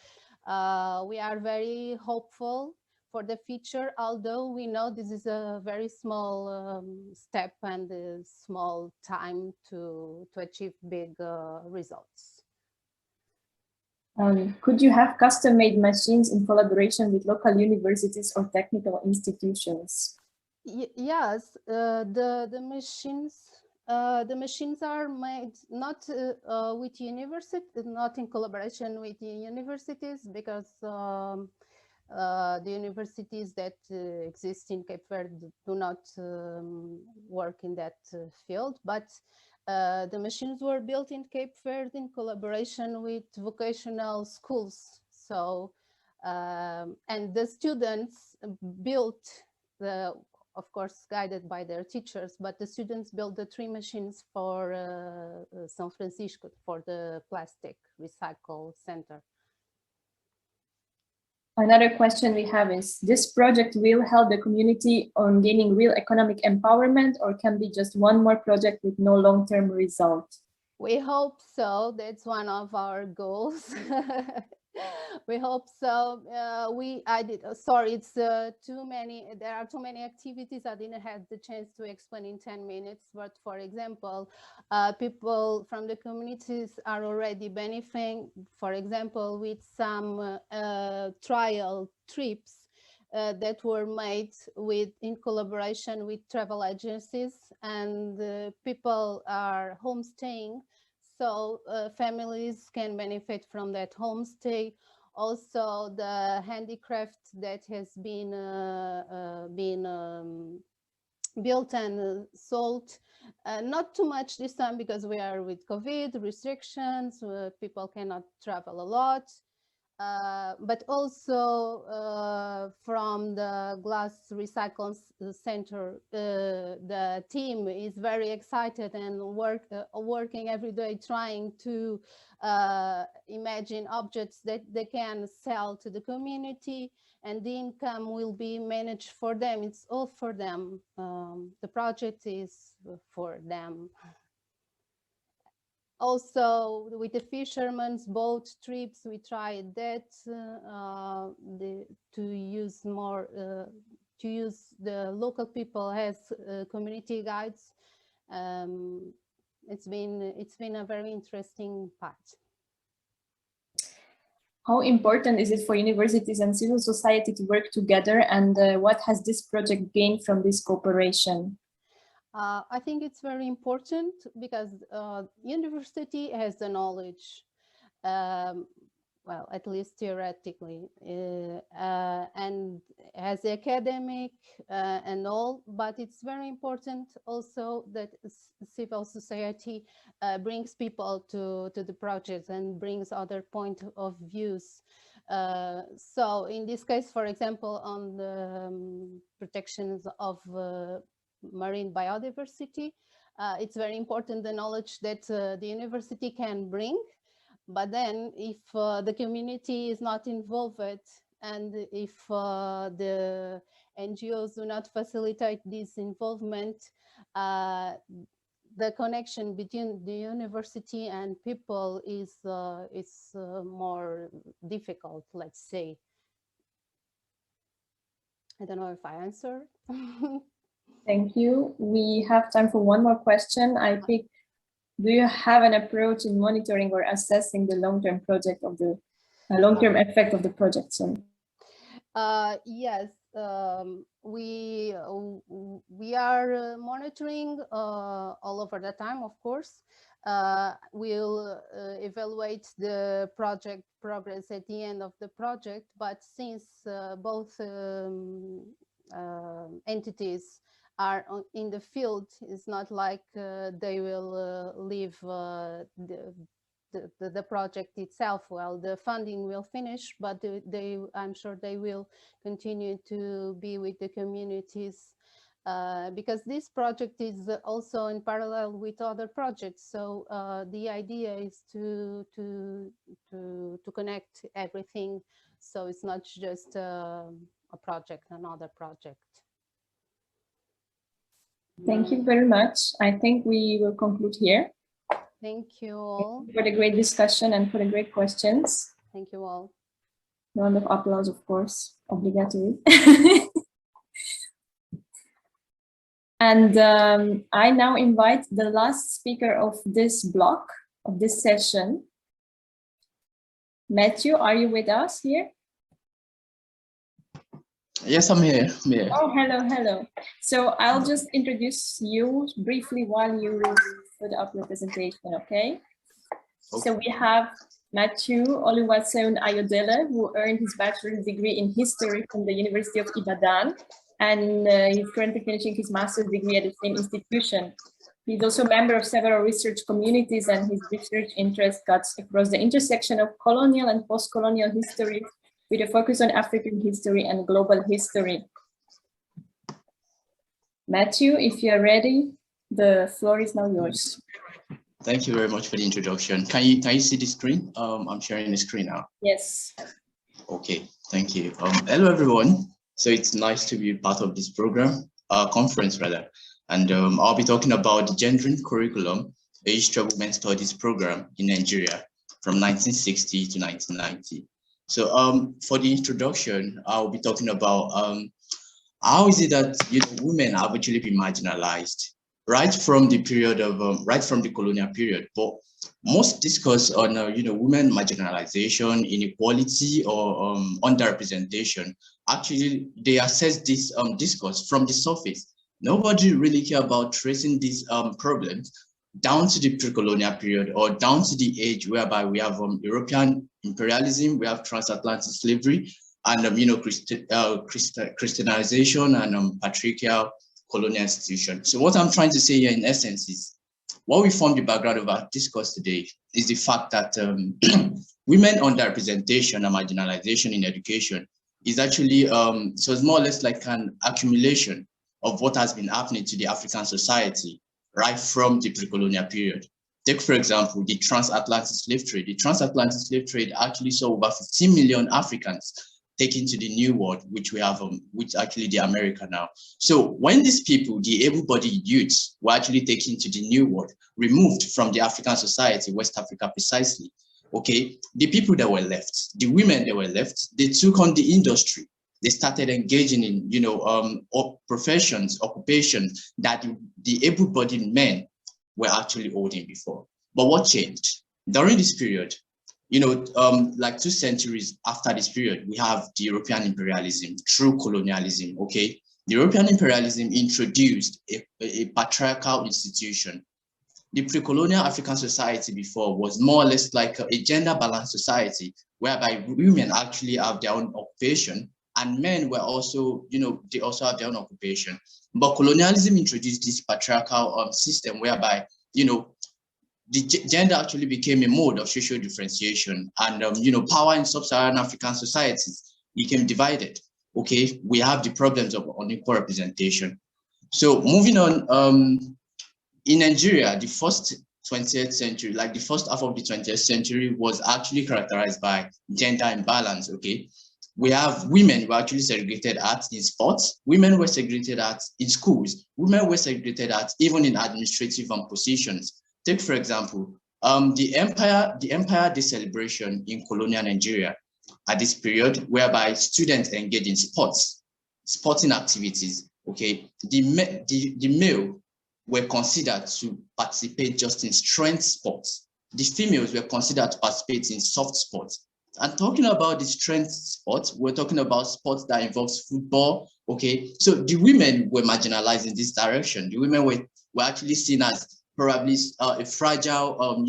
we are very hopeful for the future, although we know this is a very small step and a small time to achieve big results. Could you have custom-made machines in collaboration with local universities or technical institutions? Yes, the machines are made not with universities, not in collaboration with the universities, because the universities that exist in Cape Verde do not work in that field, but the machines were built in Cape Verde in collaboration with vocational schools. So, and the students built, of course, guided by their teachers, but the students built the 3 machines for São Francisco, for the plastic recycle center. Another question we have is, this project will help the community on gaining real economic empowerment, or can be just one more project with no long-term result? We hope so. That's one of our goals. We hope so. Sorry, it's too many. There are too many activities. I didn't have the chance to explain in 10 minutes. But for example, people from the communities are already benefiting, for example, with some trial trips that were made in collaboration with travel agencies, and people are homestaying. So families can benefit from that homestay. Also, the handicraft that has been built and sold. Not too much this time because we are with COVID restrictions. People cannot travel a lot. But also from the glass recycling center, the team is very excited and working every day trying to imagine objects that they can sell to the community, and the income will be managed for them. It's all for them. The project is for them. Also, with the fishermen's boat trips, we tried that to use the local people as community guides. It's been a very interesting part. How important is it for universities and civil society to work together, and what has this project gained from this cooperation? I think it's very important because university has the knowledge, well, at least theoretically, and has the academic and all, but it's very important also that civil society brings people to the project and brings other point of views. So in this case, for example, on the protections of marine biodiversity, it's very important the knowledge that the university can bring, but then if the community is not involved and if the NGOs do not facilitate this involvement, the connection between the university and people is more difficult, let's say. I don't know if I answered. Thank you. We have time for one more question. I think, do you have an approach in monitoring or assessing the long-term project of the long-term effect of the project? Sorry. Yes, we are monitoring all over the time, of course. We'll evaluate the project progress at the end of the project, but since both entities are in the field, it's not like they will leave the project itself. Well, the funding will finish, but I'm sure they will continue to be with the communities because this project is also in parallel with other projects. So the idea is to connect everything, so it's not just a project, another project. Thank you very much. I think we will conclude here. Thank you all. Thank you for the great discussion and for the great questions. Thank you all. Round of applause, of course, obligatory. And I now invite the last speaker of this block, of this session. Matthew, are you with us here? Yes, I'm here. Oh, hello, hello. So I'll just introduce you briefly while you put up your presentation, okay? So we have Matthew Oluwaseun Ayodele, who earned his bachelor's degree in history from the University of Ibadan, and he's currently finishing his master's degree at the same institution. He's also a member of several research communities, and his research interest cuts across the intersection of colonial and post-colonial history, with a focus on African history and global history. Matthew, if you're ready, the floor is now yours. Thank you very much for the introduction. Can you see the screen? I'm sharing the screen now. Yes. Okay, thank you. Hello, everyone. So it's nice to be part of this program, conference rather. And I'll be talking about the Gendering Curriculum, a History of Women's Studies program in Nigeria from 1960 to 1990. So for the introduction, I'll be talking about how is it that women have actually been marginalized right from the period of right from the colonial period. But most discuss on women marginalization, inequality, or underrepresentation. Actually, they assess this discourse from the surface. Nobody really care about tracing these problems down to the pre-colonial period or down to the age whereby we have European imperialism, we have transatlantic slavery, and Christianization and patriarchal colonial institution. So what I'm trying to say here in essence is, what we form the background of our discourse today is the fact that women underrepresentation and marginalization in education is actually, so it's more or less like an accumulation of what has been happening to the African society right from the pre-colonial period. Take, for example, the transatlantic slave trade. The transatlantic slave trade actually saw over 15 million Africans taken to the New World, which we have, which actually the America now. So when these people, the able-bodied youths, were actually taken to the New World, removed from the African society, West Africa precisely, okay, the people that were left, the women that were left, they took on the industry. They started engaging in, professions, occupations that the able-bodied men were actually holding before. But what changed? During this period, like 2 centuries after this period, we have the European imperialism, true colonialism, okay? The European imperialism introduced a patriarchal institution. The pre-colonial African society before was more or less like a gender-balanced society, whereby women actually have their own occupation, and men were also, they also have their own occupation. But colonialism introduced this patriarchal system whereby, the gender actually became a mode of social differentiation, and power in sub-Saharan African societies became divided. Okay, we have the problems of unequal representation. So moving on, in Nigeria, the first 20th century, like the first half of the 20th century, was actually characterized by gender imbalance. Okay, we have women were actually segregated at in sports, women were segregated at in schools, women were segregated at even in administrative positions. Take, for example, the empire deceleration in colonial Nigeria at this period, whereby students engage in sporting activities. Okay, the male were considered to participate just in strength sports. The females were considered to participate in soft sports. And talking about the strength sports, we're talking about sports that involves football. Okay, so the women were marginalized in this direction. The women were actually seen as probably a fragile,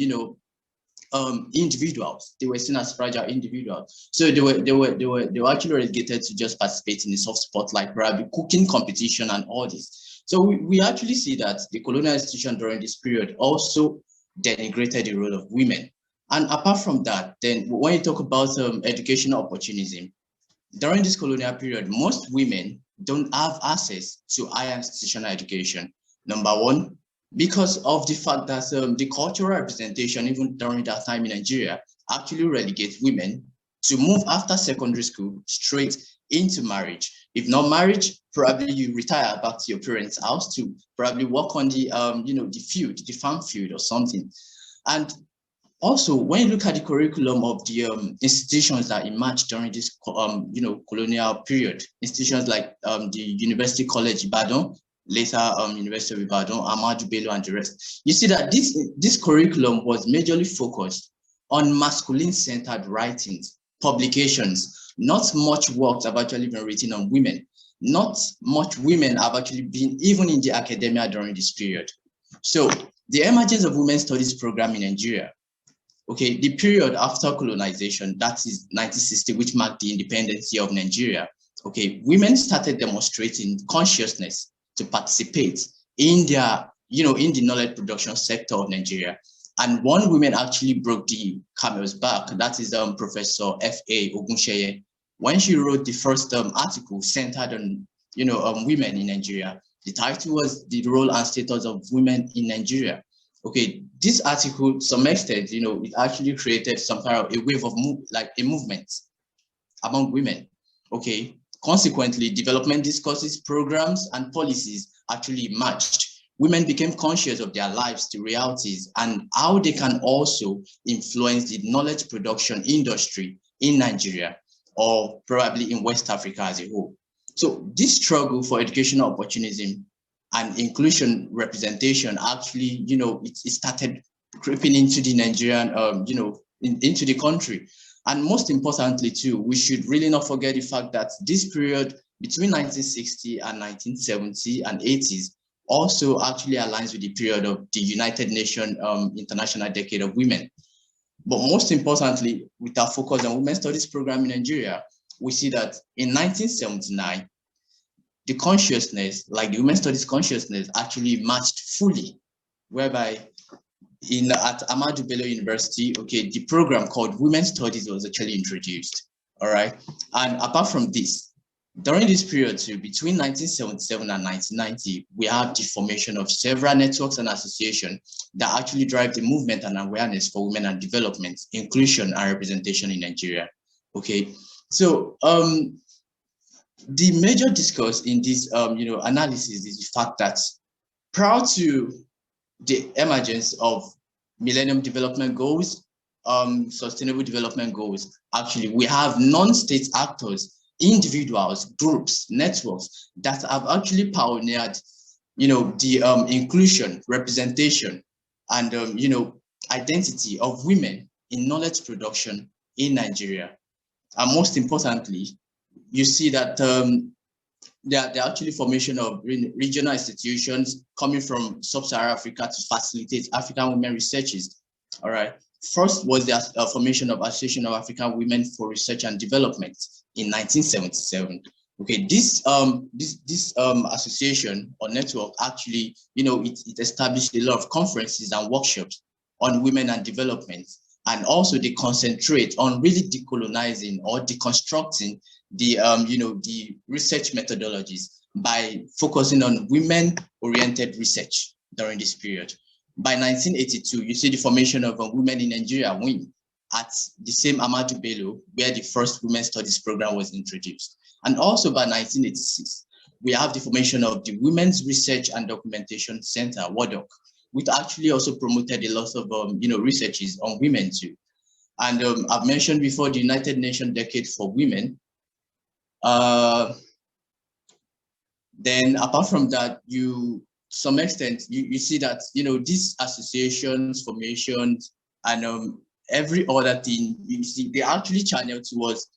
individuals. They were seen as fragile individuals. So they were actually relegated to just participate in the soft sport, like probably cooking competition and all this. So we actually see that the colonial institution during this period also denigrated the role of women. And apart from that, then when you talk about educational opportunism, during this colonial period, most women don't have access to higher institutional education. Number one, because of the fact that the cultural representation, even during that time in Nigeria, actually relegates women to move after secondary school straight into marriage. If not marriage, probably you retire back to your parents' house to probably work on the, the farm field or something. And also, when you look at the curriculum of the institutions that emerged during this, colonial period, institutions like the University College Ibadan, later University of Ibadan, Ahmadu Bello, and the rest, you see that this curriculum was majorly focused on masculine-centered writings, publications. Not much works have actually been written on women. Not much women have actually been even in the academia during this period. So the emergence of women's studies program in Nigeria, okay, the period after colonization, that is 1960, which marked the independence year of Nigeria, okay, women started demonstrating consciousness to participate in their, in the knowledge production sector of Nigeria. And one woman actually broke the camel's back. That is Professor F.A. Ogunsheye. When she wrote the first article centered on, women in Nigeria, the title was "The Role and Status of Women in Nigeria." Okay, this article, to some extent, it actually created some kind of a wave of a movement among women. Okay. Consequently, development discourses, programs, and policies actually emerged. Women became conscious of their lives, the realities, and how they can also influence the knowledge production industry in Nigeria, or probably in West Africa as a whole. So this struggle for educational opportunism and inclusion representation actually, it started creeping into the Nigerian, into the country. And most importantly too, we should really not forget the fact that this period between 1960 and 1970 and 80s also actually aligns with the period of the United Nations International Decade of Women. But most importantly, with our focus on Women's Studies program in Nigeria, we see that in 1979, the consciousness, like the Women's Studies consciousness, actually matched fully, whereby at Ahmadu Bello University, okay, the program called Women's Studies was actually introduced, all right? And apart from this, during this period too, between 1977 and 1990, we have the formation of several networks and associations that actually drive the movement and awareness for women and development, inclusion and representation in Nigeria, okay? So the major discourse in this analysis is the fact that prior to the emergence of Millennium Development Goals, Sustainable Development Goals, actually we have non-state actors, individuals, groups, networks that have actually pioneered, the inclusion, representation, and identity of women in knowledge production in Nigeria. And most importantly, you see that there are actually formation of regional institutions coming from Sub-Saharan Africa to facilitate African women researches. All right. First was the formation of Association of African Women for Research and Development in 1977. Okay, this association or network actually, it established a lot of conferences and workshops on women and development, and also they concentrate on really decolonizing or deconstructing the the research methodologies by focusing on women-oriented research during this period. By 1982, you see the formation of Women in Nigeria, WIN, at the same Ahmadu Bello, where the first Women's Studies program was introduced. And also by 1986, we have the formation of the Women's Research and Documentation Center, WADOC, which actually also promoted a lot of researches on women too. And I've mentioned before the United Nations Decade for Women. Then apart from that, some extent, you see that, these associations, formations, and every other thing, you see, they actually channel towards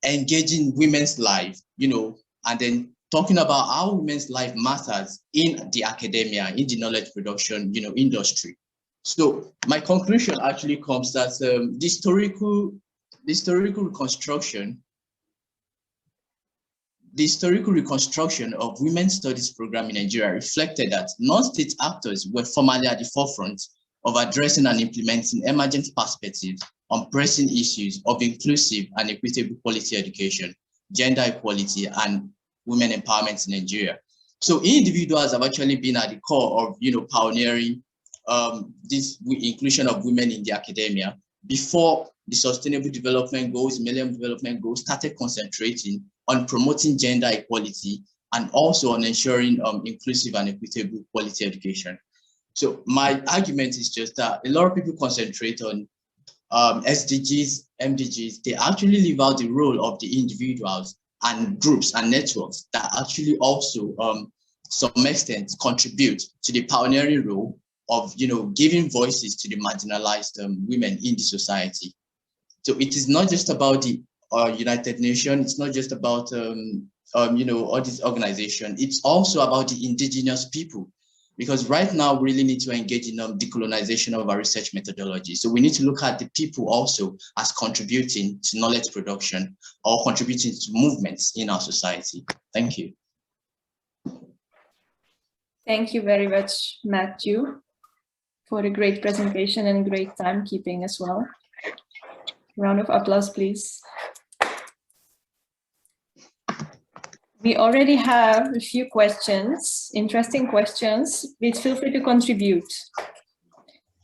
engaging women's life, and then talking about how women's life matters in the academia, in the knowledge production, industry. So my conclusion actually comes that the historical reconstruction of Women's Studies program in Nigeria reflected that non-state actors were formally at the forefront of addressing and implementing emergent perspectives on pressing issues of inclusive and equitable quality education, gender equality, and women empowerment in Nigeria. So individuals have actually been at the core of, pioneering this inclusion of women in the academia before the Sustainable Development Goals, Millennium Development Goals started concentrating on promoting gender equality and also on ensuring inclusive and equitable quality education. So my argument is just that a lot of people concentrate on SDGs, MDGs. They actually leave out the role of the individuals and groups and networks that actually also, some extent, contribute to the pioneering role of, giving voices to the marginalized women in the society. So it is not just about the United Nations. It's not just about, all these organizations. It's also about the indigenous people, because right now we really need to engage in decolonization of our research methodology. So we need to look at the people also as contributing to knowledge production or contributing to movements in our society. Thank you. Thank you very much, Matthew, for a great presentation and great timekeeping as well. Round of applause, please. We already have a few questions, interesting questions. Please feel free to contribute.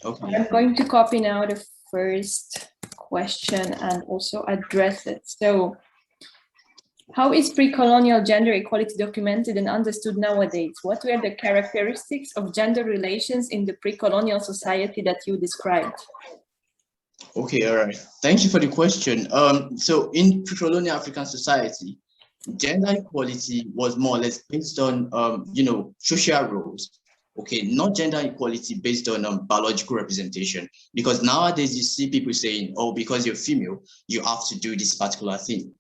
Okay. I'm going to copy now the first question and also address it. So, how is pre-colonial gender equality documented and understood nowadays? What were the characteristics of gender relations in the pre-colonial society that you described? Okay, all right. Thank you for the question. So in pre-colonial African society, gender equality was more or less based on, social roles. Okay, not gender equality based on biological representation. Because nowadays you see people saying, oh, because you're female, you have to do this particular thing.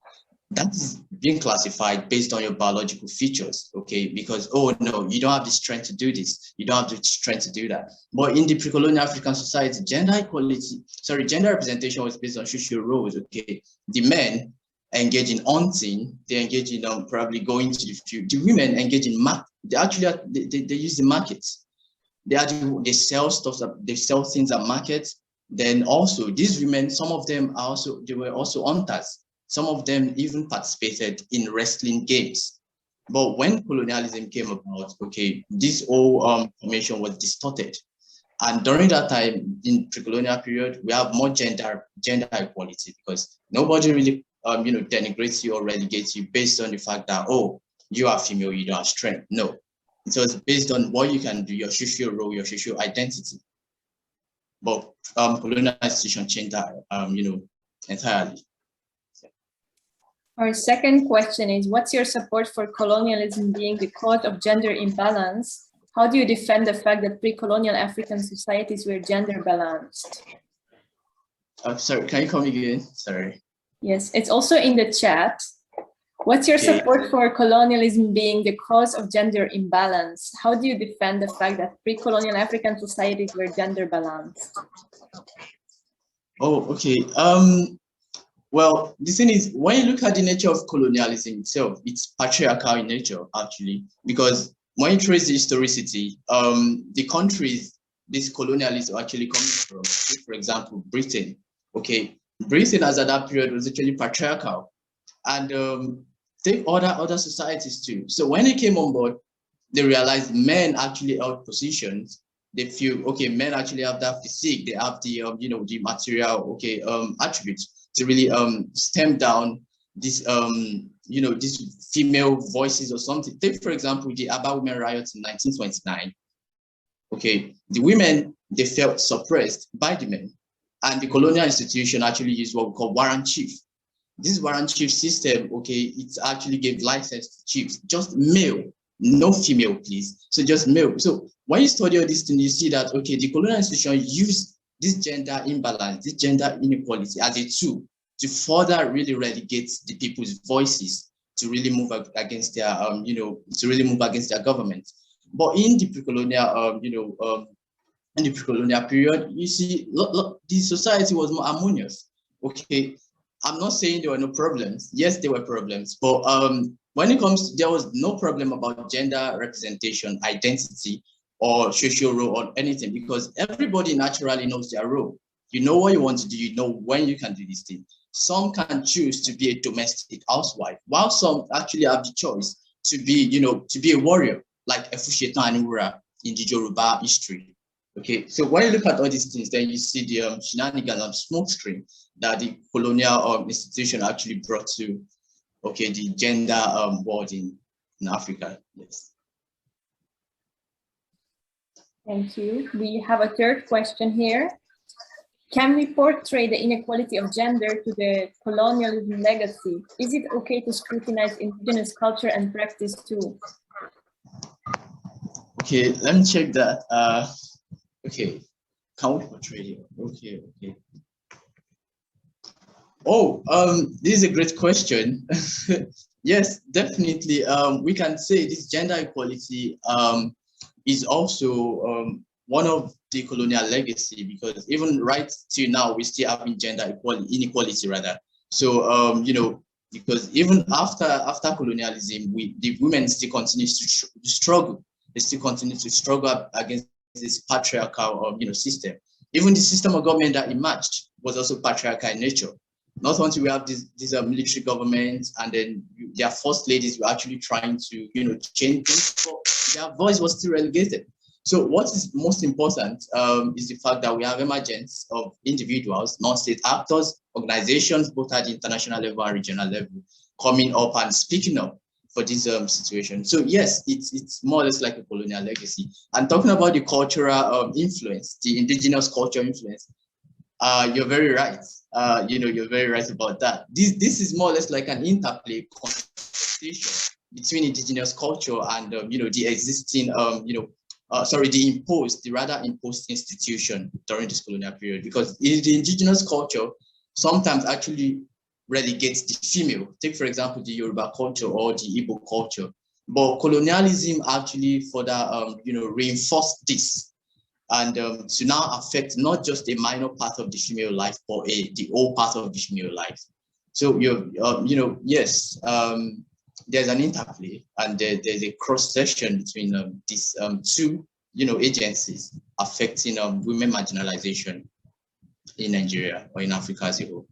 That is being classified based on your biological features, okay? Because, oh no, you don't have the strength to do this. You don't have the strength to do that. But in the pre-colonial African society, gender representation was based on social roles, okay? The men engage in hunting, they engage in probably going to the field. The women engage in they use the markets. They sell stuff, they sell things at markets. Then also these women, some of them they were also hunters. Some of them even participated in wrestling games. But when colonialism came about, okay, this whole formation was distorted. And during that time, in pre-colonial period, we have more gender equality because nobody really, denigrates you or relegates you based on the fact that, oh, you are female, you don't have strength. No, it was based on what you can do, your social role, your social identity. But colonial institution changed that, entirely. Our second question is, what's your support for colonialism being the cause of gender imbalance? How do you defend the fact that pre-colonial African societies were gender balanced? Sorry, can you come again? Sorry. Yes, it's also in the chat. What's your support for colonialism being the cause of gender imbalance? How do you defend the fact that pre-colonial African societies were gender balanced? Oh, okay. Well, the thing is, when you look at the nature of colonialism itself, it's patriarchal in nature, actually, because when you trace the historicity, the countries this colonialism actually coming from, for example, Britain, okay, Britain as at that period was actually patriarchal, and take other societies too. So when they came on board, they realized men actually held positions. They feel, okay, men actually have that physique, they have the, the material, okay, attributes to really stem down this, these female voices or something. Take, for example, the Aba women riots in 1929. Okay, the women, they felt suppressed by the men. And the colonial institution actually used what we call warrant chief. This warrant chief system, okay, it actually gave license to chiefs, just male, no female, please. So just male. So when you study all these things, you see that, okay, the colonial institution used this gender imbalance, this gender inequality as a tool to further really relegate the people's voices to really move against their, to really move against their government. But in the pre-colonial, in the pre-colonial period, you see, the society was more harmonious. Okay, I'm not saying there were no problems. Yes, there were problems, but when it comes, there was no problem about gender representation, identity, or social role or anything, because everybody naturally knows their role. You know what you want to do, you know when you can do this thing. Some can choose to be a domestic housewife, while some actually have the choice to be, to be a warrior, like Efushetan Anura in the Yoruba history. Okay, so when you look at all these things, then you see the shenanigans and smoke screen that the colonial institution actually brought to, okay, the gender world in Africa. Yes. Thank you. We have a third question here. Can we portray the inequality of gender to the colonialism legacy? Is it okay to scrutinize indigenous culture and practice too? Okay, let me check that. Okay, can we portray it? Okay. Oh, this is a great question. Yes, definitely. We can say this gender equality is also one of the colonial legacy, because even right till now, we still have gender inequality rather. So, because even after colonialism, the women still continue to struggle. They still continue to struggle against this patriarchal, system. Even the system of government that emerged was also patriarchal in nature. Not until we have this military government, and then their first ladies were actually trying to, change things, but their voice was still relegated. So what is most important is the fact that we have emergence of individuals, non-state actors, organizations, both at the international level and regional level, coming up and speaking up for this situation. So yes, it's more or less like a colonial legacy. And talking about the cultural influence, the indigenous cultural influence, you're very right. You're very right about that. This is more or less like an interplay conversation between indigenous culture and the existing the rather imposed institution during this colonial period, because the indigenous culture sometimes actually relegates the female. Take for example the Yoruba culture or the Igbo culture, but colonialism actually further reinforced this, and to now affect not just a minor part of the female life, but the whole part of the female life. So yes, there's an interplay, and there's a cross section between these two agencies affecting women marginalization in Nigeria or in Africa as a whole.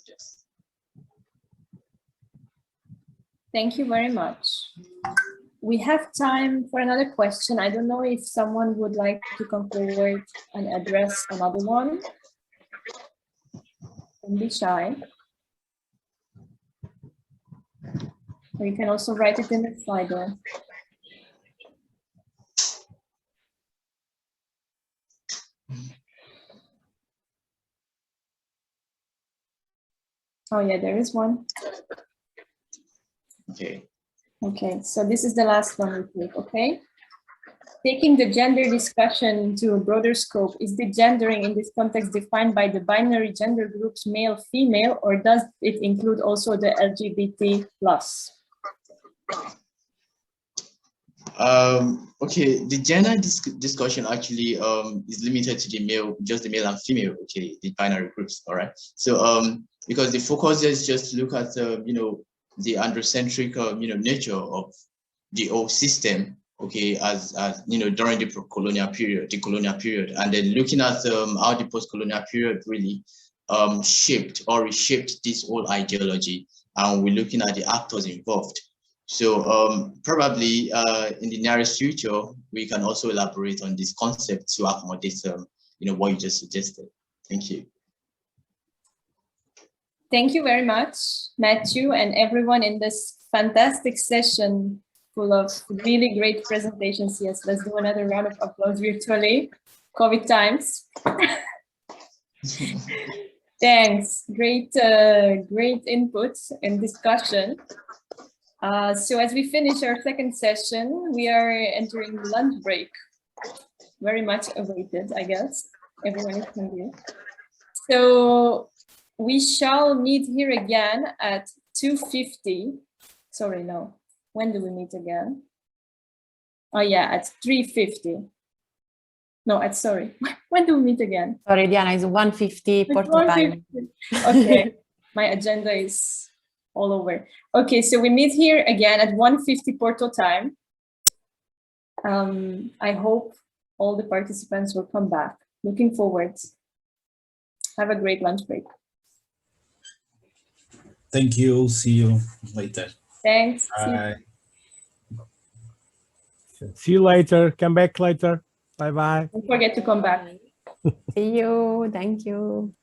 Yes. Thank you very much. We have time for another question. I don't know if someone would like to come forward and address another one. Don't be shy. Or you can also write it in the Slido. Oh yeah, there is one. Okay. Okay, so this is the last one we take, okay? Taking the gender discussion into a broader scope, is the gendering in this context defined by the binary gender groups male, female, or does it include also the LGBT+? Okay, the gender discussion actually is limited to the male, just the male and female, okay, the binary groups, all right? So because the focus is just to look at the androcentric nature of the whole system, okay, as during the colonial period, and then looking at how the post-colonial period really shaped or reshaped this whole ideology, and we're looking at the actors involved. So probably in the nearest future, we can also elaborate on this concept to accommodate what you just suggested. Thank you. Thank you very much, Matthew, and everyone in this fantastic session full of really great presentations. Yes, let's do another round of applause virtually. COVID times. Thanks, great input and discussion. So as we finish our second session, we are entering lunch break. Very much awaited, I guess. Everyone is hungry. So we shall meet here again at 2:50. Sorry, no. When do we meet again? Oh yeah, at 3:50. No, sorry. When do we meet again? Sorry, Diana, it's 1:50 Porto time. Okay, my agenda is all over. Okay, so we meet here again at 1:50 Porto time. I hope all the participants will come back. Looking forward. Have a great lunch break. Thank you. See you later. Thanks. Bye. See you later. Come back later. Bye-bye. Don't forget to come back. See you. Thank you.